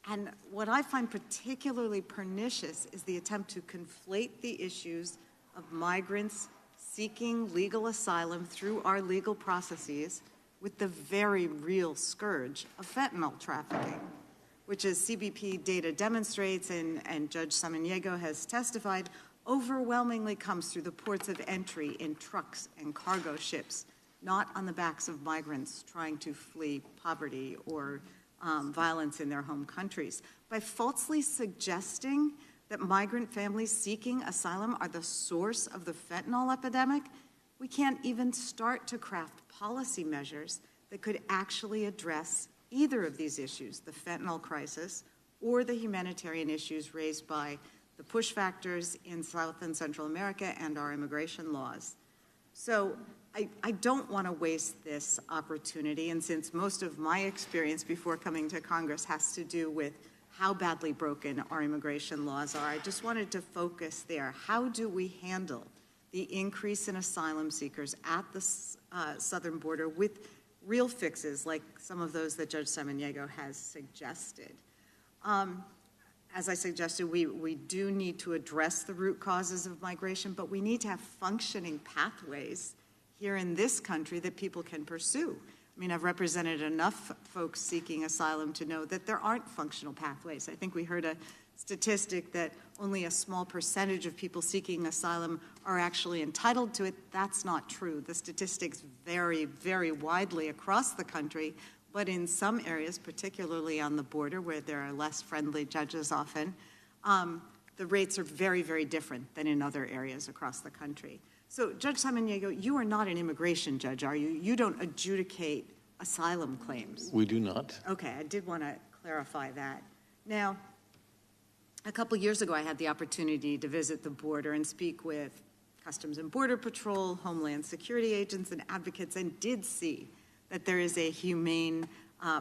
And what I find particularly pernicious is the attempt to conflate the issues of migrants seeking legal asylum through our legal processes with the very real scourge of fentanyl trafficking, which, as CBP data demonstrates and Judge Samaniego has testified, overwhelmingly comes through the ports of entry in trucks and cargo ships, not on the backs of migrants trying to flee poverty or violence in their home countries. By falsely suggesting that migrant families seeking asylum are the source of the fentanyl epidemic, we can't even start to craft policy measures that could actually address either of these issues, the fentanyl crisis or the humanitarian issues raised by the push factors in South and Central America and our immigration laws. So I don't want to waste this opportunity, and since most of my experience before coming to Congress has to do with how badly broken our immigration laws are, I just wanted to focus there. How do we handle the increase in asylum seekers at the southern border with real fixes like some of those that Judge Samaniego has suggested? As I suggested, we do need to address the root causes of migration, but we need to have functioning pathways here in this country that people can pursue. I mean, I've represented enough folks seeking asylum to know that there aren't functional pathways. I think we heard a statistic that only a small percentage of people seeking asylum are actually entitled to it. That's not true. The statistics vary very widely across the country, but in some areas, particularly on the border where there are less friendly judges often, the rates are very, very different than in other areas across the country. So, Judge Samaniego, you are not an immigration judge, are you? You don't adjudicate asylum claims. We do not. Okay, I did want to clarify that. Now, a couple years ago, I had the opportunity to visit the border and speak with Customs and Border Patrol, Homeland Security agents, and advocates, and did see that there is a humane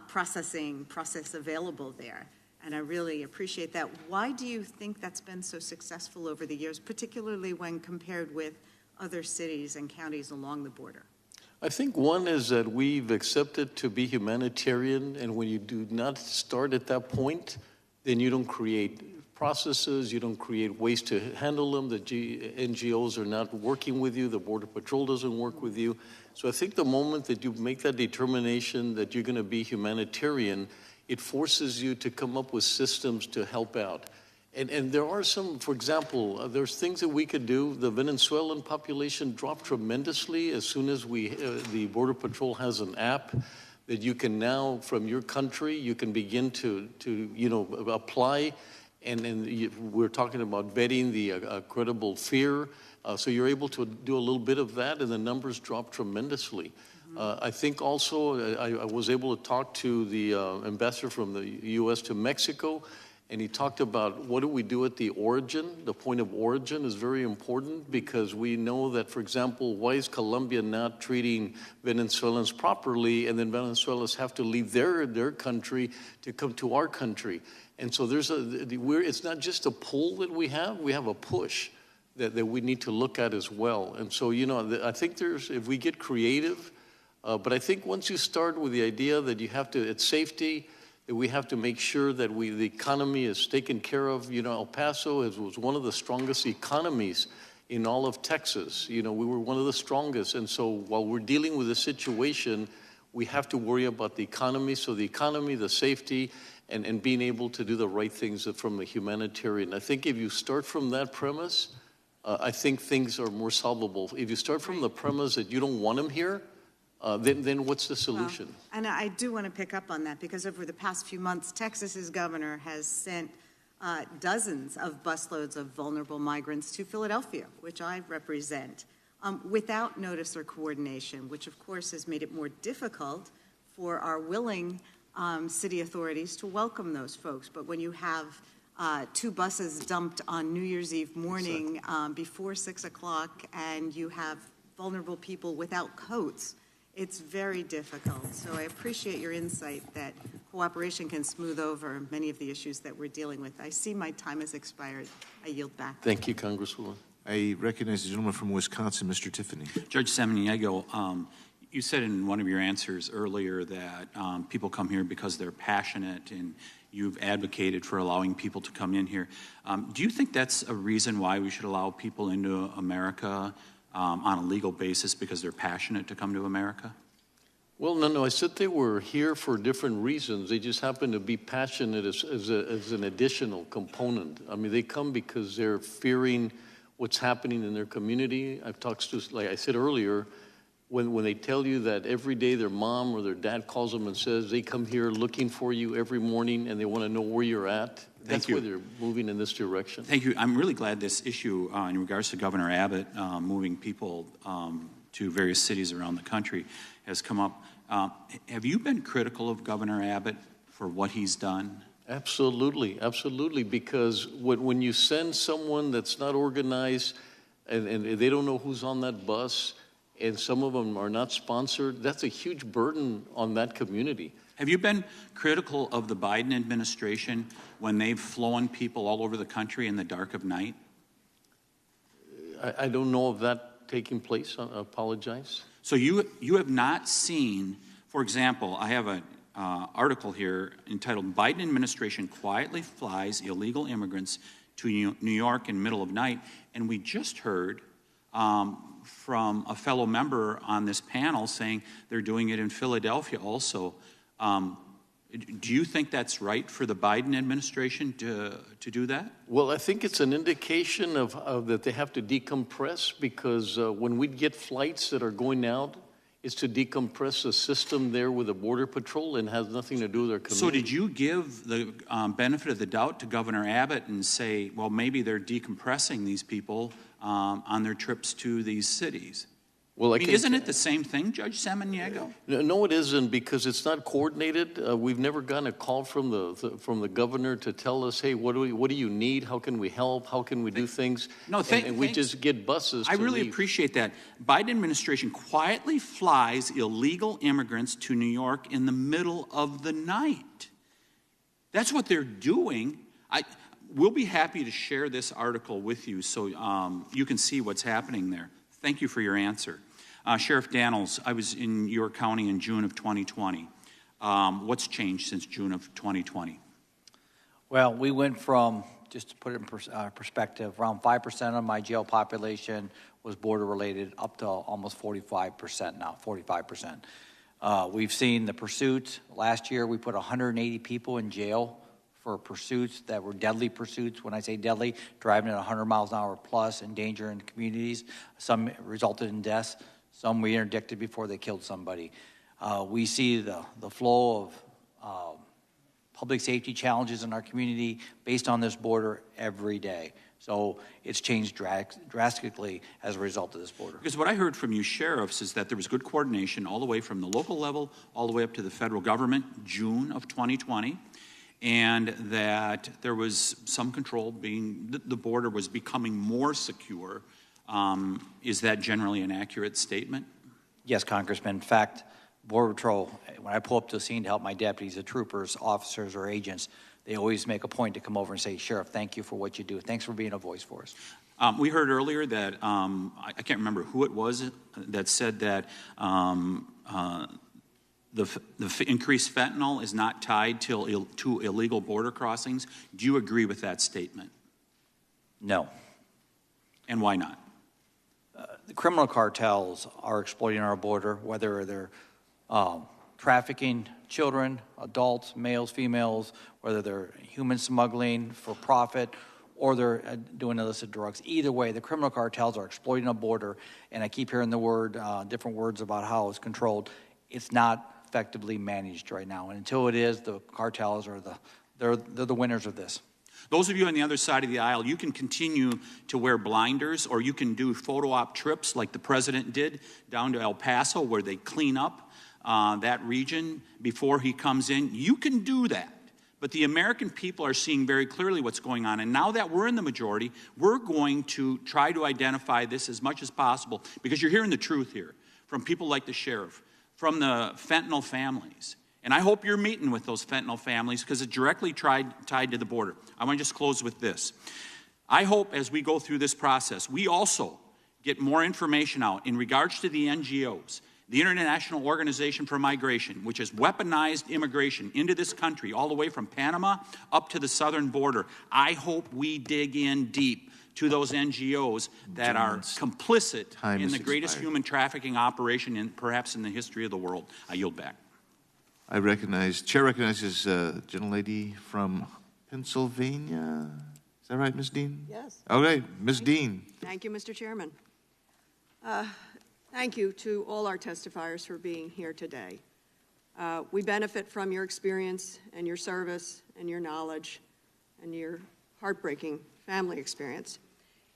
process available there. And I really appreciate that. Why do you think that's been so successful over the years, particularly when compared with other cities and counties along the border? I think one is that we've accepted to be humanitarian, and when you do not start at that point, then you don't create processes, you don't create ways to handle them, the NGOs are not working with you, the Border Patrol doesn't work with you. So I think the moment that you make that determination that you're going to be humanitarian, it forces you to come up with systems to help out. And there are some, for example, there's things that we could do. The Venezuelan population dropped tremendously as soon as the Border Patrol has an app that you can now, from your country, you can begin to apply. And we're talking about vetting the credible fear. So you're able to do a little bit of that, and the numbers dropped tremendously. I think also I was able to talk to the ambassador from the U.S. to Mexico, and he talked about what do we do at the origin. The point of origin is very important because we know that, for example, why is Colombia not treating Venezuelans properly, and then Venezuelans have to leave their country to come to our country. And so it's not just a pull that we have a push that we need to look at as well. And so, I think if we get creative, but I think once you start with the idea that you have to, it's safety, that we have to make sure that the economy is taken care of. El Paso was one of the strongest economies in all of Texas. We were one of the strongest. And so while we're dealing with the situation, we have to worry about the economy. So the economy, the safety, and being able to do the right things from a humanitarian. I think if you start from that premise, I think things are more solvable. If you start from the premise that you don't want them here, then what's the solution? Well, and I do want to pick up on that because over the past few months, Texas's governor has sent dozens of busloads of vulnerable migrants to Philadelphia, which I represent, without notice or coordination, which of course has made it more difficult for our willing city authorities to welcome those folks. But when you have 2 buses dumped on New Year's Eve morning before 6 o'clock and you have vulnerable people without coats, it's very difficult. So I appreciate your insight that cooperation can smooth over many of the issues that we're dealing with. I see my time has expired. I yield back. Thank you, Congresswoman. I recognize the gentleman from Wisconsin, Mr. Tiffany. Judge Samaniego, you said in one of your answers earlier that people come here because they're passionate, and you've advocated for allowing people to come in here. Do you think that's a reason why we should allow people into America on a legal basis because they're passionate to come to America? Well, no. I said they were here for different reasons. They just happen to be passionate as an additional component. I mean, they come because they're fearing what's happening in their community. I've talked to, like I said earlier, when they tell you that every day their mom or their dad calls them and says they come here looking for you every morning and they want to know where you're at, that's why they're moving in this direction. Thank you. I'm really glad this issue in regards to Governor Abbott moving people to various cities around the country has come up. Have you been critical of Governor Abbott for what he's done? Absolutely, because when you send someone that's not organized and they don't know who's on that bus, and some of them are not sponsored, that's a huge burden on that community. Have you been critical of the Biden administration when they've flown people all over the country in the dark of night? I don't know of that taking place. I apologize. So you have not seen, for example, I have an article here entitled "Biden Administration Quietly Flies Illegal Immigrants to New York in Middle of Night," and we just heard from a fellow member on this panel saying they're doing it in Philadelphia also. Do you think that's right for the Biden administration to do that? Well, I think it's an indication of that they have to decompress, because when we get flights that are going out, it's to decompress the system there with the Border Patrol and has nothing to do with our community. So did you give the benefit of the doubt to Governor Abbott and say, well, maybe they're decompressing these people on their trips to these cities? Well, I mean, isn't it the same thing, Judge Samaniego? No, it isn't, because it's not coordinated. We've never gotten a call from the governor to tell us, hey, what do you need? How can we help? How can we do things? No, and we just get buses. I really appreciate that. Biden administration quietly flies illegal immigrants to New York in the middle of the night. That's what they're doing. We'll be happy to share this article with you so you can see what's happening there. Thank you for your answer. Sheriff Dannels, I was in your county in June of 2020. What's changed since June of 2020? Well, we went from, just to put it in perspective, around 5% of my jail population was border-related, up to almost 45% now, 45%. We've seen the pursuits. Last year, we put 180 people in jail for pursuits that were deadly pursuits. When I say deadly, driving at 100 miles an hour plus, endangering communities. Some resulted in deaths. Some we interdicted before they killed somebody. We see the flow of public safety challenges in our community based on this border every day. So it's changed drastically as a result of this border. Because what I heard from you sheriffs is that there was good coordination all the way from the local level, all the way up to the federal government, June of 2020, and that there was some control the border was becoming more secure. Is that generally an accurate statement? Yes, Congressman. In fact, Border Patrol, when I pull up to the scene to help my deputies, the troopers, officers, or agents, they always make a point to come over and say, Sheriff, thank you for what you do. Thanks for being a voice for us. We heard earlier that, I can't remember who it was that said that the increased fentanyl is not tied to illegal border crossings. Do you agree with that statement? No. And why not? The criminal cartels are exploiting our border, whether they're trafficking children, adults, males, females, whether they're human smuggling for profit, or they're doing illicit drugs. Either way, the criminal cartels are exploiting a border, and I keep hearing the different words about how it's controlled. It's not effectively managed right now, and until it is, the cartels are they're the winners of this. Those of you on the other side of the aisle, you can continue to wear blinders, or you can do photo op trips like the president did down to El Paso, where they clean up that region before he comes in. You can do that. But the American people are seeing very clearly what's going on. And now that we're in the majority, we're going to try to identify this as much as possible, because you're hearing the truth here from people like the sheriff, from the fentanyl families. And I hope you're meeting with those fentanyl families, because it's directly tied to the border. I want to just close with this. I hope as we go through this process, we also get more information out in regards to the NGOs, the International Organization for Migration, which has weaponized immigration into this country all the way from Panama up to the southern border. I hope we dig in deep to those NGOs that are complicit in the greatest human trafficking operation perhaps in the history of the world. I yield back. Chair recognizes gentlelady from Pennsylvania. Is that right, Ms. Dean? Yes. All right, Ms. Dean. Thank you, Mr. Chairman. Thank you to all our testifiers for being here today. We benefit from your experience and your service and your knowledge and your heartbreaking family experience.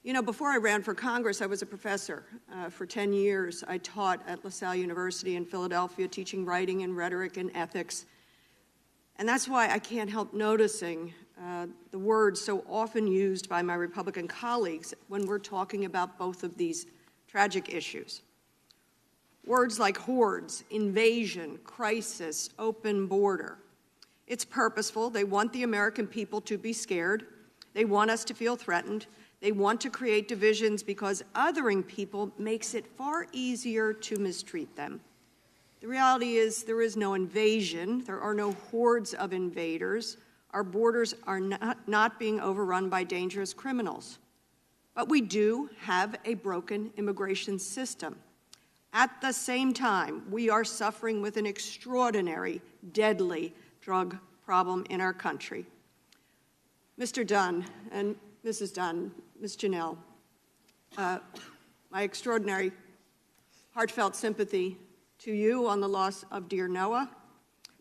You know, before I ran for Congress, I was a professor. For 10 years, I taught at LaSalle University in Philadelphia, teaching writing and rhetoric and ethics. And that's why I can't help noticing the words so often used by my Republican colleagues when we're talking about both of these tragic issues. Words like hordes, invasion, crisis, open border. It's purposeful. They want the American people to be scared. They want us to feel threatened. They want to create divisions because othering people makes it far easier to mistreat them. The reality is there is no invasion. There are no hordes of invaders. Our borders are not being overrun by dangerous criminals. But we do have a broken immigration system. At the same time, we are suffering with an extraordinary, deadly drug problem in our country. Mr. Dunn and Mrs. Dunn, Ms. Janelle, my extraordinary, heartfelt sympathy to you on the loss of dear Noah,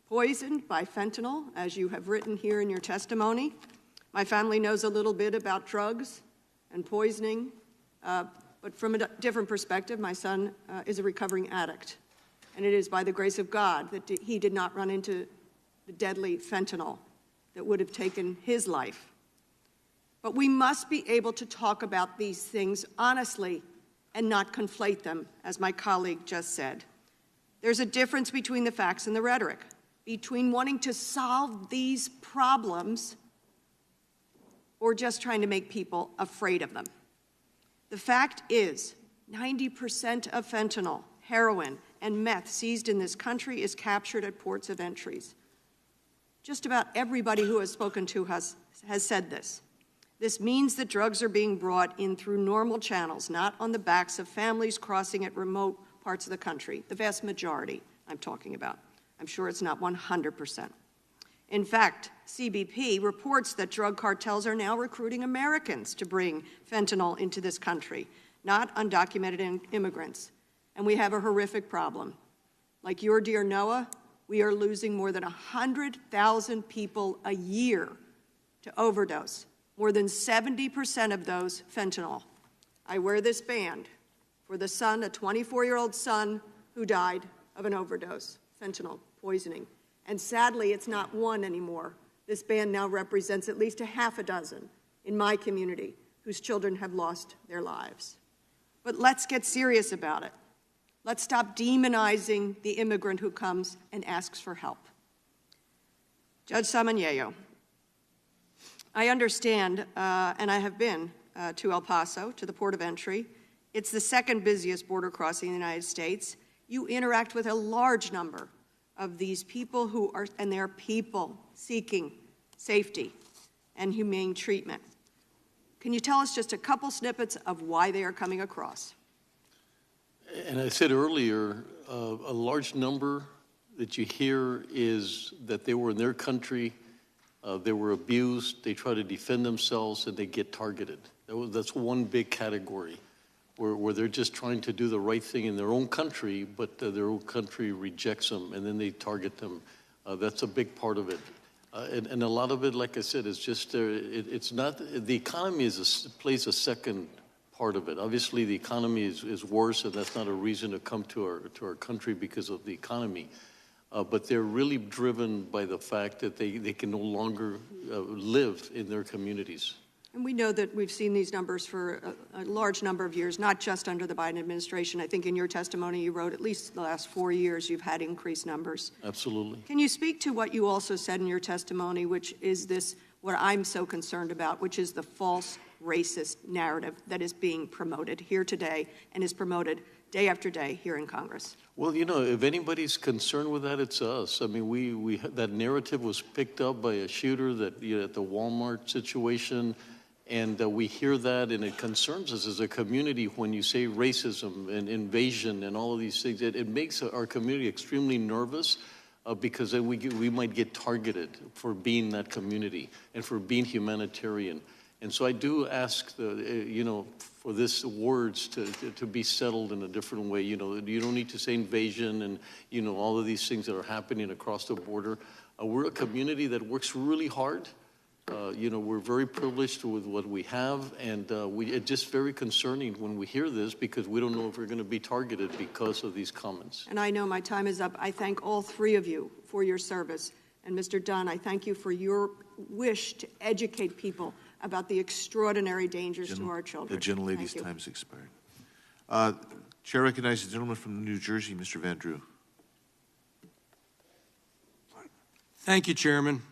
poisoned by fentanyl, as you have written here in your testimony. My family knows a little bit about drugs and poisoning. But from a different perspective, my son is a recovering addict. And it is by the grace of God that he did not run into the deadly fentanyl that would have taken his life. But we must be able to talk about these things honestly and not conflate them, as my colleague just said. There's a difference between the facts and the rhetoric, between wanting to solve these problems or just trying to make people afraid of them. The fact is, 90% of fentanyl, heroin, and meth seized in this country is captured at ports of entries. Just about everybody who has spoken to us has said this. This means that drugs are being brought in through normal channels, not on the backs of families crossing at remote parts of the country. The vast majority I'm talking about. I'm sure it's not 100%. In fact, CBP reports that drug cartels are now recruiting Americans to bring fentanyl into this country, not undocumented immigrants. And we have a horrific problem. Like your dear Noah, we are losing more than 100,000 people a year to overdose. More than 70% of those fentanyl. I wear this band for the son, a 24-year-old son who died of an overdose, fentanyl poisoning. And sadly, it's not one anymore. This band now represents at least a half a dozen in my community whose children have lost their lives. But let's get serious about it. Let's stop demonizing the immigrant who comes and asks for help. Judge Samaniego, I understand, and I have been to El Paso, to the port of entry. It's the second busiest border crossing in the United States. You interact with a large number of these people who are, and they're people seeking safety and humane treatment. Can you tell us just a couple snippets of why they are coming across? And I said earlier, a large number that you hear is that they were in their country, they were abused, they try to defend themselves, and they get targeted. That's one big category, where they're just trying to do the right thing in their own country, but their own country rejects them, and then they target them. That's a big part of it. And a lot of it, like I said, is just, it's not, the economy plays a second part of it. Obviously, the economy is worse, and that's not a reason to come to our country because of the economy. But they're really driven by the fact that they can no longer live in their communities. And we know that we've seen these numbers for a large number of years, not just under the Biden administration. I think in your testimony you wrote at least the last 4 years you've had increased numbers. Absolutely. Can you speak to what you also said in your testimony, which is this, what I'm so concerned about, which is the false racist narrative that is being promoted here today and is promoted day after day here in Congress? Well, you know, if anybody's concerned with that, it's us. I mean, that narrative was picked up by a shooter that, at the Walmart situation, and we hear that, and it concerns us as a community when you say racism and invasion and all of these things. It makes our community extremely nervous because then we might get targeted for being that community and for being humanitarian. And so I do ask, for this words to be settled in a different way. You don't need to say invasion and, all of these things that are happening across the border. We're a community that works really hard. We're very privileged with what we have, and it's just very concerning when we hear this because we don't know if we're going to be targeted because of these comments. And I know my time is up. I thank all three of you for your service. And Mr. Dunn, I thank you for your wish to educate people about the extraordinary dangers to our children. The gentlelady's time has expired. Chair recognizes the gentleman from New Jersey, Mr. Van Drew. Thank you, Chairman.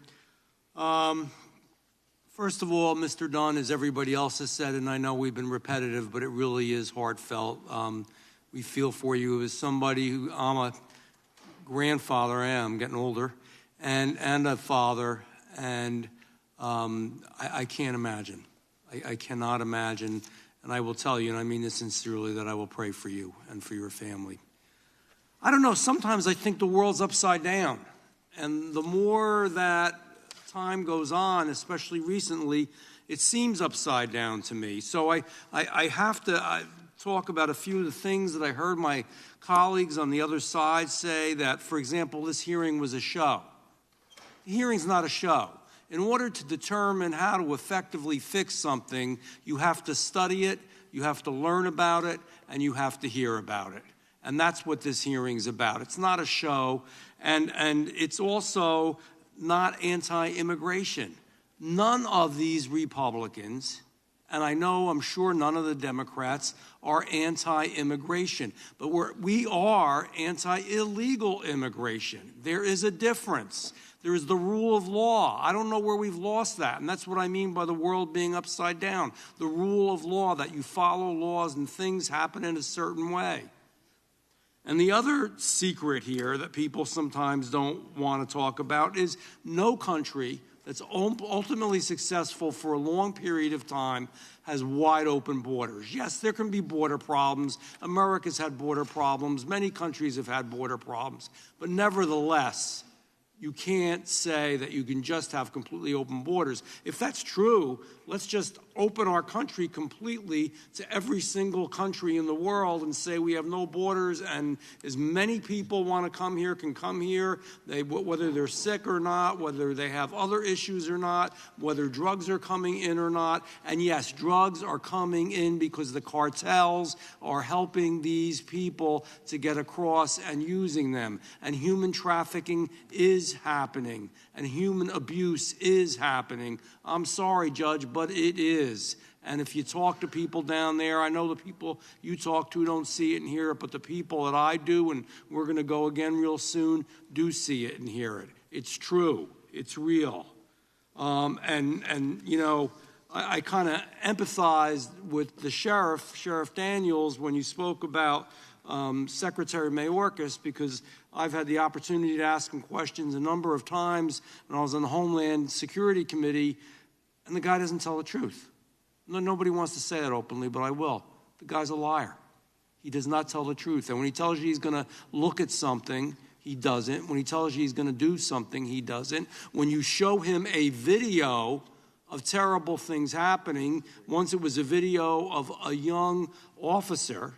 First of all, Mr. Dunn, as everybody else has said, and I know we've been repetitive, but it really is heartfelt. We feel for you as somebody who, I'm a grandfather, I'm getting older, and a father, and I can't imagine. I cannot imagine, and I will tell you, and I mean this sincerely, that I will pray for you and for your family. I don't know, sometimes I think the world's upside down, and the more that time goes on, especially recently, it seems upside down to me. So I have to talk about a few of the things that I heard my colleagues on the other side say, that, for example, this hearing was a show. The hearing's not a show. In order to determine how to effectively fix something, you have to study it, you have to learn about it, and you have to hear about it. And that's what this hearing's about. It's not a show, and it's also not anti-immigration. None of these Republicans, and I'm sure none of the Democrats, are anti-immigration. But we are anti-illegal immigration. There is a difference. There is the rule of law. I don't know where we've lost that, and that's what I mean by the world being upside down. The rule of law, that you follow laws and things happen in a certain way. And the other secret here that people sometimes don't want to talk about is no country that's ultimately successful for a long period of time has wide open borders. Yes, there can be border problems. America's had border problems. Many countries have had border problems. But nevertheless, you can't say that you can just have completely open borders. If that's true, let's just open our country completely to every single country in the world and say we have no borders, and as many people want to come here can come here, whether they're sick or not, whether they have other issues or not, whether drugs are coming in or not. And yes, drugs are coming in because the cartels are helping these people to get across and using them. And human trafficking is happening, and human abuse is happening. I'm sorry, Judge, but it is. And if you talk to people down there, I know the people you talk to don't see it and hear it, but the people that I do, and we're going to go again real soon, do see it and hear it. It's true. It's real. I kind of empathized with the Sheriff Dannels, when you spoke about Secretary Mayorkas, because I've had the opportunity to ask him questions a number of times when I was on the Homeland Security Committee, and the guy doesn't tell the truth. Nobody wants to say that openly, but I will. The guy's a liar. He does not tell the truth. And when he tells you he's going to look at something, he doesn't. When he tells you he's going to do something, he doesn't. When you show him a video of terrible things happening, once it was a video of a young officer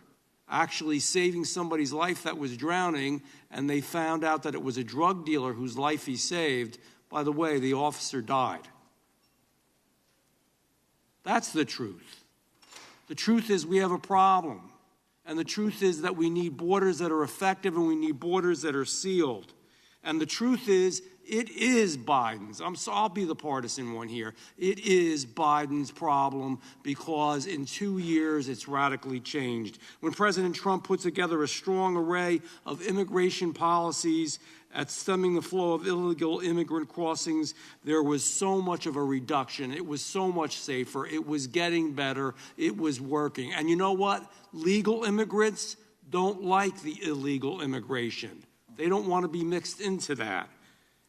actually saving somebody's life that was drowning, and they found out that it was a drug dealer whose life he saved. By the way, the officer died. That's the truth. The truth is we have a problem. And the truth is that we need borders that are effective, and we need borders that are sealed. And the truth is, it is Biden's. I'll be the partisan one here. It is Biden's problem, because in 2 years it's radically changed. When President Trump put together a strong array of immigration policies at stemming the flow of illegal immigrant crossings, there was so much of a reduction. It was so much safer. It was getting better. It was working. And you know what? Legal immigrants don't like the illegal immigration. They don't want to be mixed into that.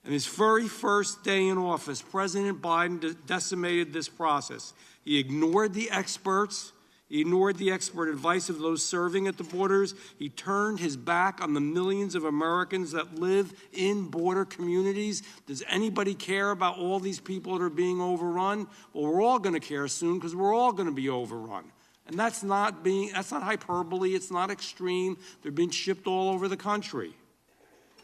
And his very first day in office, President Biden decimated this process. He ignored the experts. He ignored the expert advice of those serving at the borders. He turned his back on the millions of Americans that live in border communities. Does anybody care about all these people that are being overrun? Well, we're all going to care soon, because we're all going to be overrun. And that's not hyperbole. It's not extreme. They're being shipped all over the country.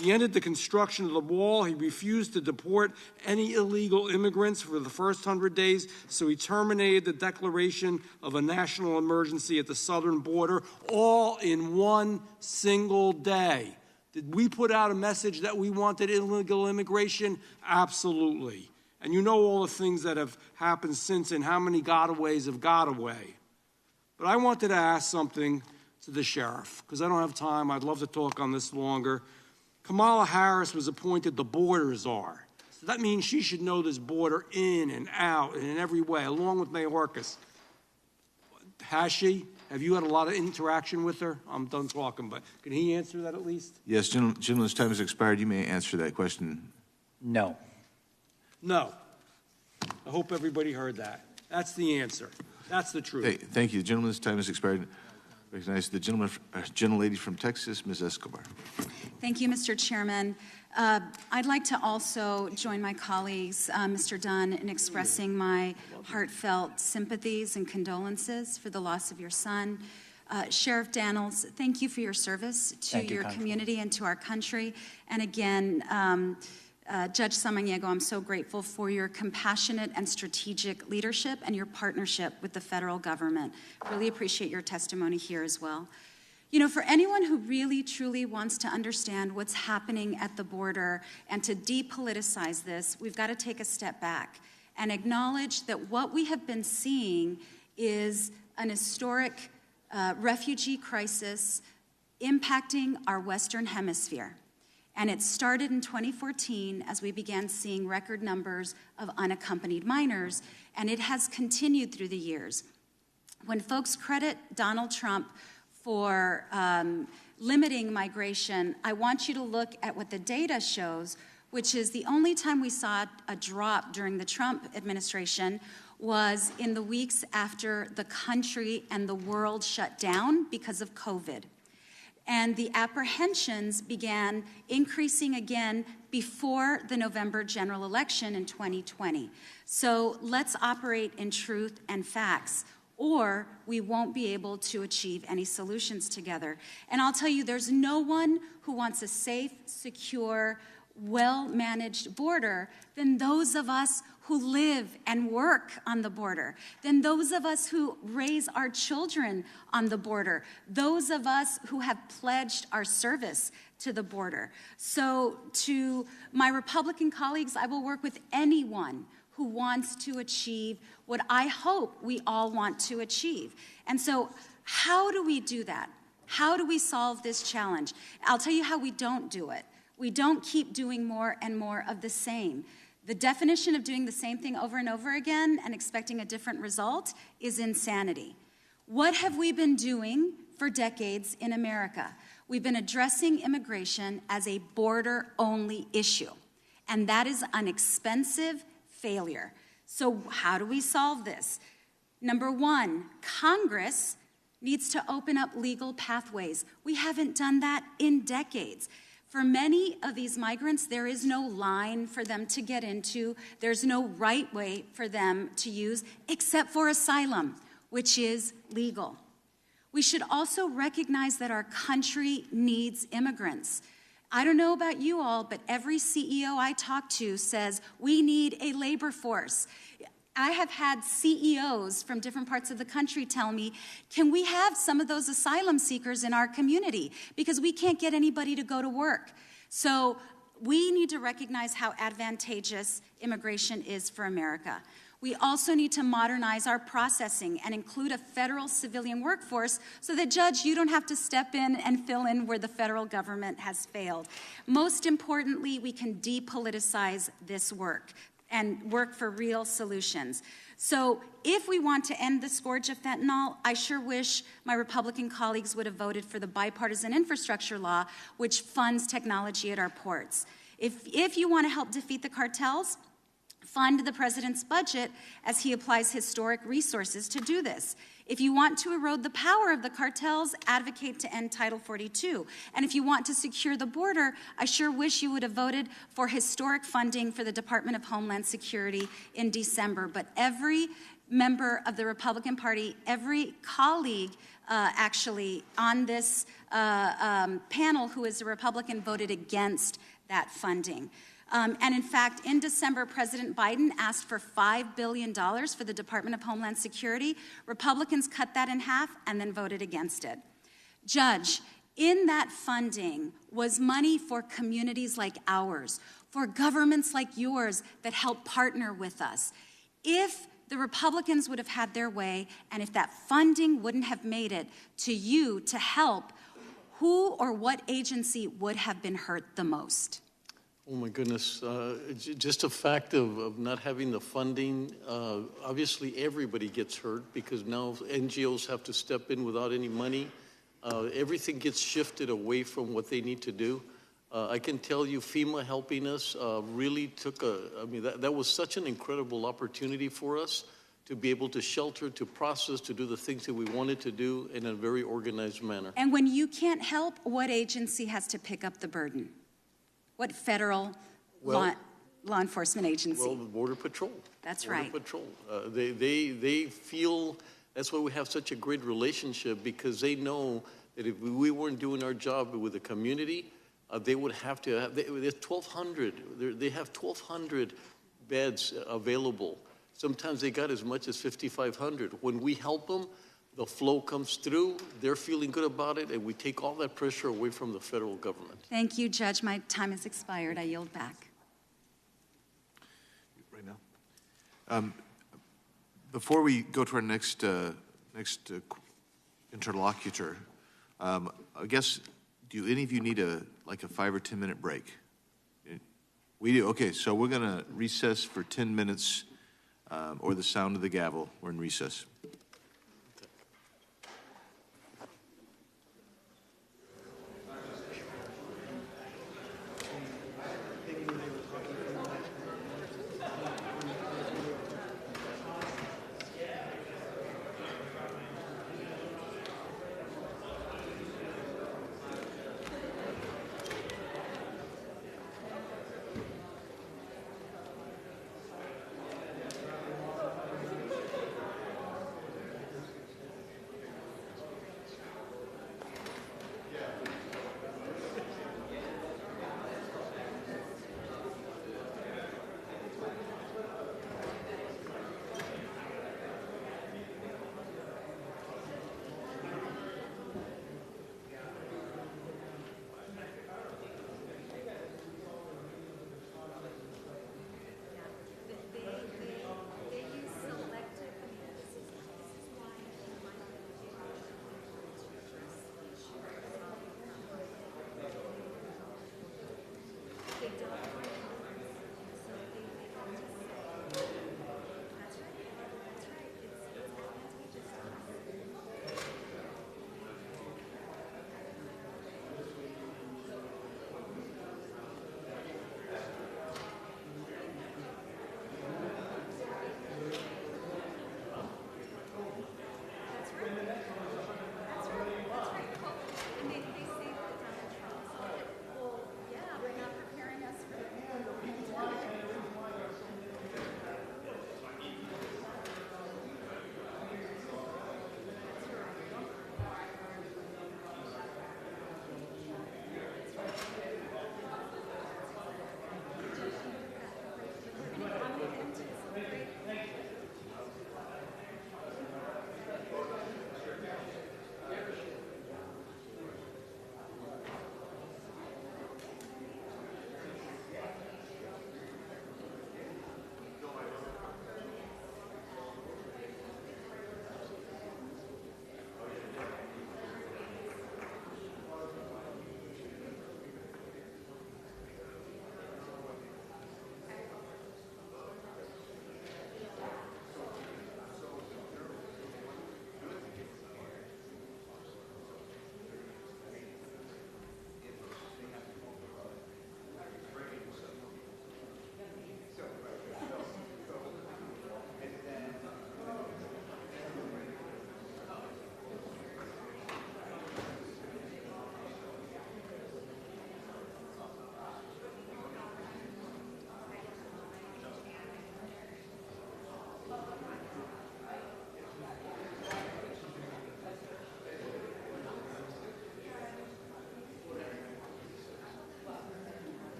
He ended the construction of the wall. He refused to deport any illegal immigrants for the first 100 days, so he terminated the declaration of a national emergency at the southern border, all in one single day. Did we put out a message that we wanted illegal immigration? Absolutely. And you know all the things that have happened since and how many gotaways have got away. But I wanted to ask something to the sheriff, because I don't have time. I'd love to talk on this longer. Kamala Harris was appointed the border czar. So that means she should know this border in and out and in every way, along with Mayorkas. Has she? Have you had a lot of interaction with her? I'm done talking, but can he answer that at least? Yes, gentleman's time has expired. You may answer that question. No. No. I hope everybody heard that. That's the answer. That's the truth. Thank you. The gentleman's time has expired. Recognize the gentlelady from Texas, Ms. Escobar. Thank you, Mr. Chairman. I'd like to also join my colleagues, Mr. Dunn, in expressing my heartfelt sympathies and condolences for the loss of your son. Sheriff Dannels, thank you for your service to your community and to our country. And again, Judge Samaniego, I'm so grateful for your compassionate and strategic leadership and your partnership with the federal government. Really appreciate your testimony here as well. You know, for anyone who really, truly wants to understand what's happening at the border and to depoliticize this, we've got to take a step back and acknowledge that what we have been seeing is an historic refugee crisis impacting our Western Hemisphere. And it started in 2014 as we began seeing record numbers of unaccompanied minors, and it has continued through the years. When folks credit Donald Trump for limiting migration, I want you to look at what the data shows, which is the only time we saw a drop during the Trump administration was in the weeks after the country and the world shut down because of COVID. And the apprehensions began increasing again before the November general election in 2020. So let's operate in truth and facts, or we won't be able to achieve any solutions together. And I'll tell you, there's no one who wants a safe, secure, well-managed border than those of us who live and work on the border, than those of us who raise our children on the border, those of us who have pledged our service to the border. So to my Republican colleagues, I will work with anyone who wants to achieve what I hope we all want to achieve. And so how do we do that? How do we solve this challenge? I'll tell you how we don't do it. We don't keep doing more and more of the same. The definition of doing the same thing over and over again and expecting a different result is insanity. What have we been doing for decades in America? We've been addressing immigration as a border-only issue, and that is an expensive failure. So how do we solve this? Number one, Congress needs to open up legal pathways. We haven't done that in decades. For many of these migrants, there is no line for them to get into. There's no right way for them to use, except for asylum, which is legal. We should also recognize that our country needs immigrants. I don't know about you all, but every CEO I talk to says we need a labor force. I have had CEOs from different parts of the country tell me, can we have some of those asylum seekers in our community? Because we can't get anybody to go to work. So we need to recognize how advantageous immigration is for America. We also need to modernize our processing and include a federal civilian workforce so that, Judge, you don't have to step in and fill in where the federal government has failed. Most importantly, we can depoliticize this work and work for real solutions. So if we want to end the scourge of fentanyl, I sure wish my Republican colleagues would have voted for the bipartisan infrastructure law, which funds technology at our ports. If you want to help defeat the cartels, fund the president's budget as he applies historic resources to do this. If you want to erode the power of the cartels, advocate to end Title 42. And if you want to secure the border, I sure wish you would have voted for historic funding for the Department of Homeland Security in December. But every member of the Republican Party, every colleague actually on this panel who is a Republican voted against that funding. And in fact, in December, President Biden asked for $5 billion for the Department of Homeland Security. Republicans cut that in half and then voted against it. Judge, in that funding was money for communities like ours, for governments like yours that help partner with us. If the Republicans would have had their way, and if that funding wouldn't have made it to you to help, who or what agency would have been hurt the most? Oh my goodness, just a fact of not having the funding, obviously everybody gets hurt because now NGOs have to step in without any money. Everything gets shifted away from what they need to do. I can tell you FEMA helping us really took that was such an incredible opportunity for us to be able to shelter, to process, to do the things that we wanted to do in a very organized manner. And when you can't help, what agency has to pick up the burden? What federal law enforcement agency? Well, the Border Patrol. That's Border right. Patrol. They feel, that's why we have such a great relationship, because they know that if we weren't doing our job with the community, they would have to have, there's 1,200, they have 1,200 beds available. Sometimes they got as much as 5,500. When we help them, the flow comes through, they're feeling good about it, and we take all that pressure away from the federal government. Thank you, Judge. My time has expired. I yield back. Right now. Before we go to our next interlocutor, I guess, do any of you need a 5 or 10 minute break? We do. Okay, so we're going to recess for 10 minutes, or the sound of the gavel. We're in recess.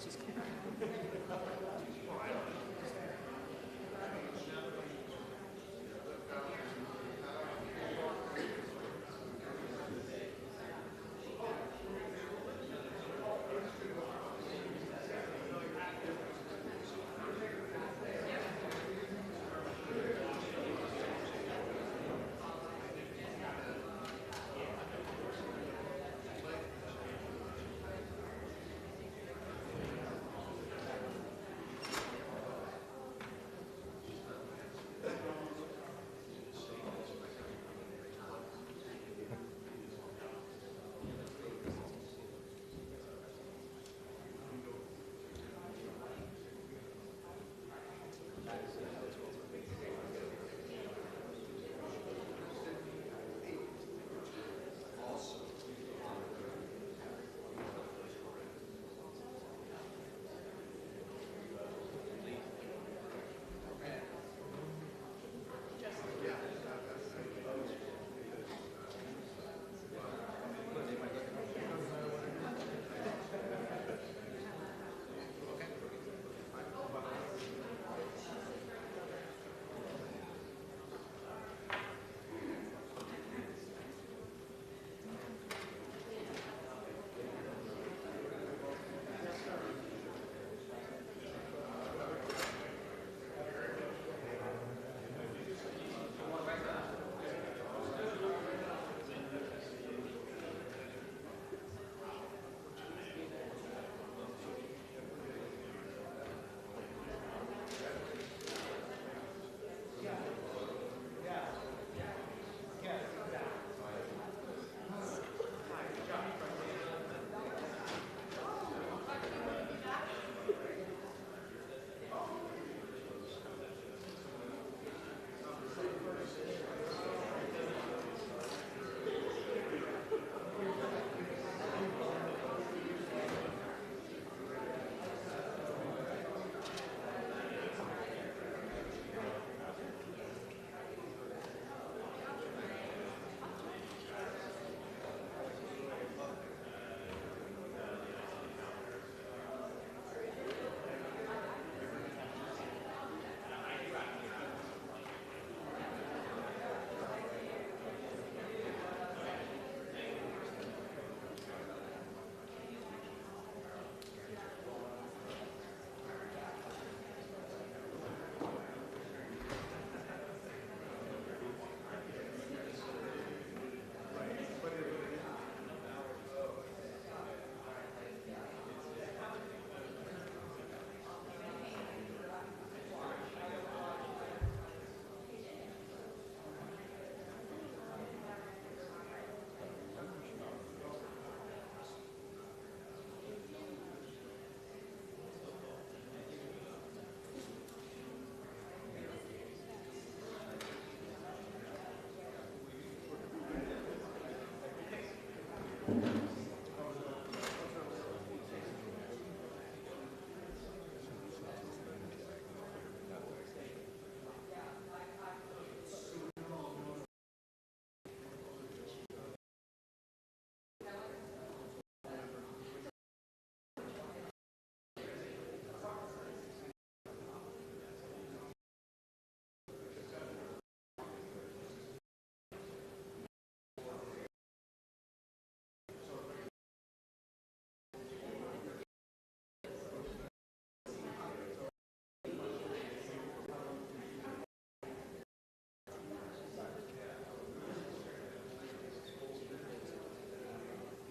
Let's just keep it.